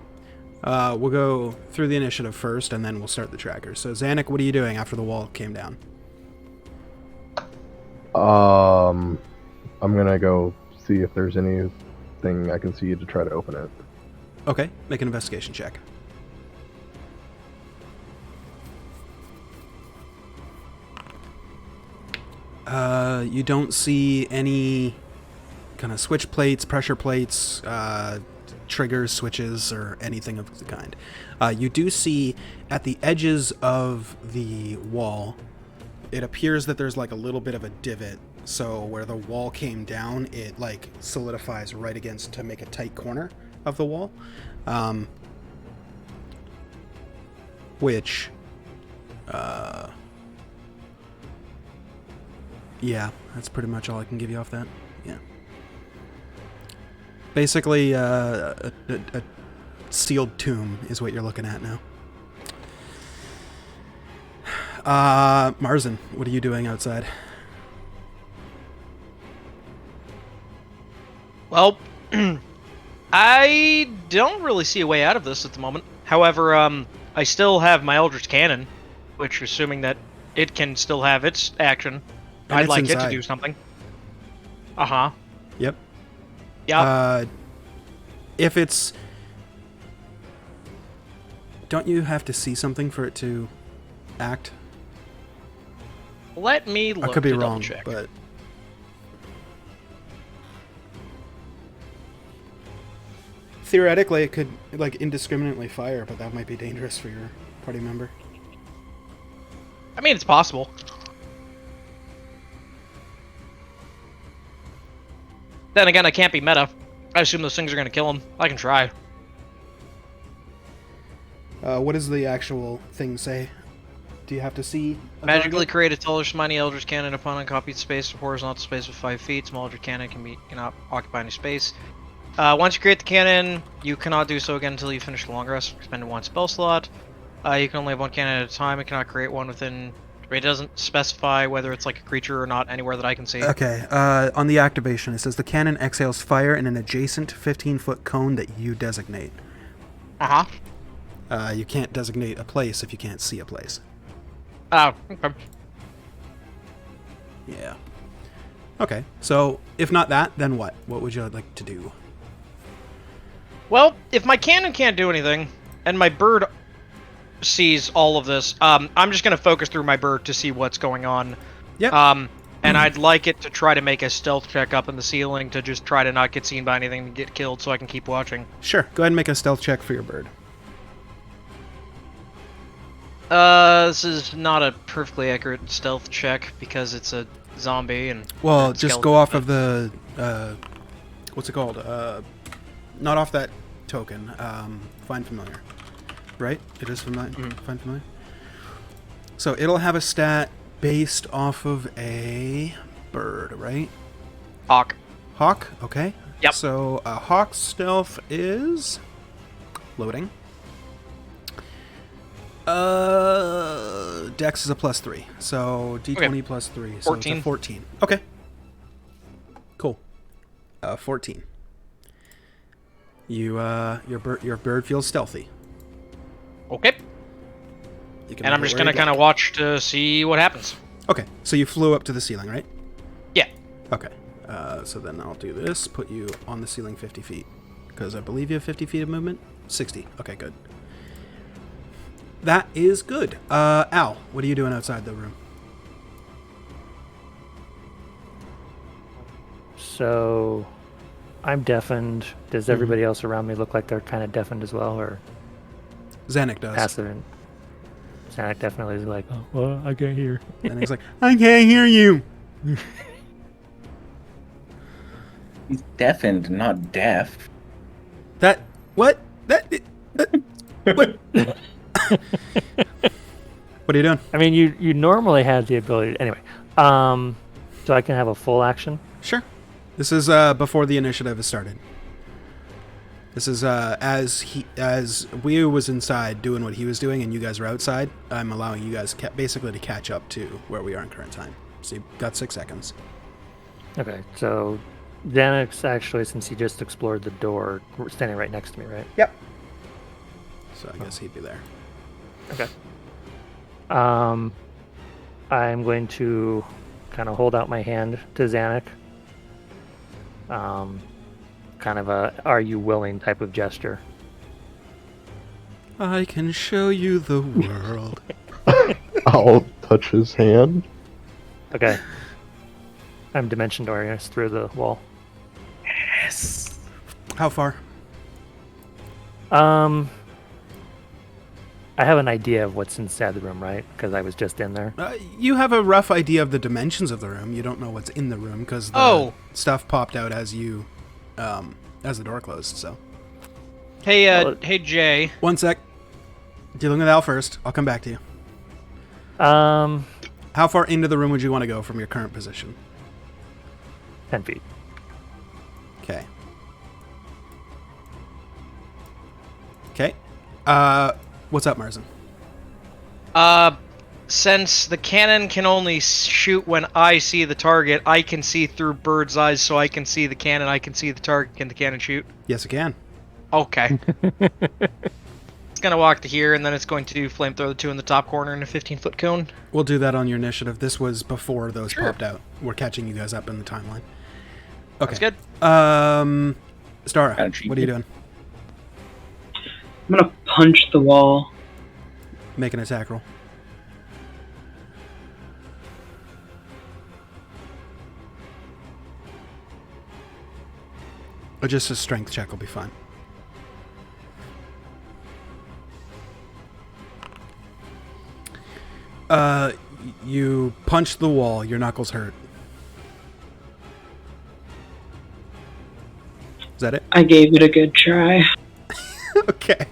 Speaker 2: we'll go through the initiative first, and then we'll start the trackers. So, Zanuck, what are you doing after the wall came down?
Speaker 6: I'm gonna go see if there's anything I can see to try to open it.
Speaker 2: Okay, make an investigation check. You don't see any kind of switch plates, pressure plates, triggers, switches, or anything of the kind. You do see at the edges of the wall, it appears that there's like a little bit of a divot. So where the wall came down, it like solidifies right against to make a tight corner of the wall. Which, yeah, that's pretty much all I can give you off that. Yeah. Basically, a sealed tomb is what you're looking at now. Marzen, what are you doing outside?
Speaker 4: Well, I don't really see a way out of this at the moment. However, I still have my Eldritch Cannon, which, assuming that it can still have its action,
Speaker 2: And
Speaker 4: I'd
Speaker 2: it's
Speaker 4: like it
Speaker 2: inside.
Speaker 4: to do something. Uh-huh.
Speaker 2: Yep.
Speaker 4: Yeah.
Speaker 2: If it's... Don't you have to see something for it to act?
Speaker 4: Let me look
Speaker 2: I could be
Speaker 4: to
Speaker 2: wrong,
Speaker 4: double-check.
Speaker 2: but... Theoretically, it could, like, indiscriminately fire, but that might be dangerous for your party member.
Speaker 4: I mean, it's possible. Then again, I can't be meta. I assume those things are going to kill him. I can try.
Speaker 2: What does the actual thing say? Do you have to see? a
Speaker 4: Magically
Speaker 2: target?
Speaker 4: create a taller, mighty Eldritch Cannon upon unoccupied space, horizontal space of 5 feet. Small Eldritch Cannon cannot occupy any space. Once you create the cannon, you cannot do so again until you finish the long rest. Expend one spell slot. You can only have one cannon at a time. It cannot create one within... It doesn't specify whether it's like a creature or not anywhere that I can see.
Speaker 2: Okay, on the activation, it says the cannon exhales fire in an adjacent 15-foot cone that you designate.
Speaker 4: Uh-huh.
Speaker 2: You can't designate a place if you can't see a place.
Speaker 4: Oh, okay.
Speaker 2: Yeah. Okay, so if not that, then what? What would you like to do?
Speaker 4: Well, if my cannon can't do anything, and my bird sees all of this, I'm just going to focus through my bird to see what's going on.
Speaker 2: Yep.
Speaker 4: And I'd like it to try to make a stealth check up in the ceiling to just try to not get seen by anything and get killed so I can keep watching.
Speaker 2: Sure, go ahead and make a stealth check for your bird.
Speaker 4: This is not a perfectly accurate stealth check because it's a zombie and...
Speaker 2: Well,
Speaker 4: and
Speaker 2: just
Speaker 4: skeleton,
Speaker 2: go off
Speaker 4: but-
Speaker 2: of the, what's it called? Not off that token. Find familiar. Right? It is familiar. Find familiar. So it'll have a stat based off of a bird, right?
Speaker 4: Hawk.
Speaker 2: Hawk. Okay.
Speaker 4: Yep.
Speaker 2: So a hawk's stealth is floating. Dex is a +3, so D20
Speaker 4: Okay.
Speaker 2: plus 3, so
Speaker 4: 14.
Speaker 2: it's a 14. Okay. Cool. 14. Your bird feels stealthy.
Speaker 4: Okay.
Speaker 2: You can
Speaker 4: And I'm
Speaker 2: make it
Speaker 4: just
Speaker 2: where
Speaker 4: gonna
Speaker 2: you'd
Speaker 4: kind of
Speaker 2: like.
Speaker 4: watch to see what happens.
Speaker 2: Okay, so you flew up to the ceiling, right?
Speaker 4: Yeah.
Speaker 2: Okay. So then I'll do this. Put you on the ceiling 50 feet. Because I believe you have 50 feet of movement? 60. Okay, good. That is good. Al, what are you doing outside the room?
Speaker 3: So, I'm deafened. Does everybody else around me look like they're kind of deafened as well, or
Speaker 2: Zanuck does.
Speaker 3: passive? And Sonic definitely is like, oh, well, I can't hear.
Speaker 2: Zanuck's like, I can't hear you.
Speaker 1: He's deafened, not deaf.
Speaker 2: That, what? What? What are you doing?
Speaker 3: I mean, you normally have the ability. Anyway, so I can have a full action.
Speaker 2: Sure. This is before the initiative has started. This is as Wii was inside doing what he was doing, and you guys are outside. I'm allowing you guys basically to catch up to where we are in current time. So you've got 6 seconds.
Speaker 3: Okay, so Xanax actually, since he just explored the door, standing right next to me, right?
Speaker 2: Yep. So I guess he'd be there.
Speaker 3: Okay. I'm going to kind of hold out my hand to Xanac. Kind of a "Are you willing?" type of gesture.
Speaker 2: I can show you the world.
Speaker 6: I'll touch his hand.
Speaker 3: Okay. I'm dimension oriented through the wall.
Speaker 1: Yes.
Speaker 2: How far?
Speaker 3: I have an idea of what's inside the room, right? Because I was just in there.
Speaker 2: You have a rough idea of the dimensions of the room. You don't know what's in the room because the stuff popped out as you, as the door closed. So.
Speaker 4: Hey,
Speaker 3: Well,
Speaker 4: hey, Jay.
Speaker 2: 1 sec. Dealing with Al first. I'll come back to you. How far into the room would you want to go from your current position?
Speaker 3: 10 feet.
Speaker 2: Okay. Okay. What's up, Marzen?
Speaker 4: Since the cannon can only shoot when I see the target, I can see through bird's eyes, so I can see the cannon, I can see the target. Can the cannon shoot?
Speaker 2: Yes, it can.
Speaker 4: Okay. It's gonna walk to here, and then it's going to do flamethrower the 2 in the top corner in a 15-foot cone.
Speaker 2: We'll do that on your initiative. This was before those
Speaker 4: Sure.
Speaker 2: popped out. We're catching you guys up in the timeline. Okay.
Speaker 4: That's good.
Speaker 2: Stara,
Speaker 1: Kinda cheeky.
Speaker 2: what are you doing?
Speaker 5: I'm gonna punch the wall.
Speaker 2: Make an attack roll. Or just a strength check will be fine. You punch the wall. Your knuckles hurt. Is that it?
Speaker 5: I gave it a good try.
Speaker 2: Okay.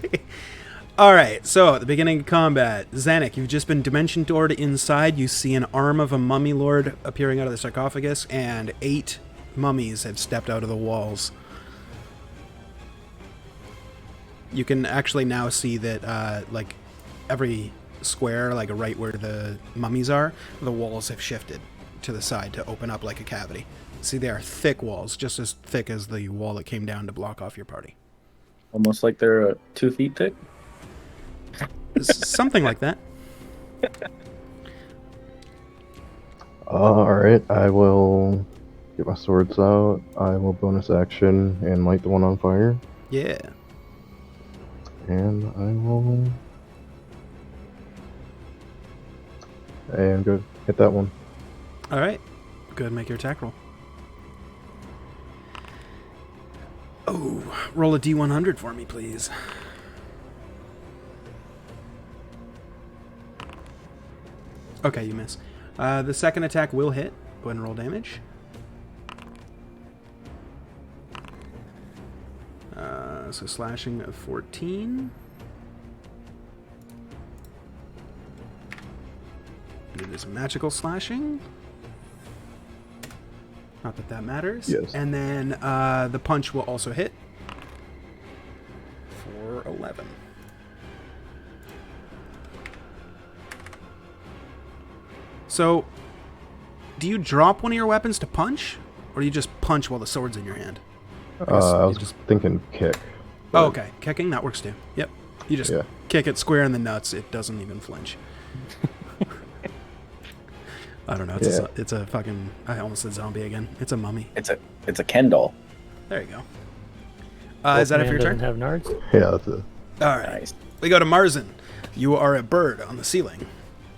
Speaker 2: All right. So at the beginning of combat, Zanuck, you've just been dimension doored inside. You see an arm of a mummy lord appearing out of the sarcophagus, and 8 mummies have stepped out of the walls. You can actually now see that, like, every square, like right where the mummies are, the walls have shifted to the side to open up like a cavity. See, they are thick walls, just as thick as the wall that came down to block off your party.
Speaker 1: Almost like they're 2 feet thick.
Speaker 2: Something like that.
Speaker 6: Alright, I will get my swords out. I will bonus action and light the one on fire.
Speaker 2: Yeah.
Speaker 6: And I will... And go hit that one.
Speaker 2: All right. Go ahead and make your attack roll. Oh, roll a D100 for me, please. Okay, you miss. The second attack will hit. Go ahead and roll damage. So slashing of 14. It is magical slashing. Not that that matters.
Speaker 6: Yes.
Speaker 2: And then the punch will also hit. For for 11. So, do you drop one of your weapons to punch? Or do you just punch while the sword's in your hand?
Speaker 6: I was just thinking kick.
Speaker 2: Oh, okay. Kicking, that works too. Yep. You just
Speaker 6: Yeah.
Speaker 2: kick it square in the nuts. It doesn't even flinch. I don't know. It's a fucking... I almost said zombie again. It's a mummy.
Speaker 1: It's a Kendall.
Speaker 2: There you go. Is that it for your turn?
Speaker 3: Have nards?
Speaker 6: Yeah, that's it.
Speaker 2: All right.
Speaker 1: Nice.
Speaker 2: We go to Marzen. You are a bird on the ceiling.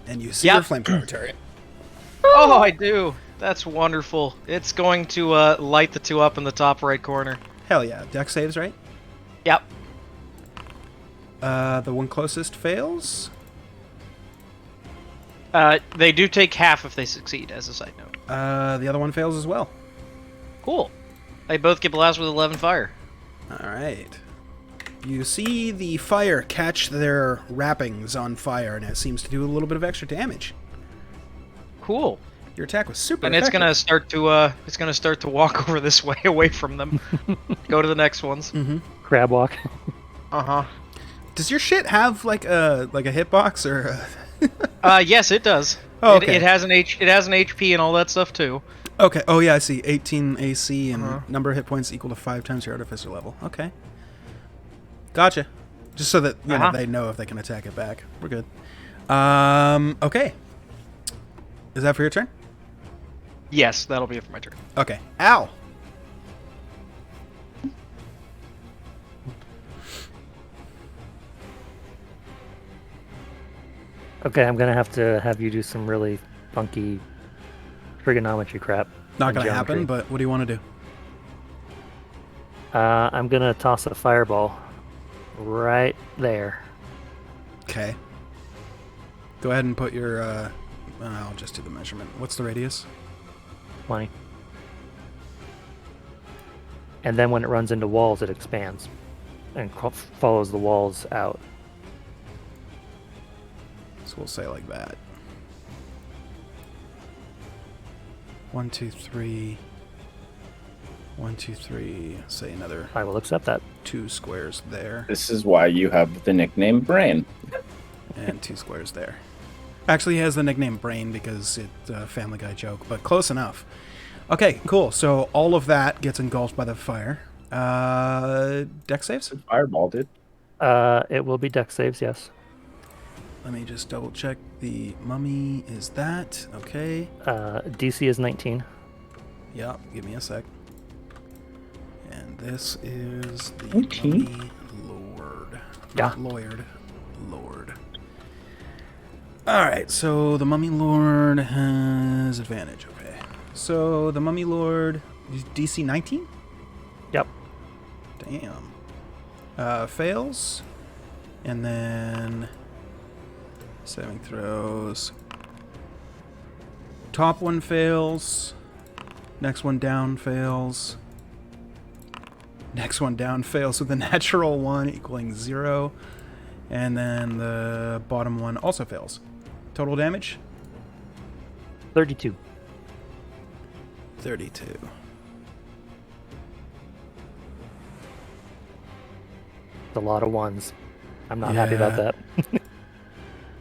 Speaker 2: And you see your flamethrower turret.
Speaker 4: Oh, I do. That's wonderful. It's going to light the two up in the top right corner.
Speaker 2: Hell yeah. Dex saves, right?
Speaker 4: Yep.
Speaker 2: The one closest fails.
Speaker 4: They do take half if they succeed, as a side note.
Speaker 2: The other one fails as well.
Speaker 4: Cool. They both get blasted with 11 fire.
Speaker 2: All right. You see the fire catch their wrappings on fire, and it seems to do a little bit of extra damage.
Speaker 4: Cool.
Speaker 2: Your attack was super
Speaker 4: And
Speaker 2: effective.
Speaker 4: it's gonna start to walk over this way, away from them. Go to the next ones.
Speaker 2: Mm-hmm.
Speaker 3: Crab walk.
Speaker 2: Does your shit have like a hitbox or?
Speaker 4: Yes, it does.
Speaker 2: Oh, okay.
Speaker 4: It has an HP and all that stuff too.
Speaker 2: Okay. Oh yeah, I see. 18 AC and number of hit points equal to 5 times your artificer level. Okay. Gotcha. Just so that you know they know if they can attack it back. We're good. Okay. Is that for your turn?
Speaker 4: Yes, that'll be it for my turn.
Speaker 2: Okay. Ow.
Speaker 3: Okay, I'm gonna have to have you do some really funky trigonometry crap.
Speaker 2: Not
Speaker 3: and
Speaker 2: gonna
Speaker 3: geometry.
Speaker 2: happen. But what do you want to do?
Speaker 3: I'm gonna toss a fireball right there.
Speaker 2: Okay. Go ahead and put your. I'll just do the measurement. What's the radius?
Speaker 3: 20. And then when it runs into walls, it expands and follows the walls out.
Speaker 2: So we'll say like that. 1, 2, 3. 1, 2, 3. Say another
Speaker 3: I will accept that.
Speaker 2: 2 squares there,
Speaker 1: This is why you have the nickname Brain.
Speaker 2: and 2 squares there. Actually, he has the nickname Brain because it's a Family Guy joke, but close enough. Okay, cool. So all of that gets engulfed by the fire. Dex saves?
Speaker 1: Fireball, dude.
Speaker 3: It will be dex saves, yes.
Speaker 2: Let me just double check. The mummy is that. Okay.
Speaker 3: DC is 19.
Speaker 2: Yep, give me a sec. And this is the
Speaker 1: 19?
Speaker 2: mummy lord.
Speaker 3: Yeah.
Speaker 2: Not lawyered. Lord. Alright, so the mummy lord has advantage. Okay. So the mummy lord is DC 19?
Speaker 3: Yep.
Speaker 2: Damn. Fails. And then saving throws. Top one fails. Next one down fails. Next one down fails with a natural 1 equaling 0. And then the bottom one also fails. Total damage?
Speaker 3: 32.
Speaker 2: 32.
Speaker 3: It's a lot of ones. I'm not happy about
Speaker 2: Yeah.
Speaker 3: that.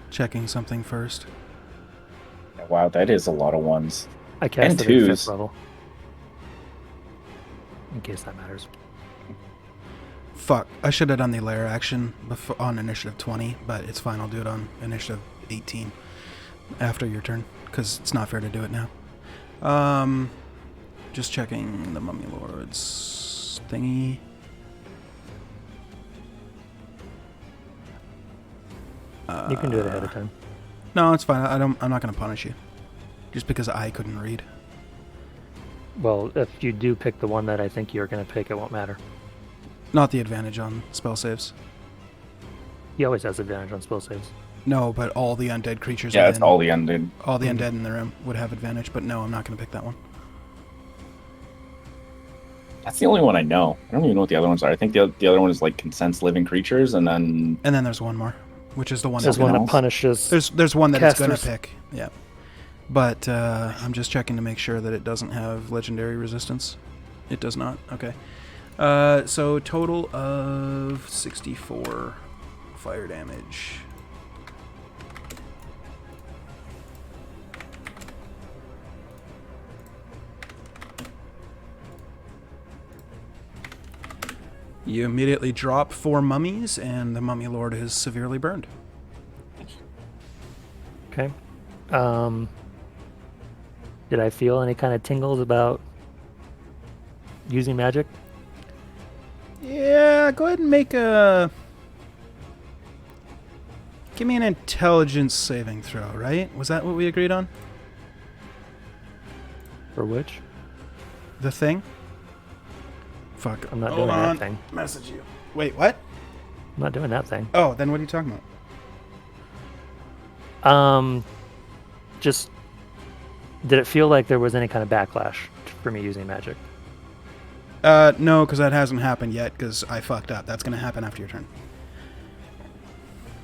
Speaker 2: Checking something first.
Speaker 1: Wow, that is a lot of ones.
Speaker 3: I cast
Speaker 1: And
Speaker 3: it at
Speaker 1: 2s.
Speaker 3: 5th level. In case that matters.
Speaker 2: Fuck. I should have done the lair action on initiative 20, but it's fine. I'll do it on initiative 18 after your turn, because it's not fair to do it now. Just checking the Mummy Lord's thingy.
Speaker 3: You can do it ahead of time.
Speaker 2: No, it's fine. I'm not going to punish you, just because I couldn't read.
Speaker 3: Well, if you do pick the one that I think you're going to pick, it won't matter.
Speaker 2: Not the advantage on spell saves.
Speaker 3: He always has advantage on spell saves.
Speaker 2: No, but all the undead creatures.
Speaker 1: Yeah, it's
Speaker 2: within-
Speaker 1: all the undead.
Speaker 2: All the undead in the room would have advantage, but no, I'm not going to pick that one.
Speaker 1: That's the only one I know. I don't even know what the other ones are. I think the other one is like consents living creatures, and then
Speaker 2: And then there's one more, which is the one
Speaker 3: There's
Speaker 2: that's
Speaker 3: one
Speaker 2: gonna.
Speaker 3: that punishes.
Speaker 2: There's one that it's going to
Speaker 3: casters.
Speaker 2: pick. Yeah. But I'm just checking to make sure that it doesn't have legendary resistance. It does not. Okay. So total of 64 fire damage. You immediately drop 4 mummies, and the mummy lord is severely burned.
Speaker 3: Okay. Did I feel any kind of tingles about using magic?
Speaker 2: Yeah, go ahead and make a... Give me an intelligence saving throw, right? Was that what we agreed on?
Speaker 3: For which?
Speaker 2: The thing? Fuck.
Speaker 3: I'm not
Speaker 2: Hold
Speaker 3: doing
Speaker 2: on.
Speaker 3: that thing.
Speaker 2: Message you. Wait, what?
Speaker 3: I'm not doing that thing.
Speaker 2: Oh, then what are you talking about?
Speaker 3: Just did it feel like there was any kind of backlash for me using magic?
Speaker 2: No, because that hasn't happened yet, because I fucked up. That's going to happen after your turn.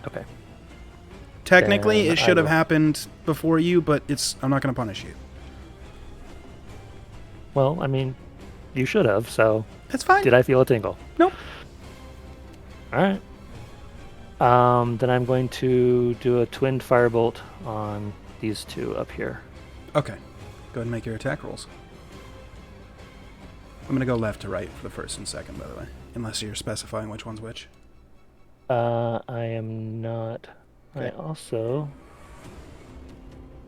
Speaker 3: Okay.
Speaker 2: Technically,
Speaker 3: Then
Speaker 2: it should
Speaker 3: I
Speaker 2: have
Speaker 3: will-
Speaker 2: happened before you, but I'm not going to punish you.
Speaker 3: Well, I mean, you should have. So
Speaker 2: That's fine.
Speaker 3: did I feel a tingle?
Speaker 2: Nope.
Speaker 3: All right. Then I'm going to do a twin firebolt on these two up here.
Speaker 2: Okay. Go ahead and make your attack rolls. I'm going to go left to right for the first and second, by the way. Unless you're specifying which one's which.
Speaker 3: I am not.
Speaker 2: Okay.
Speaker 3: I also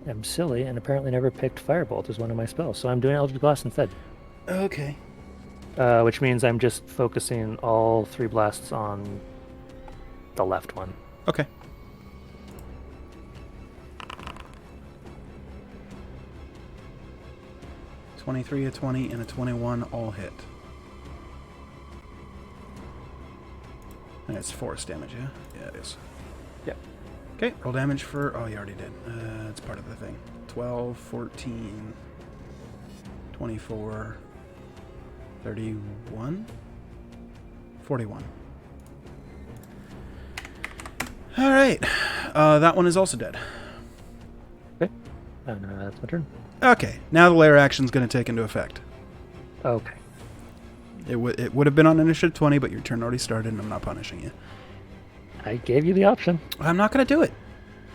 Speaker 3: am silly and apparently never picked firebolt as one of my spells, so I'm doing Eldritch Blast instead.
Speaker 2: Okay.
Speaker 3: Which means I'm just focusing all 3 blasts on the left one.
Speaker 2: Okay. (23), a 20, and a 21 all hit. And it's force damage, yeah? Yeah, it is.
Speaker 3: Yep.
Speaker 2: Okay, roll damage for... Oh, you already did. It's part of the thing. 12, 14, 24, 31, 41. All right. That one is also dead.
Speaker 3: Okay. And that's my turn.
Speaker 2: Okay, now the layer action's going to take into effect.
Speaker 3: Okay.
Speaker 2: It would have been on initiative 20, but your turn already started, and I'm not punishing you.
Speaker 3: I gave you the option.
Speaker 2: I'm not going to do it.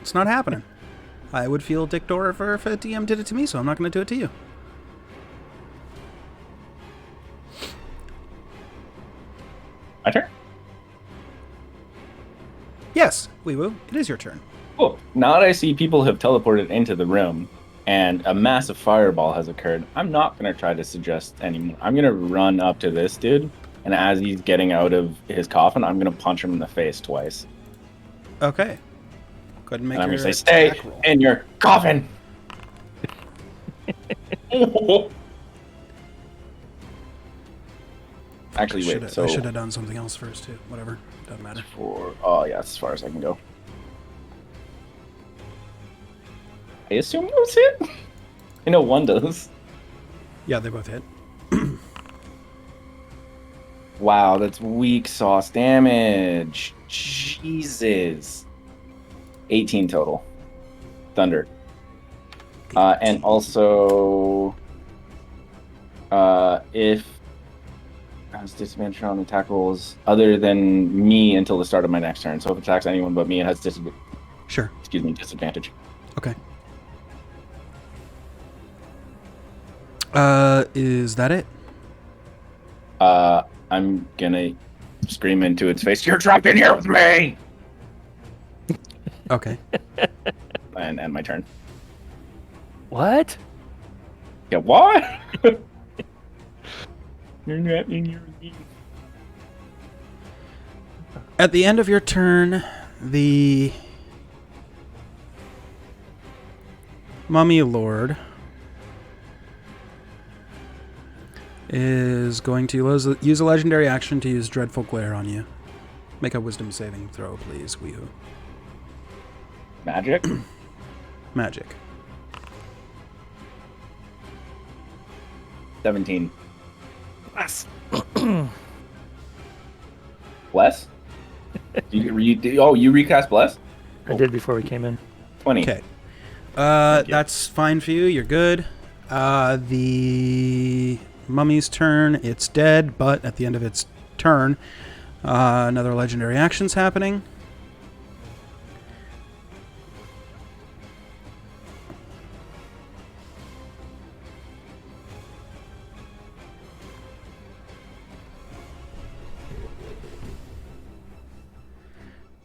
Speaker 2: It's not happening. I would feel Dick Dora if a DM did it to me, so I'm not going to do it to you.
Speaker 1: My turn?
Speaker 2: Yes, Wee-Woo, it is your turn.
Speaker 1: Cool. Now that I see people have teleported into the room and a massive fireball has occurred, I'm not going to try to suggest anymore. I'm going to run up to this dude, and as he's getting out of his coffin, I'm going to punch him in the face twice.
Speaker 2: Okay. Go ahead and make
Speaker 1: And I'm
Speaker 2: your
Speaker 1: going to say,
Speaker 2: attack
Speaker 1: stay
Speaker 2: roll.
Speaker 1: in your coffin! Actually, wait, so...
Speaker 2: I should have done something else first, too. Whatever. Doesn't matter.
Speaker 1: Oh, yeah, that's as far as I can go. I assume those hit? I know one does.
Speaker 2: Yeah, they both hit.
Speaker 1: Wow, that's weak sauce damage. Jesus. 18 total. Thunder. And also, if I was disadvantaged on attack rolls other than me until the start of my next turn. So if it attacks anyone but me, it has
Speaker 2: Sure.
Speaker 1: disadvantage.
Speaker 2: Okay. Is that it?
Speaker 1: I'm gonna scream into its face, "You're trapped in here with me!"
Speaker 2: Okay.
Speaker 1: And end my turn.
Speaker 3: What?
Speaker 1: Yeah, what? You're not in your game.
Speaker 2: At the end of your turn, the Mummy Lord is going to use a legendary action to use Dreadful Glare on you. Make a wisdom saving throw, please, Weehoo.
Speaker 1: Magic?
Speaker 2: Magic.
Speaker 1: 17.
Speaker 3: Bless.
Speaker 1: Bless? You recast Bless?
Speaker 3: I did before we came in.
Speaker 1: 20.
Speaker 2: Okay.
Speaker 1: you.
Speaker 2: That's fine for you. You're good. The Mummy's turn. It's dead, but at the end of its turn, another legendary action's happening.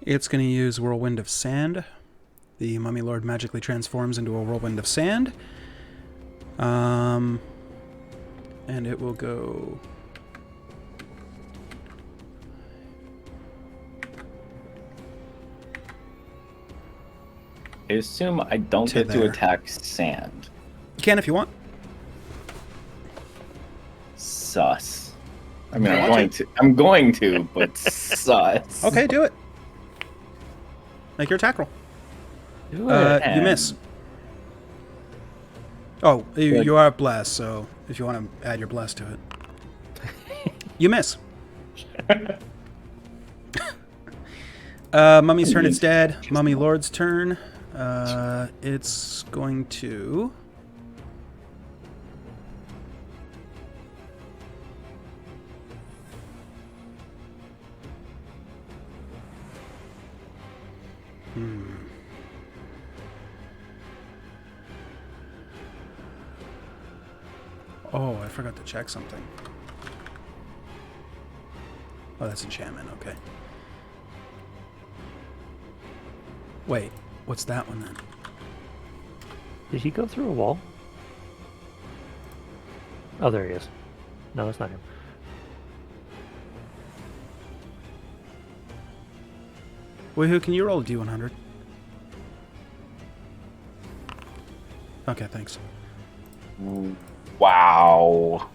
Speaker 2: It's going to use Whirlwind of Sand. The Mummy Lord magically transforms into a Whirlwind of Sand. And it will go...
Speaker 1: I assume I don't
Speaker 2: To
Speaker 1: get to
Speaker 2: there.
Speaker 1: attack sand.
Speaker 2: You can if you want.
Speaker 1: Sus. I mean,
Speaker 2: You
Speaker 1: I'm
Speaker 2: want
Speaker 1: going to. I'm going to, but sus.
Speaker 2: Okay, do it. Make your attack roll.
Speaker 3: Do it.
Speaker 2: You miss. Oh, you are blessed, so if you want to add your bless to it. You miss. Mummy's turn, it's dead. Mummy Lord's turn. It's going to... Oh, I forgot to check something. Oh, that's enchantment, okay. Wait, what's that one then?
Speaker 3: Did he go through a wall? Oh, there he is. No, that's not him.
Speaker 2: Woohoo, can you roll a D100? Okay, thanks.
Speaker 1: Wow.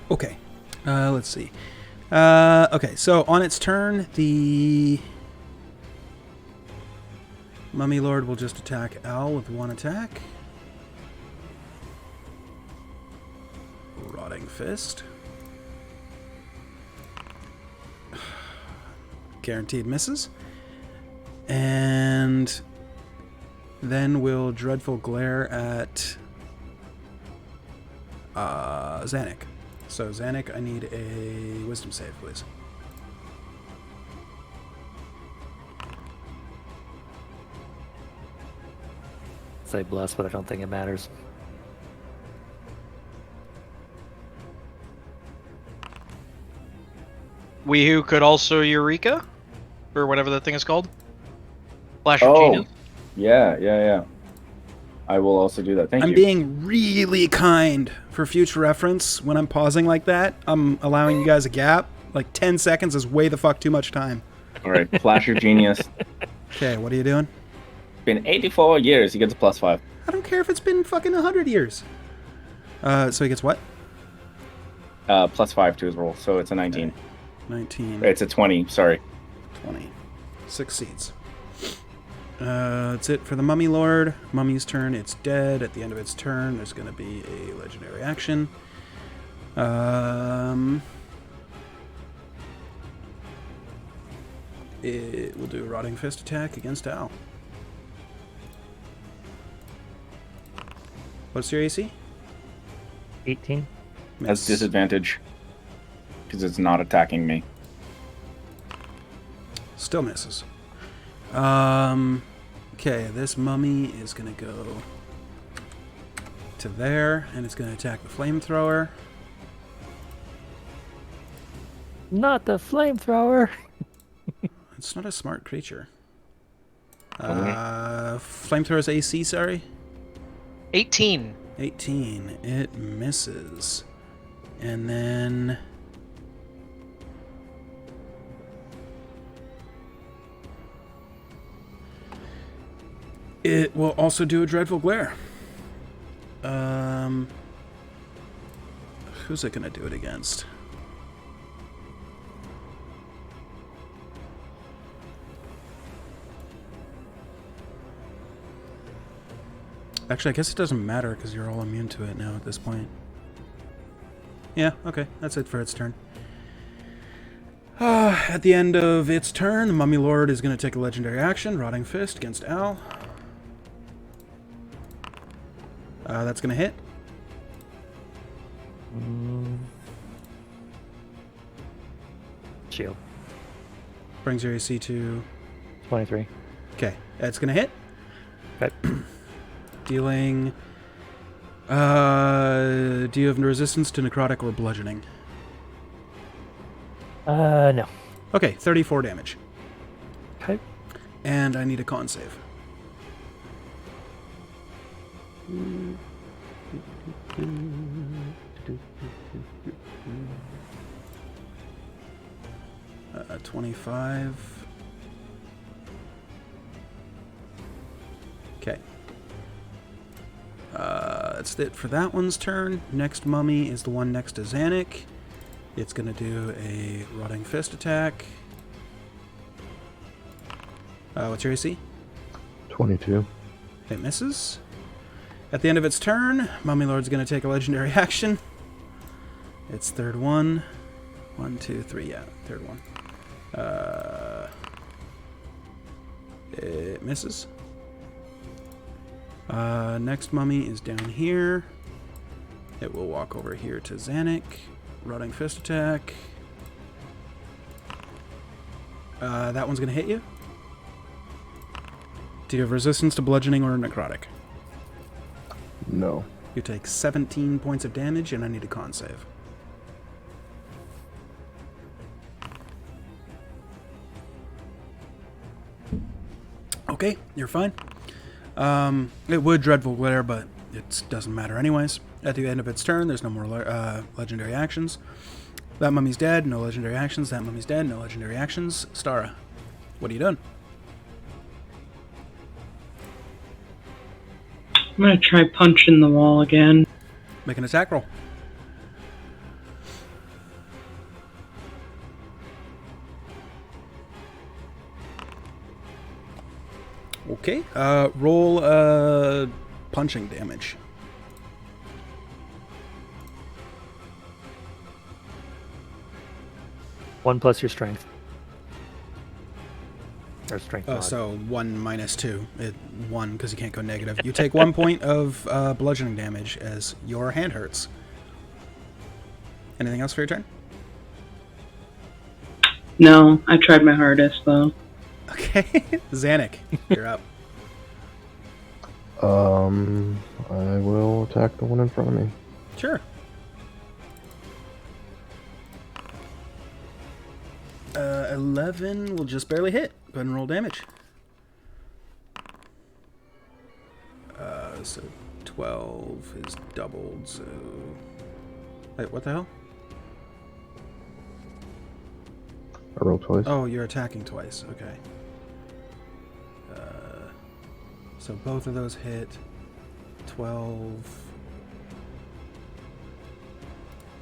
Speaker 2: Okay. Let's see. Okay, so on its turn, the Mummy Lord will just attack Al with one attack. Rotting Fist. Guaranteed misses. And then we'll Dreadful Glare at Zanuck. So Zanuck, I need a Wisdom save, please.
Speaker 3: Say bless, but I don't think it matters.
Speaker 4: Weehu could also Eureka, or whatever that thing is called. Flash of
Speaker 1: Oh,
Speaker 4: Genius.
Speaker 1: yeah. I will also do that. Thank
Speaker 2: I'm
Speaker 1: you.
Speaker 2: being really kind for future reference. When I'm pausing like that, I'm allowing you guys a gap. Like 10 seconds is way the fuck too much time.
Speaker 1: All right, Flash of Genius.
Speaker 2: Okay, what are you doing?
Speaker 1: Been 84 years. He gets a +5.
Speaker 2: I don't care if it's been fucking 100 years. So he gets what?
Speaker 1: +5 to his roll, so it's a 19.
Speaker 2: Okay. 19,
Speaker 1: It's a 20. Sorry.
Speaker 2: 20. Succeeds. That's it for the Mummy Lord. Mummy's turn. It's dead. At the end of its turn, there's going to be a legendary action. It will do a Rotting Fist attack against Al. What's your AC?
Speaker 3: 18.
Speaker 1: Has disadvantage because it's not attacking me.
Speaker 2: Still misses. Okay, this mummy is going to go to there, and it's going to attack the flamethrower.
Speaker 3: Not the flamethrower.
Speaker 2: It's not a smart creature. Flamethrower's AC, sorry?
Speaker 4: 18.
Speaker 2: 18. It misses. And then... it will also do a Dreadful Glare. Who's it going to do it against? Actually, I guess it doesn't matter because you're all immune to it now at this point. Yeah, okay. That's it for its turn. At the end of its turn, the Mummy Lord is going to take a legendary action, Rotting Fist against Al. That's going to hit.
Speaker 3: Shield.
Speaker 2: Brings your AC to...
Speaker 3: 23.
Speaker 2: Okay, that's going to hit.
Speaker 3: Okay.
Speaker 2: Dealing... do you have resistance to necrotic or bludgeoning?
Speaker 3: No.
Speaker 2: Okay, 34 damage.
Speaker 3: Okay.
Speaker 2: And I need a con save. Uh, 25. Okay. That's it for that one's turn. Next mummy is the one next to Zanuck. It's going to do a Rotting Fist attack. What's your AC?
Speaker 6: 22.
Speaker 2: It misses. At the end of its turn, Mummy Lord's going to take a legendary action. Its third one. 1, 2, 3, yeah, third one. It misses. Next mummy is down here. It will walk over here to Zanuck. Rotting Fist attack. That one's going to hit you. Do you have resistance to bludgeoning or necrotic?
Speaker 6: No.
Speaker 2: You take 17 points of damage, and I need a con save. Okay, you're fine. It would Dreadful Glare, but it doesn't matter anyways. At the end of its turn, there's no more legendary actions. That mummy's dead, no legendary actions. That mummy's dead, no legendary actions. Stara, what are you doing?
Speaker 5: I'm gonna try punching the wall again.
Speaker 2: Make an attack roll. Okay, roll punching damage.
Speaker 3: One plus your strength. Or strength mod.
Speaker 2: So 1 minus 2. 1, because you can't go negative. You take 1 point of bludgeoning damage as your hand hurts. Anything else for your turn?
Speaker 5: No, I tried my hardest though.
Speaker 2: Okay, Zanuck, you're up.
Speaker 6: I will attack the one in front of me.
Speaker 2: Sure. 11 will just barely hit. Go ahead and roll damage. So 12 is doubled, so... Wait, what the hell?
Speaker 6: I roll twice.
Speaker 2: Oh, you're attacking twice. Okay. So both of those hit. 12.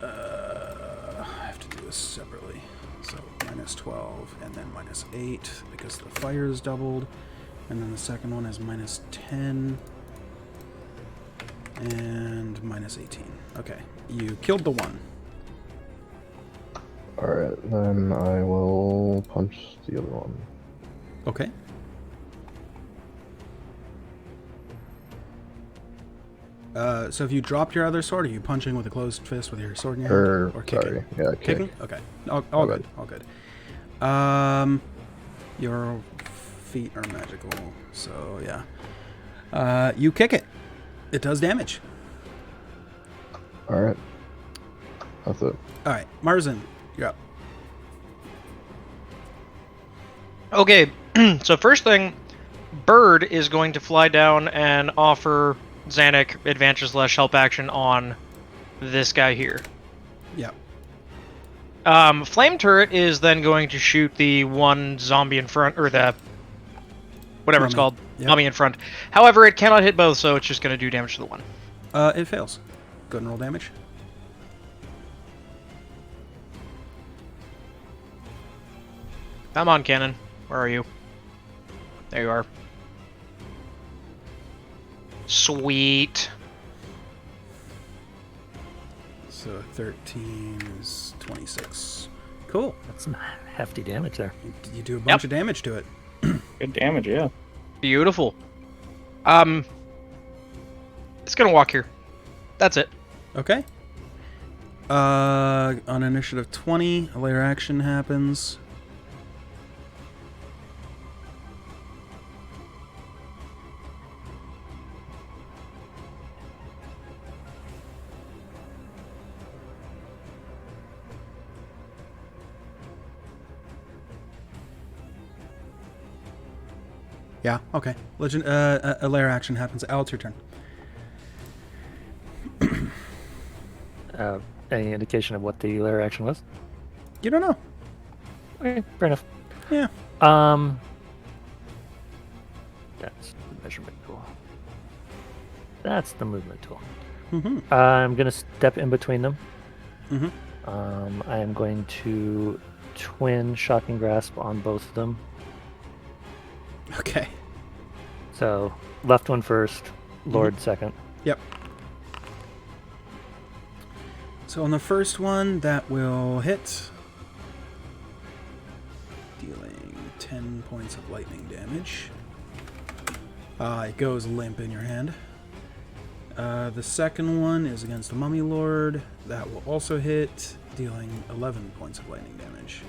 Speaker 2: I have to do this separately. So minus 12 and then minus 8 because the fire is doubled. And then the second one is minus 10 and minus 18. Okay, you killed the one.
Speaker 6: Alright, then I will punch the other one.
Speaker 2: Okay. So have you dropped your other sword? Are you punching with a closed fist with your sword in your hand? Or kicking?
Speaker 6: Sorry. Yeah,
Speaker 2: Kicking? Okay. All good. All good. Your feet are magical, so yeah. You kick it. It does damage.
Speaker 6: Alright. That's it.
Speaker 2: Alright, Marzen, you're up.
Speaker 4: Okay, so first thing, Bird is going to fly down and offer Zanuck advantage/help action on this guy here.
Speaker 2: Yeah.
Speaker 4: Flame Turret is then going to shoot the one zombie in front, or the whatever it's called, mummy in front. However, it cannot hit both, so it's just going to do damage to the one.
Speaker 2: It fails. Go ahead and roll damage.
Speaker 4: Come on, Cannon. Where are you? There you are. Sweet.
Speaker 2: So 13 is 26. Cool.
Speaker 3: That's some hefty damage there.
Speaker 2: You do a bunch of damage to it.
Speaker 1: Good damage, yeah.
Speaker 4: Beautiful. Just gonna walk here. That's it.
Speaker 2: Okay. On initiative 20, a layer action happens. Yeah, okay. A layer action happens. Al, it's your turn.
Speaker 3: Any indication of what the layer action was?
Speaker 2: You don't know.
Speaker 3: Okay, fair enough.
Speaker 2: Yeah.
Speaker 3: That's the measurement tool. That's the movement tool.
Speaker 2: Mm-hmm.
Speaker 3: I'm gonna step in between them.
Speaker 2: Mm-hmm.
Speaker 3: I am going to twin shocking grasp on both of them.
Speaker 2: Okay.
Speaker 3: So left one first, Lord second.
Speaker 2: Yep. So on the first one, that will hit, dealing 10 points of lightning damage. It goes limp in your hand. The second one is against the Mummy Lord. That will also hit, dealing 11 points of lightning damage.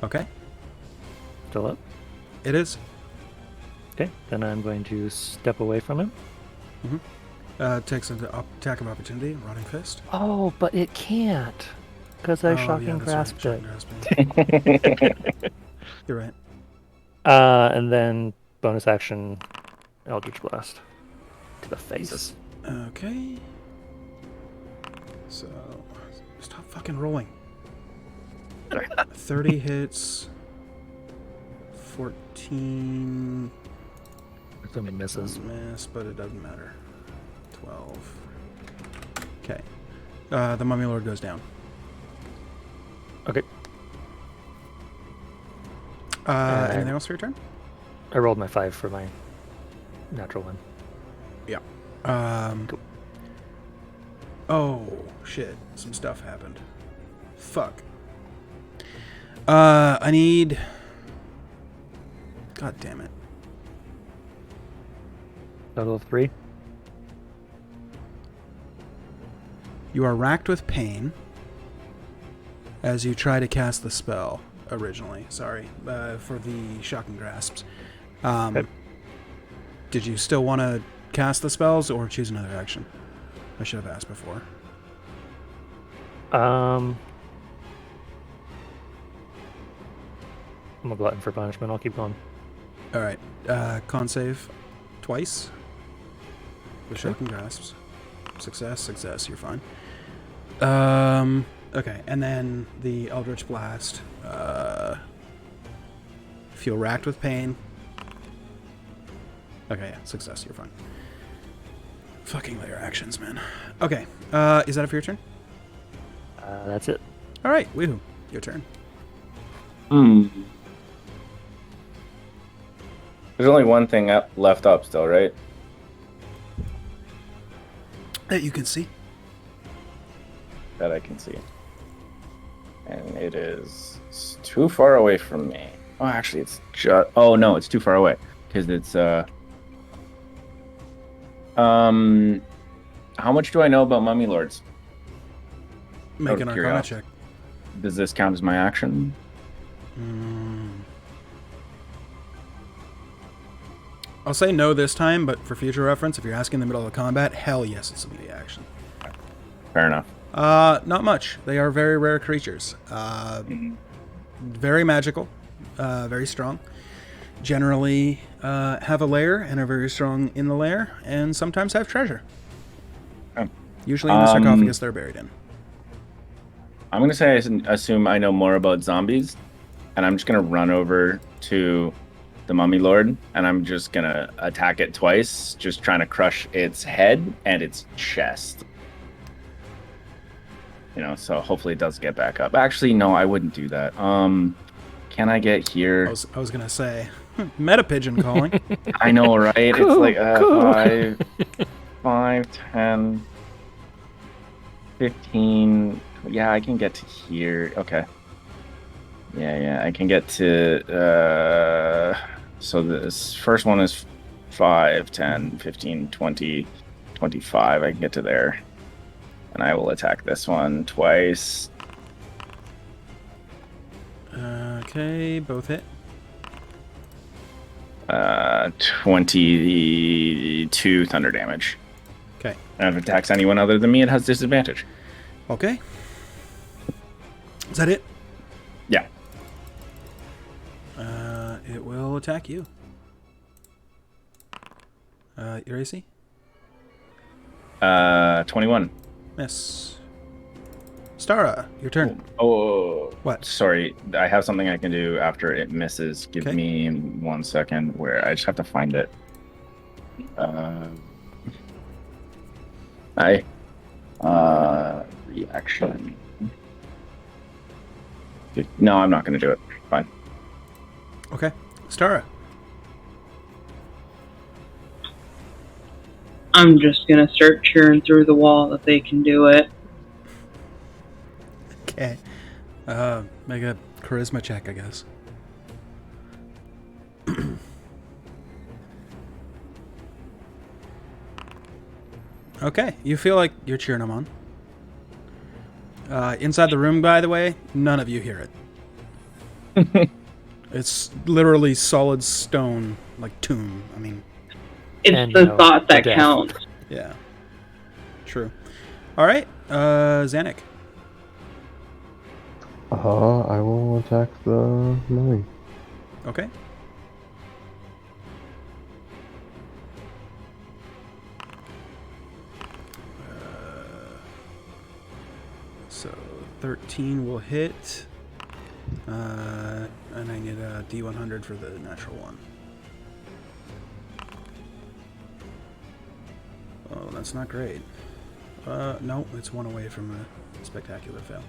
Speaker 2: Okay.
Speaker 3: Still up?
Speaker 2: It is.
Speaker 3: Okay, then I'm going to step away from him.
Speaker 2: Takes an attack of opportunity, Rotting Fist.
Speaker 3: Oh, but it can't. Because I shocking grasped it.
Speaker 2: You're right.
Speaker 3: And then bonus action, Eldritch Blast. To the face.
Speaker 2: Okay. So, stop fucking rolling. 30 hits. 14.
Speaker 3: So many misses.
Speaker 2: Miss, but it doesn't matter. 12. Okay. The Mummy Lord goes down.
Speaker 3: Okay.
Speaker 2: Anything else for your turn?
Speaker 3: I rolled my 5 for my natural one.
Speaker 2: Yeah.
Speaker 3: Cool.
Speaker 2: Oh, shit. Some stuff happened. Fuck. I need... God damn it.
Speaker 3: Total of 3.
Speaker 2: You are racked with pain as you try to cast the spell originally. Sorry. For the Shocking Grasps.
Speaker 3: Okay.
Speaker 2: Did you still want to cast the spells or choose another action? I should have asked before.
Speaker 3: I'm a glutton for punishment. I'll keep going.
Speaker 2: Alright. Con save twice. With Shocking Grasps. Success. You're fine. Okay. And then the Eldritch Blast. Feel racked with pain. Okay, yeah. Success. You're fine. Fucking layer actions, man. Okay. Is that it for your turn?
Speaker 3: That's it.
Speaker 2: Alright. Woohoo. Your turn.
Speaker 1: There's only one thing left up still, right?
Speaker 2: That you can see.
Speaker 1: That I can see. And it is too far away from me. Oh, actually, it's just... Oh, no, it's too far away. Because it's... How much do I know about Mummy Lords?
Speaker 2: Make an Arcana check.
Speaker 1: Does this count as my action?
Speaker 2: I'll say no this time, but for future reference, if you're asking in the middle of the combat, hell yes, it's immediate action.
Speaker 1: Fair enough.
Speaker 2: Not much. They are very rare creatures. Very magical. Very strong. Generally have a lair and are very strong in the lair, and sometimes have treasure. Usually in the sarcophagus they're buried in.
Speaker 1: I'm going to say I assume I know more about zombies, and I'm just going to run over to the Mummy Lord, and I'm just going to attack it twice, just trying to crush its head and its chest. You know, so hopefully it does get back up. Actually, no, I wouldn't do that. Can I get here?
Speaker 2: I was going to say, meta pigeon calling.
Speaker 1: I know, right? It's like 5, 10, 15. Yeah, I can get to here. Okay. Yeah, I can get to... so this first one is 5, 10, 15, 20, 25. I can get to there. And I will attack this one twice.
Speaker 2: Okay, both hit.
Speaker 1: 22 thunder damage.
Speaker 2: Okay.
Speaker 1: And if it attacks anyone other than me, it has disadvantage.
Speaker 2: Okay. Is that it?
Speaker 1: Yeah.
Speaker 2: It will attack you. Your AC?
Speaker 1: 21.
Speaker 2: Miss. Stara, your turn.
Speaker 1: Oh,
Speaker 2: What?
Speaker 1: Sorry, I have something I can do after it misses. Give
Speaker 2: Okay.
Speaker 1: me 1 second where I just have to find it. Reaction. No, I'm not going to do it. Fine.
Speaker 2: Okay. Stara.
Speaker 5: I'm just gonna start cheering through the wall that they can do it.
Speaker 2: Okay. Make a charisma check, I guess. Okay, you feel like you're cheering them on. Inside the room, by the way, none of you hear it. It's literally solid stone, like tomb. I mean,
Speaker 5: It's
Speaker 3: And,
Speaker 5: the
Speaker 3: you know,
Speaker 5: thought that
Speaker 3: the death.
Speaker 5: counts.
Speaker 2: yeah. True. All right, Zanuck.
Speaker 6: I will attack the mummy.
Speaker 2: Okay. So 13 will hit, and I get a D100 for the natural one. Oh, that's not great. No, it's one away from a spectacular fail.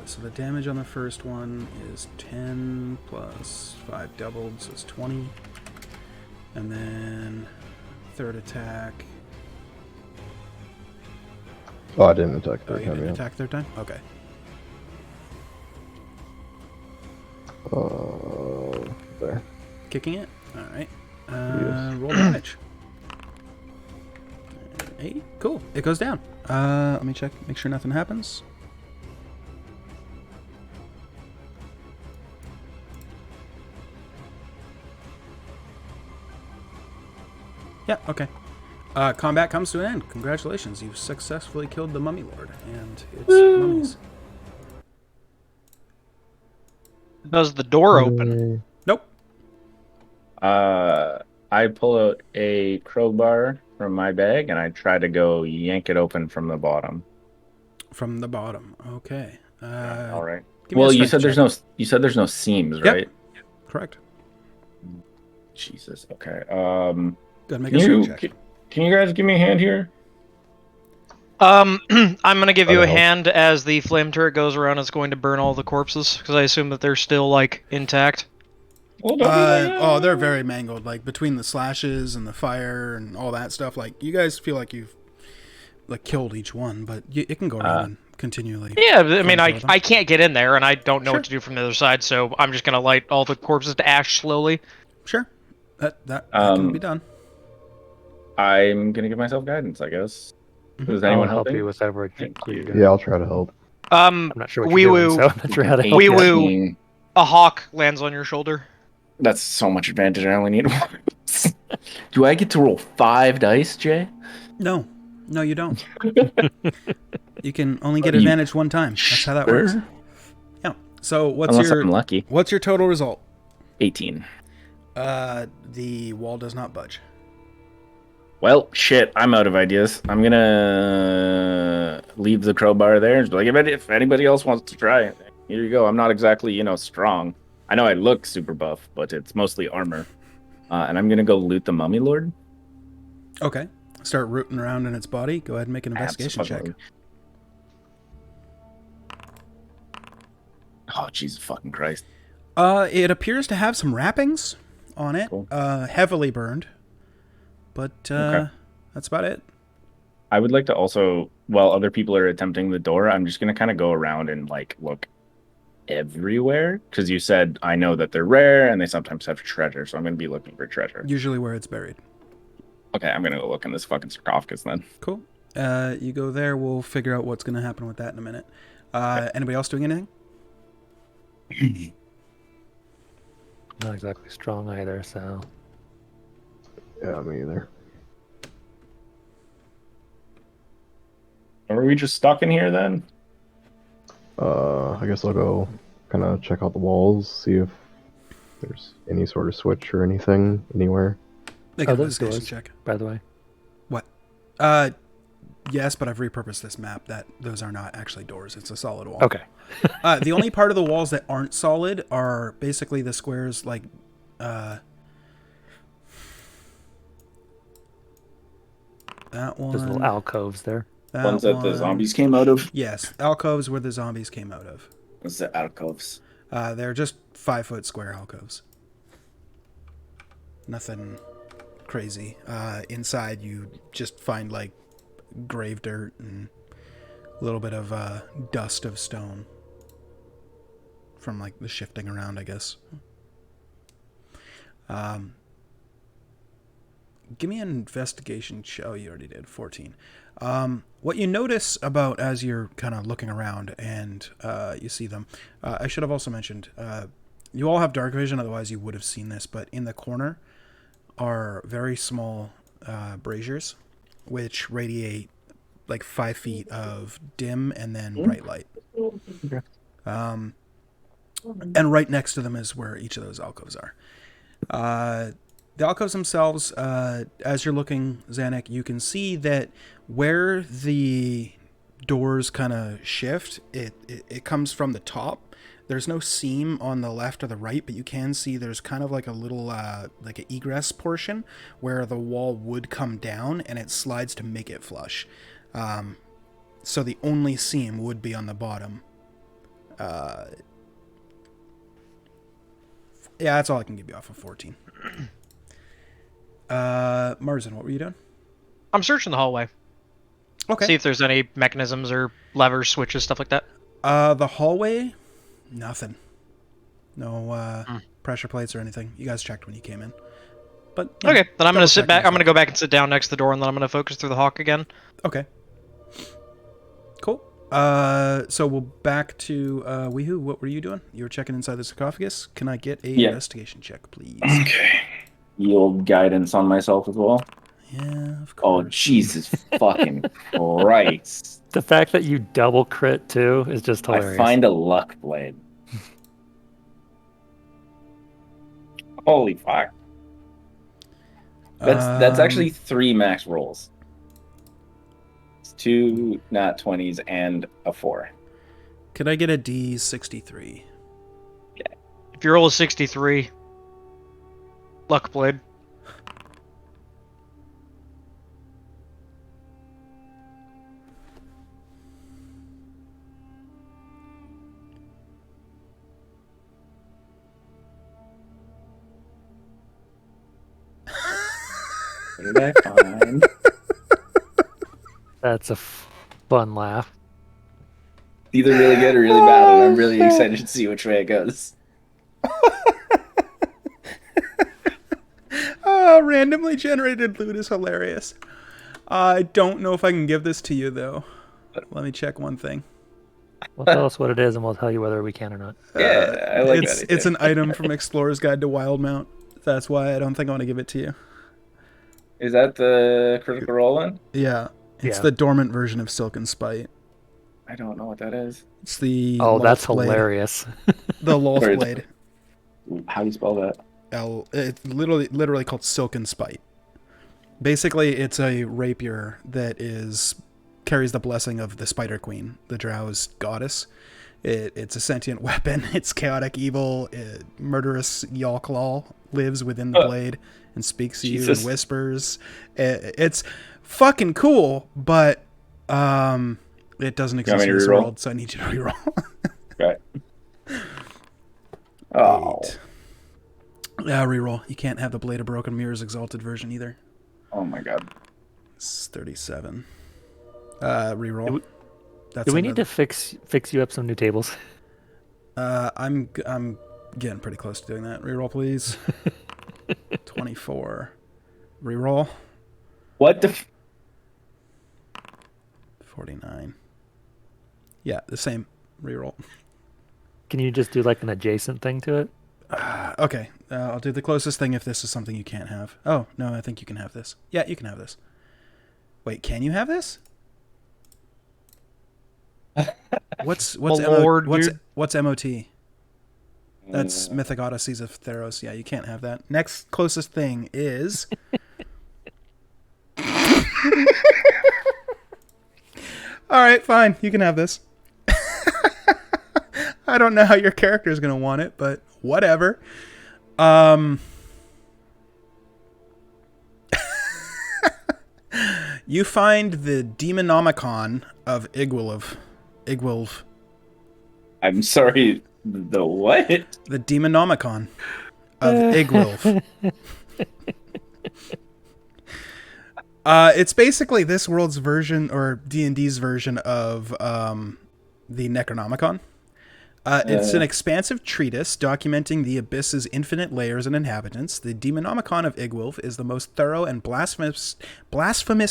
Speaker 2: So the damage on the first one is 10 plus 5 doubled, so it's 20. And then third attack.
Speaker 6: Oh, I didn't attack
Speaker 2: Oh,
Speaker 6: third
Speaker 2: you
Speaker 6: time
Speaker 2: didn't
Speaker 6: yet.
Speaker 2: attack third time? Okay.
Speaker 6: There.
Speaker 2: Kicking it? Alright.
Speaker 6: Yes.
Speaker 2: Roll damage. 8. Cool. It goes down. Let me check, make sure nothing happens. Yeah, okay. Combat comes to an end. Congratulations, you've successfully killed the Mummy Lord and its mummies.
Speaker 4: Does the door open?
Speaker 6: Yay.
Speaker 2: Nope.
Speaker 1: I pull out a crowbar from my bag and I try to go yank it open from the bottom.
Speaker 2: From the bottom. Okay.
Speaker 1: All right.
Speaker 2: Give me a
Speaker 1: Well, you
Speaker 2: strength
Speaker 1: said
Speaker 2: check.
Speaker 1: there's no seams,
Speaker 2: Yep.
Speaker 1: right?
Speaker 2: Correct.
Speaker 1: Jesus. Okay.
Speaker 2: Go ahead, make
Speaker 1: Can
Speaker 2: a
Speaker 1: you
Speaker 2: strength check.
Speaker 1: can you guys give me a hand here?
Speaker 4: I'm gonna give you a
Speaker 6: That'll help.
Speaker 4: hand as the flame turret goes around. It's going to burn all the corpses because I assume that they're still like intact.
Speaker 1: Well, don't be like,
Speaker 2: Oh, they're very mangled. Like between the slashes and the fire and all that stuff. Like you guys feel like you've like killed each one, but it can go around and continually.
Speaker 4: Yeah, I mean,
Speaker 2: flamethrow them.
Speaker 4: I can't get in there, and I don't know
Speaker 2: Sure.
Speaker 4: what to do from the other side, so I'm just gonna light all the corpses to ash slowly.
Speaker 2: Sure, that can be done.
Speaker 1: I'm gonna give myself guidance, I guess. Is
Speaker 3: I'll
Speaker 1: anyone
Speaker 3: help
Speaker 1: helping?
Speaker 3: you with whatever you do.
Speaker 6: Yeah, I'll try to help.
Speaker 3: I'm not sure what
Speaker 4: Wee
Speaker 3: you're doing,
Speaker 4: woo,
Speaker 3: so I'm not sure how to help
Speaker 4: Wee
Speaker 3: you.
Speaker 4: woo.
Speaker 1: 18.
Speaker 4: A hawk lands on your shoulder.
Speaker 1: That's so much advantage. I only need one. Do I get to roll 5 dice, Jay?
Speaker 2: No, you don't. You can only get advantage one time. That's how that works.
Speaker 1: Sure.
Speaker 2: Yeah. So what's
Speaker 1: Unless
Speaker 2: your
Speaker 1: I'm lucky.
Speaker 2: what's your total result?
Speaker 1: 18.
Speaker 2: The wall does not budge.
Speaker 1: Well, shit, I'm out of ideas. I'm gonna leave the crowbar there and just be like, if anybody else wants to try it, here you go. I'm not exactly, strong. I know I look super buff, but it's mostly armor. And I'm gonna go loot the Mummy Lord.
Speaker 2: Okay. Start rooting around in its body. Go ahead and make an investigation check.
Speaker 1: Absolutely. Oh, Jesus fucking Christ.
Speaker 2: It appears to have some wrappings on it.
Speaker 1: Cool.
Speaker 2: Heavily burned. But
Speaker 1: Okay.
Speaker 2: that's about it.
Speaker 1: I would like to also, while other people are attempting the door, I'm just gonna kind of go around and look everywhere, because you said I know that they're rare and they sometimes have treasure, so I'm gonna be looking for treasure.
Speaker 2: Usually where it's buried.
Speaker 1: Okay, I'm gonna go look in this fucking sarcophagus then.
Speaker 2: Cool. You go there. We'll figure out what's going to happen with that in a minute. Anybody else doing anything?
Speaker 3: Not exactly strong either, so.
Speaker 6: Yeah, me either.
Speaker 1: Are we just stuck in here then?
Speaker 6: I guess I'll go kind of check out the walls, see if there's any sort of switch or anything anywhere.
Speaker 2: Make
Speaker 3: Oh,
Speaker 2: an
Speaker 3: those
Speaker 2: investigation
Speaker 3: doors,
Speaker 2: check.
Speaker 3: by the way.
Speaker 2: What? Yes, but I've repurposed this map that those are not actually doors. It's a solid wall.
Speaker 3: Okay.
Speaker 2: The only part of the walls that aren't solid are basically the squares, like, that one.
Speaker 3: There's little alcoves there.
Speaker 2: That
Speaker 1: Ones that the
Speaker 2: one.
Speaker 1: zombies came out of.
Speaker 2: Yes, alcoves where the zombies came out of.
Speaker 1: What's the alcoves?
Speaker 2: They're just 5-foot square alcoves. Nothing crazy. Inside, you just find like grave dirt and a little bit of dust of stone from like the shifting around, I guess. Give me an investigation. Oh, you already did. 14. What you notice about as you're kind of looking around and you see them, I should have also mentioned, you all have dark vision, otherwise you would have seen this, but in the corner are very small braziers, which radiate like 5 feet of dim and then bright light.
Speaker 3: Okay.
Speaker 2: And right next to them is where each of those alcoves are. The alcoves themselves, as you're looking, Zanuck, you can see that where the doors kind of shift, it comes from the top. There's no seam on the left or the right, but you can see there's kind of like a little, like an egress portion where the wall would come down and it slides to make it flush. So the only seam would be on the bottom. Yeah, that's all I can give you off of 14. Marzen, what were you doing?
Speaker 4: I'm searching the hallway.
Speaker 2: Okay.
Speaker 4: See if there's any mechanisms or levers, switches, stuff like that.
Speaker 2: The hallway, nothing. No pressure plates or anything. You guys checked when you came in. But yeah,
Speaker 4: Okay, then I'm gonna sit
Speaker 2: double-checking
Speaker 4: back. I'm gonna
Speaker 2: yourself.
Speaker 4: go back and sit down next to the door, and then I'm gonna focus through the hawk again.
Speaker 2: Okay. Cool. So we'll back to Weehoo. What were you doing? You were checking inside the sarcophagus. Can I get a investigation check, please?
Speaker 1: Okay. Yield guidance on myself as well.
Speaker 2: Yeah, of
Speaker 1: Oh,
Speaker 2: course.
Speaker 1: Jesus fucking Christ.
Speaker 3: The fact that you double crit too is just hilarious.
Speaker 1: I find a luck blade. Holy fuck. That's actually 3 max rolls. It's 2 nat 20s and a 4.
Speaker 2: Could I get a D63?
Speaker 4: If you roll a 63, luck blade.
Speaker 1: What did I find?
Speaker 3: That's a fun laugh.
Speaker 1: Either really good or really bad, and I'm really excited to see which way it goes.
Speaker 2: Randomly generated loot is hilarious. I don't know if I can give this to you, though. Let me check one thing.
Speaker 3: Well, tell us what it is, and we'll tell you whether we can or not.
Speaker 1: Yeah, I like that.
Speaker 2: It's an item from Explorer's Guide to Wildmount. That's why I don't think I want to give it to you.
Speaker 1: Is that the critical role one?
Speaker 2: Yeah. It's
Speaker 3: Yeah.
Speaker 2: the dormant version of Silken Spite.
Speaker 1: I don't know what that is.
Speaker 2: It's the
Speaker 3: Oh,
Speaker 2: Lolth
Speaker 3: that's
Speaker 2: blade.
Speaker 3: hilarious.
Speaker 2: The Lolth
Speaker 1: Where is-
Speaker 2: blade.
Speaker 1: How do you spell that?
Speaker 2: It's literally called Silken Spite. Basically, it's a rapier that carries the blessing of the Spider Queen, the Drow's goddess. It's a sentient weapon. It's chaotic evil. Murderous Yawklaw lives within the blade and speaks to you
Speaker 1: Jesus.
Speaker 2: and whispers. It's fucking cool, but it doesn't
Speaker 1: want
Speaker 2: exist
Speaker 1: me
Speaker 2: in
Speaker 1: to
Speaker 2: this
Speaker 1: reroll?
Speaker 2: world, so I need you to reroll.
Speaker 1: Right. Oh.
Speaker 2: 8. Yeah, reroll. You can't have the Blade of Broken Mirrors Exalted version either.
Speaker 1: Oh my god.
Speaker 2: It's 37. Reroll.
Speaker 3: Do we need to fix you up some new tables?
Speaker 2: I'm getting pretty close to doing that. Reroll, please. 24. Reroll.
Speaker 1: What the?
Speaker 2: 49. Yeah, the same. Reroll.
Speaker 3: Can you just do like an adjacent thing to it?
Speaker 2: Okay, I'll do the closest thing if this is something you can't have. Oh, no, I think you can have this. Yeah, you can have this. Wait, can you have this? What's
Speaker 4: Lord, dude.
Speaker 2: what's MOT? That's Mythic Odysseys of Theros. Yeah, you can't have that. Next closest thing is all right, fine. You can have this. I don't know how your character is going to want it, but whatever. You find the Demonomicon of Igwilv.
Speaker 1: I'm sorry. The what?
Speaker 2: The Demonomicon of Igwilv. It's basically this world's version, or D&D's version of the Necronomicon. It's an expansive treatise documenting the Abyss's infinite layers and inhabitants. The Demonomicon of Igwilv is the most thorough and blasphemous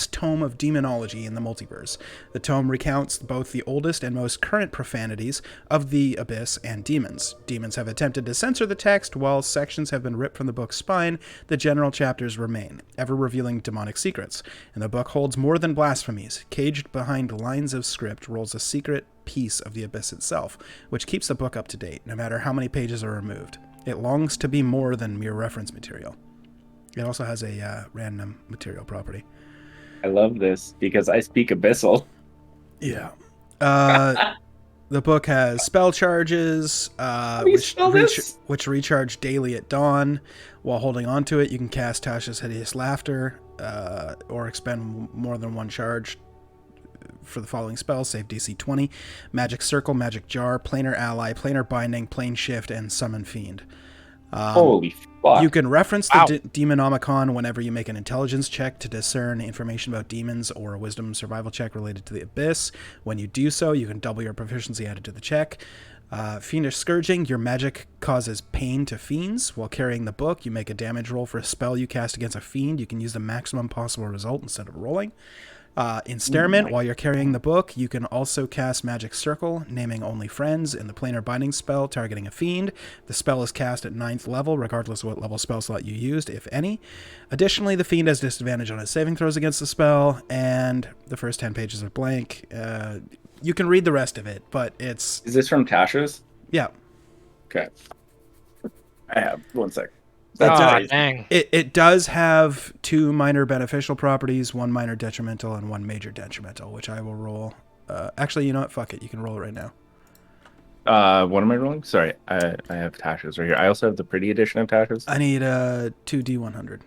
Speaker 2: tome of demonology in the multiverse. The tome recounts both the oldest and most current profanities of the Abyss and demons. Demons have attempted to censor the text, while sections have been ripped from the book's spine. The general chapters remain, ever revealing demonic secrets. And the book holds more than blasphemies. Caged behind lines of script rolls a secret piece of the Abyss itself, which keeps the book up to date, no matter how many pages are removed. It longs to be more than mere reference material. It also has a random material property.
Speaker 1: I love this because I speak Abyssal.
Speaker 2: Yeah. The book has spell charges, which recharge daily at dawn. While holding on to it, you can cast Tasha's Hideous Laughter, or expend more than one charge for the following spells: save DC 20, Magic Circle, Magic Jar, Planar Ally, Planar Binding, Plane Shift, and Summon Fiend.
Speaker 1: Holy fuck.
Speaker 2: You can reference the Demonomicon whenever you make an intelligence check to discern information about demons, or a wisdom survival check related to the Abyss. When you do so, you can double your proficiency added to the check. Fiendish Scourging, your magic causes pain to fiends. While carrying the book, you make a damage roll for a spell you cast against a fiend. You can use the maximum possible result instead of rolling. Ensnarement, while you're carrying the book, you can also cast Magic Circle, naming only friends, in the Planar Binding spell, targeting a fiend. The spell is cast at 9th level, regardless of what level spell slot you used, if any. Additionally, the fiend has disadvantage on its saving throws against the spell, and the first 10 pages are blank. You can read the rest of it, but it's...
Speaker 1: Is this from Tasha's?
Speaker 2: Yeah.
Speaker 1: Okay. I have. One sec.
Speaker 4: Dang.
Speaker 2: It does have 2 minor beneficial properties, 1 minor detrimental, and 1 major detrimental, which I will roll. Actually, you know what? Fuck it. You can roll it right now.
Speaker 1: What am I rolling? Sorry, I have Tasha's right here. I also have the pretty edition of Tasha's.
Speaker 2: I need 2D100.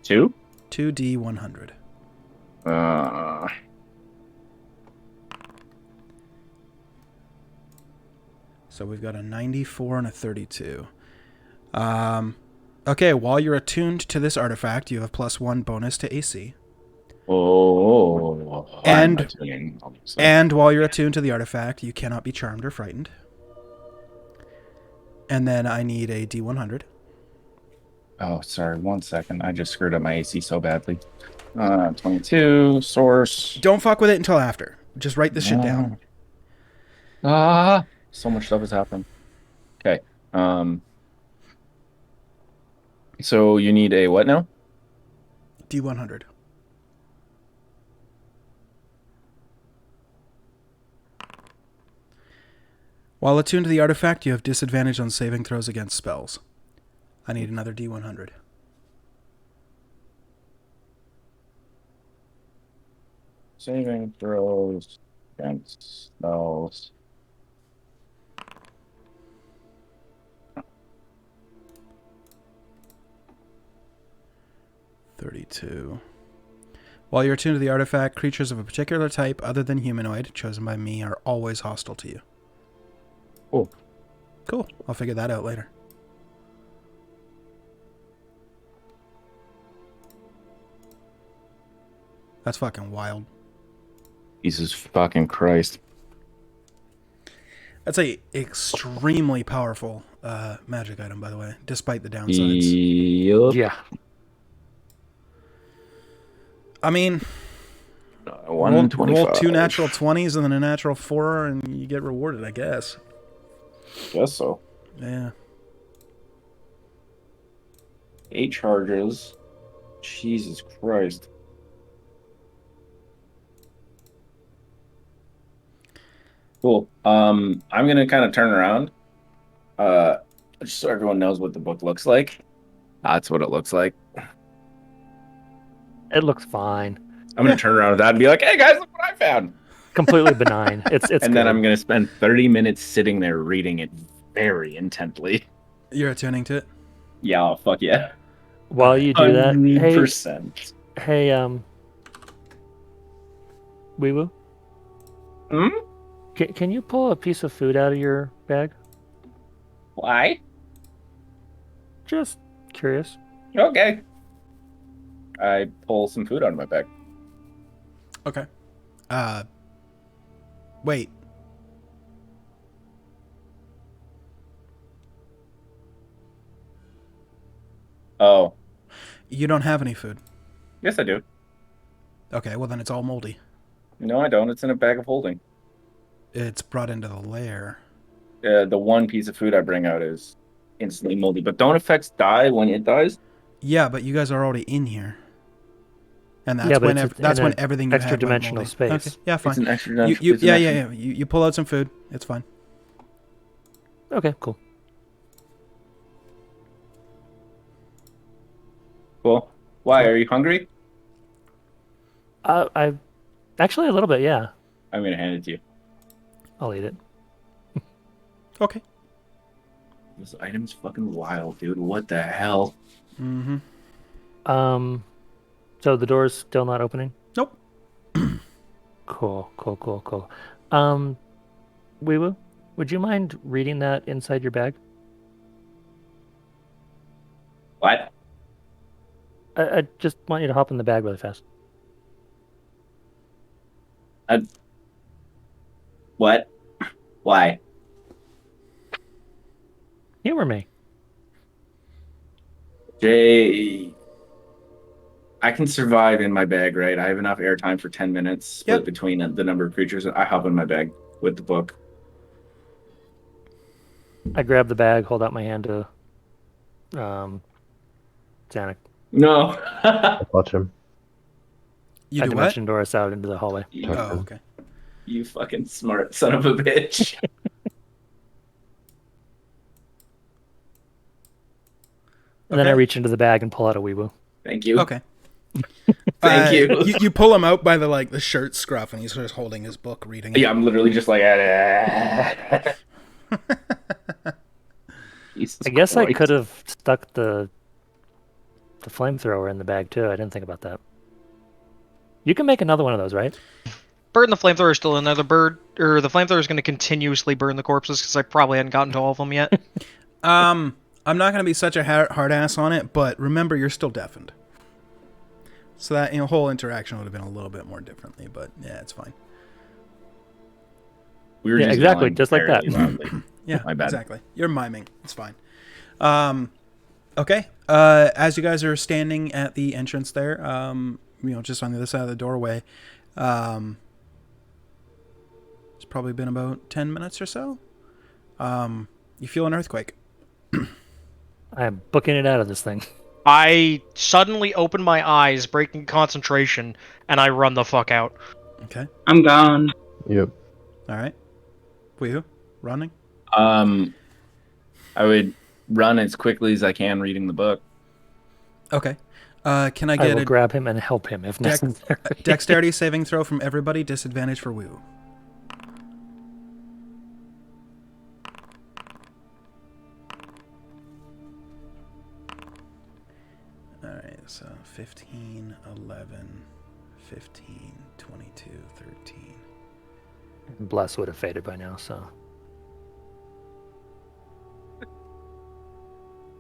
Speaker 1: 2?
Speaker 2: 2D100. So we've got a 94 and a 32. Okay, while you're attuned to this artifact, you have +1 bonus to AC.
Speaker 1: Oh.
Speaker 2: And while you're attuned to the artifact, you cannot be charmed or frightened. And then I need a D100.
Speaker 1: Oh, sorry. 1 second. I just screwed up my AC so badly. 22, source.
Speaker 2: Don't fuck with it until after. Just write this shit down.
Speaker 1: So much stuff has happened. Okay. So you need a what now?
Speaker 2: D100. While attuned to the artifact, you have disadvantage on saving throws against spells. I need another D100.
Speaker 1: Saving throws against spells.
Speaker 2: $32. While you're attuned to the artifact, creatures of a particular type other than humanoid, chosen by me, are always hostile to you.
Speaker 1: Oh.
Speaker 2: Cool. I'll figure that out later. That's fucking wild.
Speaker 1: Jesus fucking Christ.
Speaker 2: That's a extremely powerful magic item, by the way, despite the downsides.
Speaker 1: Yep.
Speaker 3: Yeah.
Speaker 2: I mean, roll
Speaker 6: 125.
Speaker 2: 2 natural 20s and then a natural 4, and you get rewarded, I guess.
Speaker 1: Guess so.
Speaker 2: Yeah.
Speaker 1: 8 charges. Jesus Christ. Cool. I'm gonna kind of turn around, just so everyone knows what the book looks like. That's what it looks like.
Speaker 3: It looks fine.
Speaker 1: I'm gonna turn around with that and be like, "Hey guys, look what I found!"
Speaker 3: Completely benign. It's
Speaker 1: And
Speaker 3: good.
Speaker 1: then I'm gonna spend 30 minutes sitting there reading it very intently.
Speaker 2: You're attuning to it?
Speaker 1: Yeah, oh, fuck yeah.
Speaker 3: While you do that, hey,
Speaker 1: 100%.
Speaker 3: hey, Wee Woo,
Speaker 1: Hmm?
Speaker 3: can you pull a piece of food out of your bag?
Speaker 1: Why?
Speaker 3: Just curious.
Speaker 1: Okay. I pull some food out of my bag.
Speaker 2: Okay. Wait.
Speaker 1: Oh,
Speaker 2: You don't have any food.
Speaker 1: yes I do.
Speaker 2: Okay, well then it's all moldy.
Speaker 1: No, I don't. It's in a bag of holding.
Speaker 2: It's brought into the lair.
Speaker 1: The one piece of food I bring out is instantly moldy. But don't effects die when it dies?
Speaker 2: Yeah, but you guys are already in here. And that's
Speaker 3: Yeah, but
Speaker 2: when
Speaker 3: it's
Speaker 2: that's
Speaker 3: in
Speaker 2: when
Speaker 3: an
Speaker 2: everything you had went
Speaker 3: extra-dimensional
Speaker 2: moldy.
Speaker 3: space.
Speaker 2: Okay, yeah, fine.
Speaker 1: It's an extra
Speaker 2: You,
Speaker 1: dimension.
Speaker 2: you,
Speaker 1: it's an
Speaker 2: yeah,
Speaker 1: extra-
Speaker 2: yeah, yeah. You pull out some food. It's fine.
Speaker 3: Okay, cool.
Speaker 1: Cool. Why? Are you hungry?
Speaker 3: I actually a little bit, yeah.
Speaker 1: I'm gonna hand it to you.
Speaker 3: I'll eat it.
Speaker 2: Okay.
Speaker 1: This item's fucking wild, dude. What the hell?
Speaker 2: Mm-hmm.
Speaker 3: So the door's still not opening?
Speaker 2: Nope.
Speaker 3: Cool. Wee Woo, would you mind reading that inside your bag?
Speaker 1: What?
Speaker 3: I just want you to hop in the bag really fast.
Speaker 1: What? Why?
Speaker 3: Humor me.
Speaker 1: Jay, I can survive in my bag, right? I have enough airtime for 10 minutes split
Speaker 2: Yep.
Speaker 1: between the number of creatures. I hop in my bag with the book.
Speaker 3: I grab the bag, hold out my hand to Zanuck.
Speaker 1: No.
Speaker 6: Watch him.
Speaker 2: You
Speaker 3: I
Speaker 2: do what?
Speaker 3: dimension door us out into the hallway.
Speaker 1: you,
Speaker 2: Oh, okay.
Speaker 1: you fucking smart son of a bitch.
Speaker 3: And then I
Speaker 2: Okay.
Speaker 3: reach into the bag and pull out a Wee Woo.
Speaker 1: Thank you.
Speaker 2: Okay.
Speaker 1: Thank you.
Speaker 2: You pull him out by the shirt scruff, and he's just holding his book, reading it.
Speaker 1: Yeah, I'm literally just like, Jesus
Speaker 3: I guess I
Speaker 1: Christ.
Speaker 3: could have stuck the flamethrower in the bag too. I didn't think about that. You can make another one of those, right?
Speaker 4: Bird and the flamethrower is still in there. The flamethrower is going to continuously burn the corpses because I probably hadn't gotten to all of them yet.
Speaker 2: I'm not going to be such a hard ass on it, but remember, you're still deafened. So that whole interaction would have been a little bit more differently, but yeah, it's fine.
Speaker 1: We were
Speaker 3: Yeah,
Speaker 1: just
Speaker 3: exactly,
Speaker 1: yelling
Speaker 3: just like that.
Speaker 1: very loudly.
Speaker 2: Yeah,
Speaker 1: My bad.
Speaker 2: exactly. You're miming. It's fine. Okay. As you guys are standing at the entrance there, just on the other side of the doorway, it's probably been about 10 minutes or so. You feel an earthquake.
Speaker 3: I'm booking it out of this thing.
Speaker 4: I suddenly open my eyes, breaking concentration, and I run the fuck out.
Speaker 2: Okay.
Speaker 5: I'm gone.
Speaker 6: Yep.
Speaker 2: All right. Woo, running.
Speaker 1: I would run as quickly as I can reading the book.
Speaker 2: Okay. Can I
Speaker 3: I
Speaker 2: get
Speaker 3: will
Speaker 2: a
Speaker 3: grab him and help him if necessary.
Speaker 2: dexterity saving throw from everybody? Disadvantage for Woo. All right, so 15, 11, 15, 22, 13.
Speaker 3: Bless would have faded by now, so.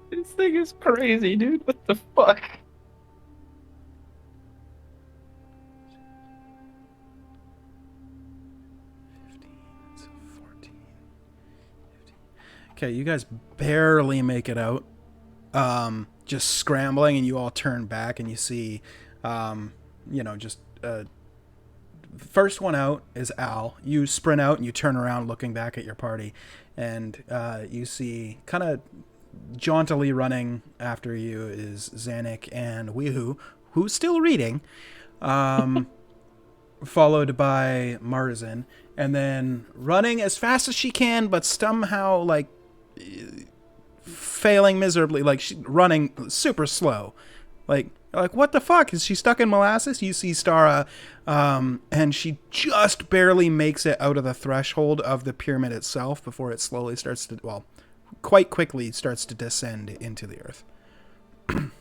Speaker 1: This thing is crazy, dude. What the fuck?
Speaker 2: So 14, 15. Okay, you guys barely make it out. Just scrambling, and you all turn back, and you see just first one out is Al. You sprint out and you turn around looking back at your party, and you see kind of jauntily running after you is Zanuck and Weehu, who's still reading, followed by Marzin, and then running as fast as she can, but somehow like failing miserably, like she running super slow, like what the fuck, is she stuck in molasses? You see Stara, and she just barely makes it out of the threshold of the pyramid itself before it slowly starts to, well, quite quickly starts to descend into the earth.
Speaker 5: I'm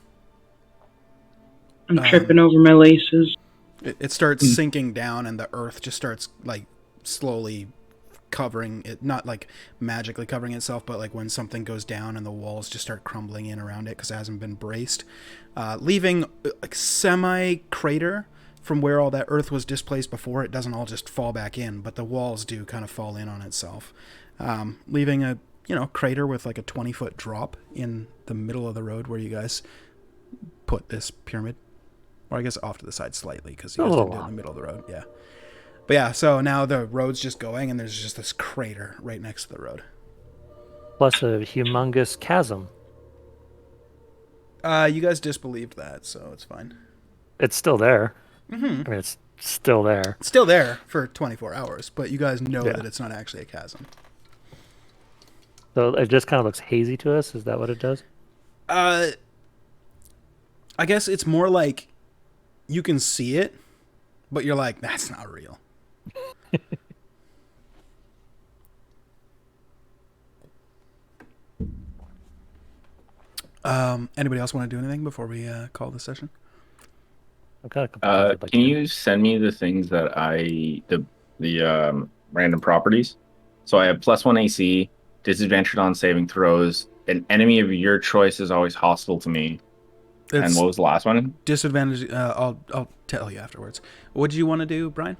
Speaker 5: tripping over my laces.
Speaker 2: It starts sinking down, and the earth just starts like slowly covering it, not like magically covering itself, but like when something goes down and the walls just start crumbling in around it because it hasn't been braced, leaving like semi-crater from where all that earth was displaced before. It doesn't all just fall back in, but the walls do kind of fall in on itself, leaving a crater with like a 20-foot drop in the middle of the road where you guys put this pyramid. Or I guess off to the side slightly, because you guys didn't do it in the middle of the road. Yeah. But yeah, so now the road's just going, and there's just this crater right next to the road.
Speaker 3: Plus a humongous chasm.
Speaker 2: You guys disbelieved that, so it's fine.
Speaker 3: It's still there.
Speaker 2: Mm-hmm.
Speaker 3: I mean, it's still there.
Speaker 2: It's still there for 24 hours, but you guys know that it's not actually a chasm.
Speaker 3: So it just kind of looks hazy to us? Is that what it does?
Speaker 2: I guess it's more like you can see it, but you're like, that's not real. Anybody else want to do anything before we call this session?
Speaker 3: I've got a couple things I'd like
Speaker 1: Can
Speaker 3: to-
Speaker 1: you send me the things that the random properties? So I have +1 AC, disadvantage on saving throws. An enemy of your choice is always hostile to me. And what was the last one?
Speaker 2: Disadvantage. I'll tell you afterwards. What do you want to do, Brian?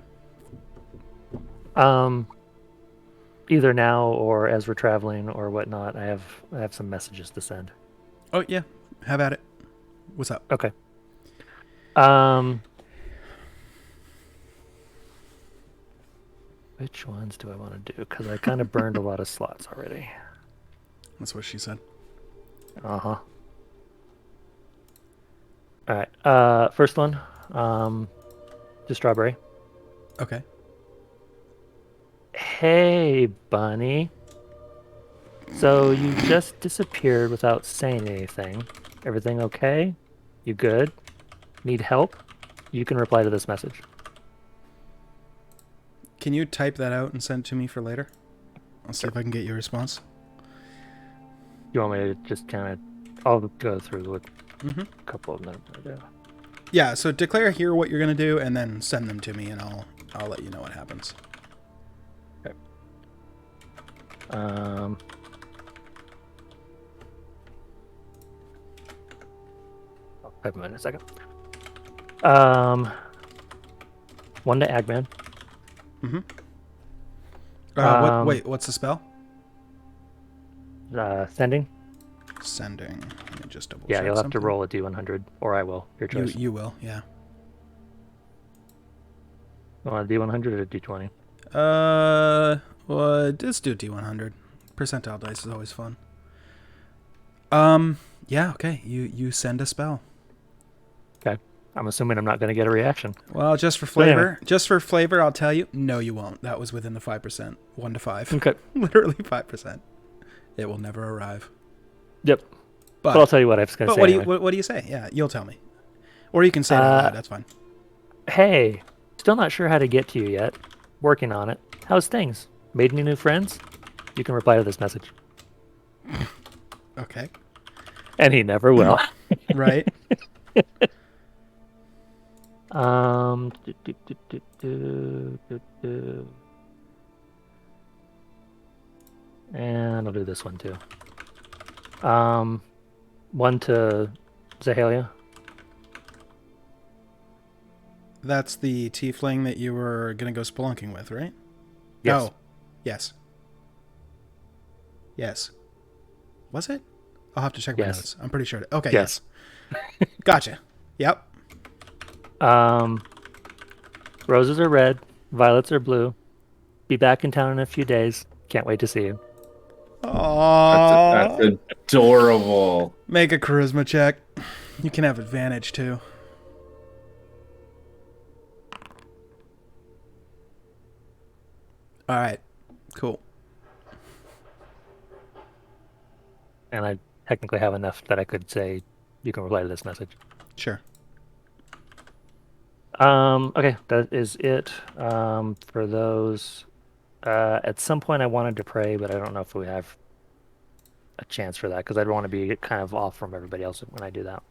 Speaker 3: Either now or as we're traveling or whatnot. I have some messages to send.
Speaker 2: Oh yeah, have at it. What's up?
Speaker 3: Okay. Which ones do I want to do? Because I kind of burned a lot of slots already.
Speaker 2: That's what she said.
Speaker 3: Uh-huh. All right. First one. Just strawberry.
Speaker 2: Okay.
Speaker 3: Hey, bunny. So you just disappeared without saying anything. Everything okay? You good? Need help? You can reply to this message.
Speaker 2: Can you type that out and send it to me for later? I'll see if I can get your response.
Speaker 3: You want me to just kind of... I'll go through with
Speaker 2: Mm-hmm.
Speaker 3: a couple of them that I'm going to do.
Speaker 2: Yeah, so declare here what you're going to do, and then send them to me, and I'll let you know what happens.
Speaker 3: Okay. I'll type them in a second. One to Agman.
Speaker 2: Mm-hmm.
Speaker 3: Um,
Speaker 2: wait, what's the spell?
Speaker 3: Sending.
Speaker 2: Sending. Let me just double
Speaker 3: Yeah,
Speaker 2: check
Speaker 3: you'll have to
Speaker 2: something.
Speaker 3: roll a D100, or I will. Your choice.
Speaker 2: You will, yeah.
Speaker 3: You want a D100 or a D20?
Speaker 2: Well, let's do D100. Percentile dice is always fun. Yeah, okay. You send a spell.
Speaker 3: Okay. I'm assuming I'm not going to get a reaction.
Speaker 2: Well, just for flavor, I'll tell you, no, you won't. That was within the 5%. 1 to 5.
Speaker 3: Okay.
Speaker 2: Literally 5%. It will never arrive.
Speaker 3: Yep. But I'll tell you what I was going to say.
Speaker 2: What do you say? Yeah, you'll tell me. Or you can say it out loud, that's fine.
Speaker 3: Hey, still not sure how to get to you yet. Working on it. How's things? Made any new friends? You can reply to this message.
Speaker 2: Okay.
Speaker 3: And he never will.
Speaker 2: Right.
Speaker 3: And I'll do this one too. One to Zahalia.
Speaker 2: That's the tiefling that you were going to go spelunking with, right?
Speaker 3: Yes.
Speaker 2: Oh, yes. Yes. Was it? I'll have to check my
Speaker 3: Yes.
Speaker 2: notes. I'm pretty sure. Okay,
Speaker 3: Yes.
Speaker 2: yes. Gotcha. Yep.
Speaker 3: Roses are red, violets are blue. Be back in town in a few days. Can't wait to see you.
Speaker 1: That's
Speaker 2: Aww.
Speaker 1: adorable.
Speaker 2: Make a charisma check. You can have advantage too. All right. Cool.
Speaker 3: And I technically have enough that I could say you can reply to this message.
Speaker 2: Sure.
Speaker 3: Okay, that is it. For those, at some point I wanted to pray, but I don't know if we have a chance for that because I'd want to be kind of off from everybody else when I do that.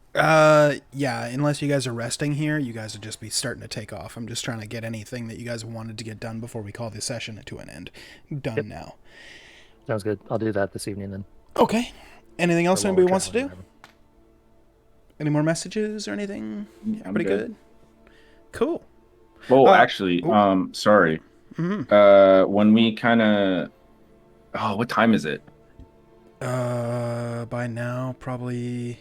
Speaker 2: Yeah, unless you guys are resting here, you guys would just be starting to take off. I'm just trying to get anything that you guys wanted to get done before we call this session to an end done now.
Speaker 3: Sounds good. I'll do that this evening then.
Speaker 2: Okay. Anything else
Speaker 3: Or while
Speaker 2: anybody
Speaker 3: we're
Speaker 2: wants to do?
Speaker 3: traveling,
Speaker 2: Any more messages or anything? Everybody
Speaker 1: good.
Speaker 2: good? Cool.
Speaker 1: Oh, actually, sorry. When we kind of, what time is it?
Speaker 2: By now, probably.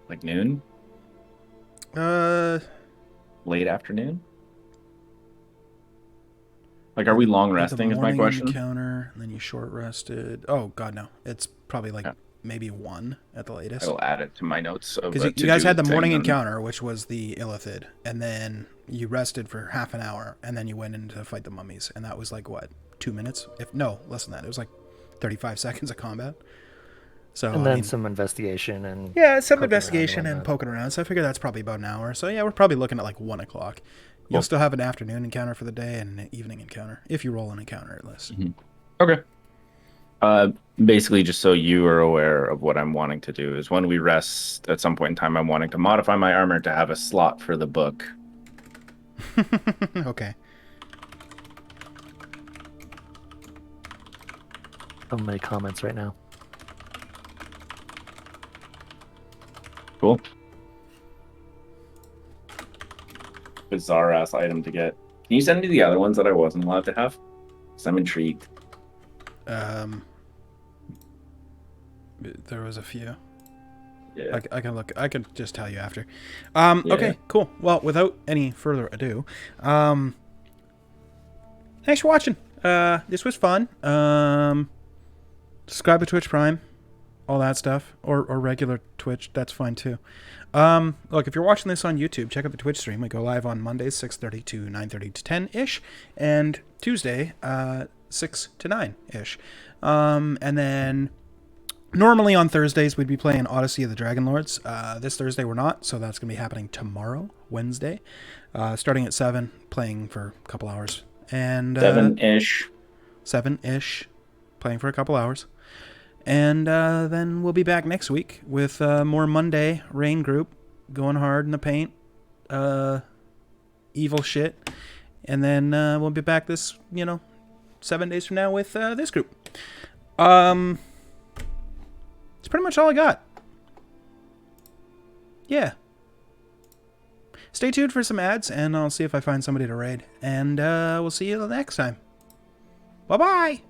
Speaker 1: Like noon? Late afternoon? Like, are we long resting? Is my question.
Speaker 2: Encounter, and then you short rested. Oh God, no! It's probably like
Speaker 1: Yeah.
Speaker 2: maybe 1 at the latest.
Speaker 1: I will add it to my notes.
Speaker 2: Because you guys had the morning encounter, which was the Illithid, and then you rested for half an hour, and then you went in to fight the mummies, and that was like what, 2 minutes? If no, less than that. It was like 35 seconds of combat. So
Speaker 3: and then some investigation and
Speaker 2: some investigation and poking around. So I figure that's probably about an hour. So yeah, we're probably looking at like 1 o'clock. You'll still have an afternoon encounter for the day and an evening encounter if you roll an encounter at least.
Speaker 1: Okay. Basically, just so you are aware of what I'm wanting to do is when we rest at some point in time, I'm wanting to modify my armor to have a slot for the book.
Speaker 2: Okay.
Speaker 3: So many comments right now.
Speaker 1: Cool. Bizarre ass item to get. Can you send me the other ones that I wasn't allowed to have? Because I'm intrigued.
Speaker 2: There was a few.
Speaker 1: Yeah.
Speaker 2: I can look. I can just tell you after. Okay, cool. Well, without any further ado, thanks for watching. This was fun. Subscribe to Twitch Prime, all that stuff, or regular Twitch. That's fine too. Look, if you're watching this on YouTube, check out the Twitch stream. We go live on Mondays 6:30 to 9:30 to 10-ish, and Tuesday 6 to 9-ish. And then normally on Thursdays we'd be playing Odyssey of the Dragon Lords. This Thursday we're not, so that's gonna be happening tomorrow, Wednesday, starting at 7, playing for a couple hours. And
Speaker 1: 7-ish.
Speaker 2: 7-ish, playing for a couple hours. And then we'll be back next week with more Monday Rain group going hard in the paint, evil shit, and then we'll be back this 7 days from now with this group. It's pretty much all I got. Yeah. Stay tuned for some ads, and I'll see if I find somebody to raid. And we'll see you the next time. Bye bye.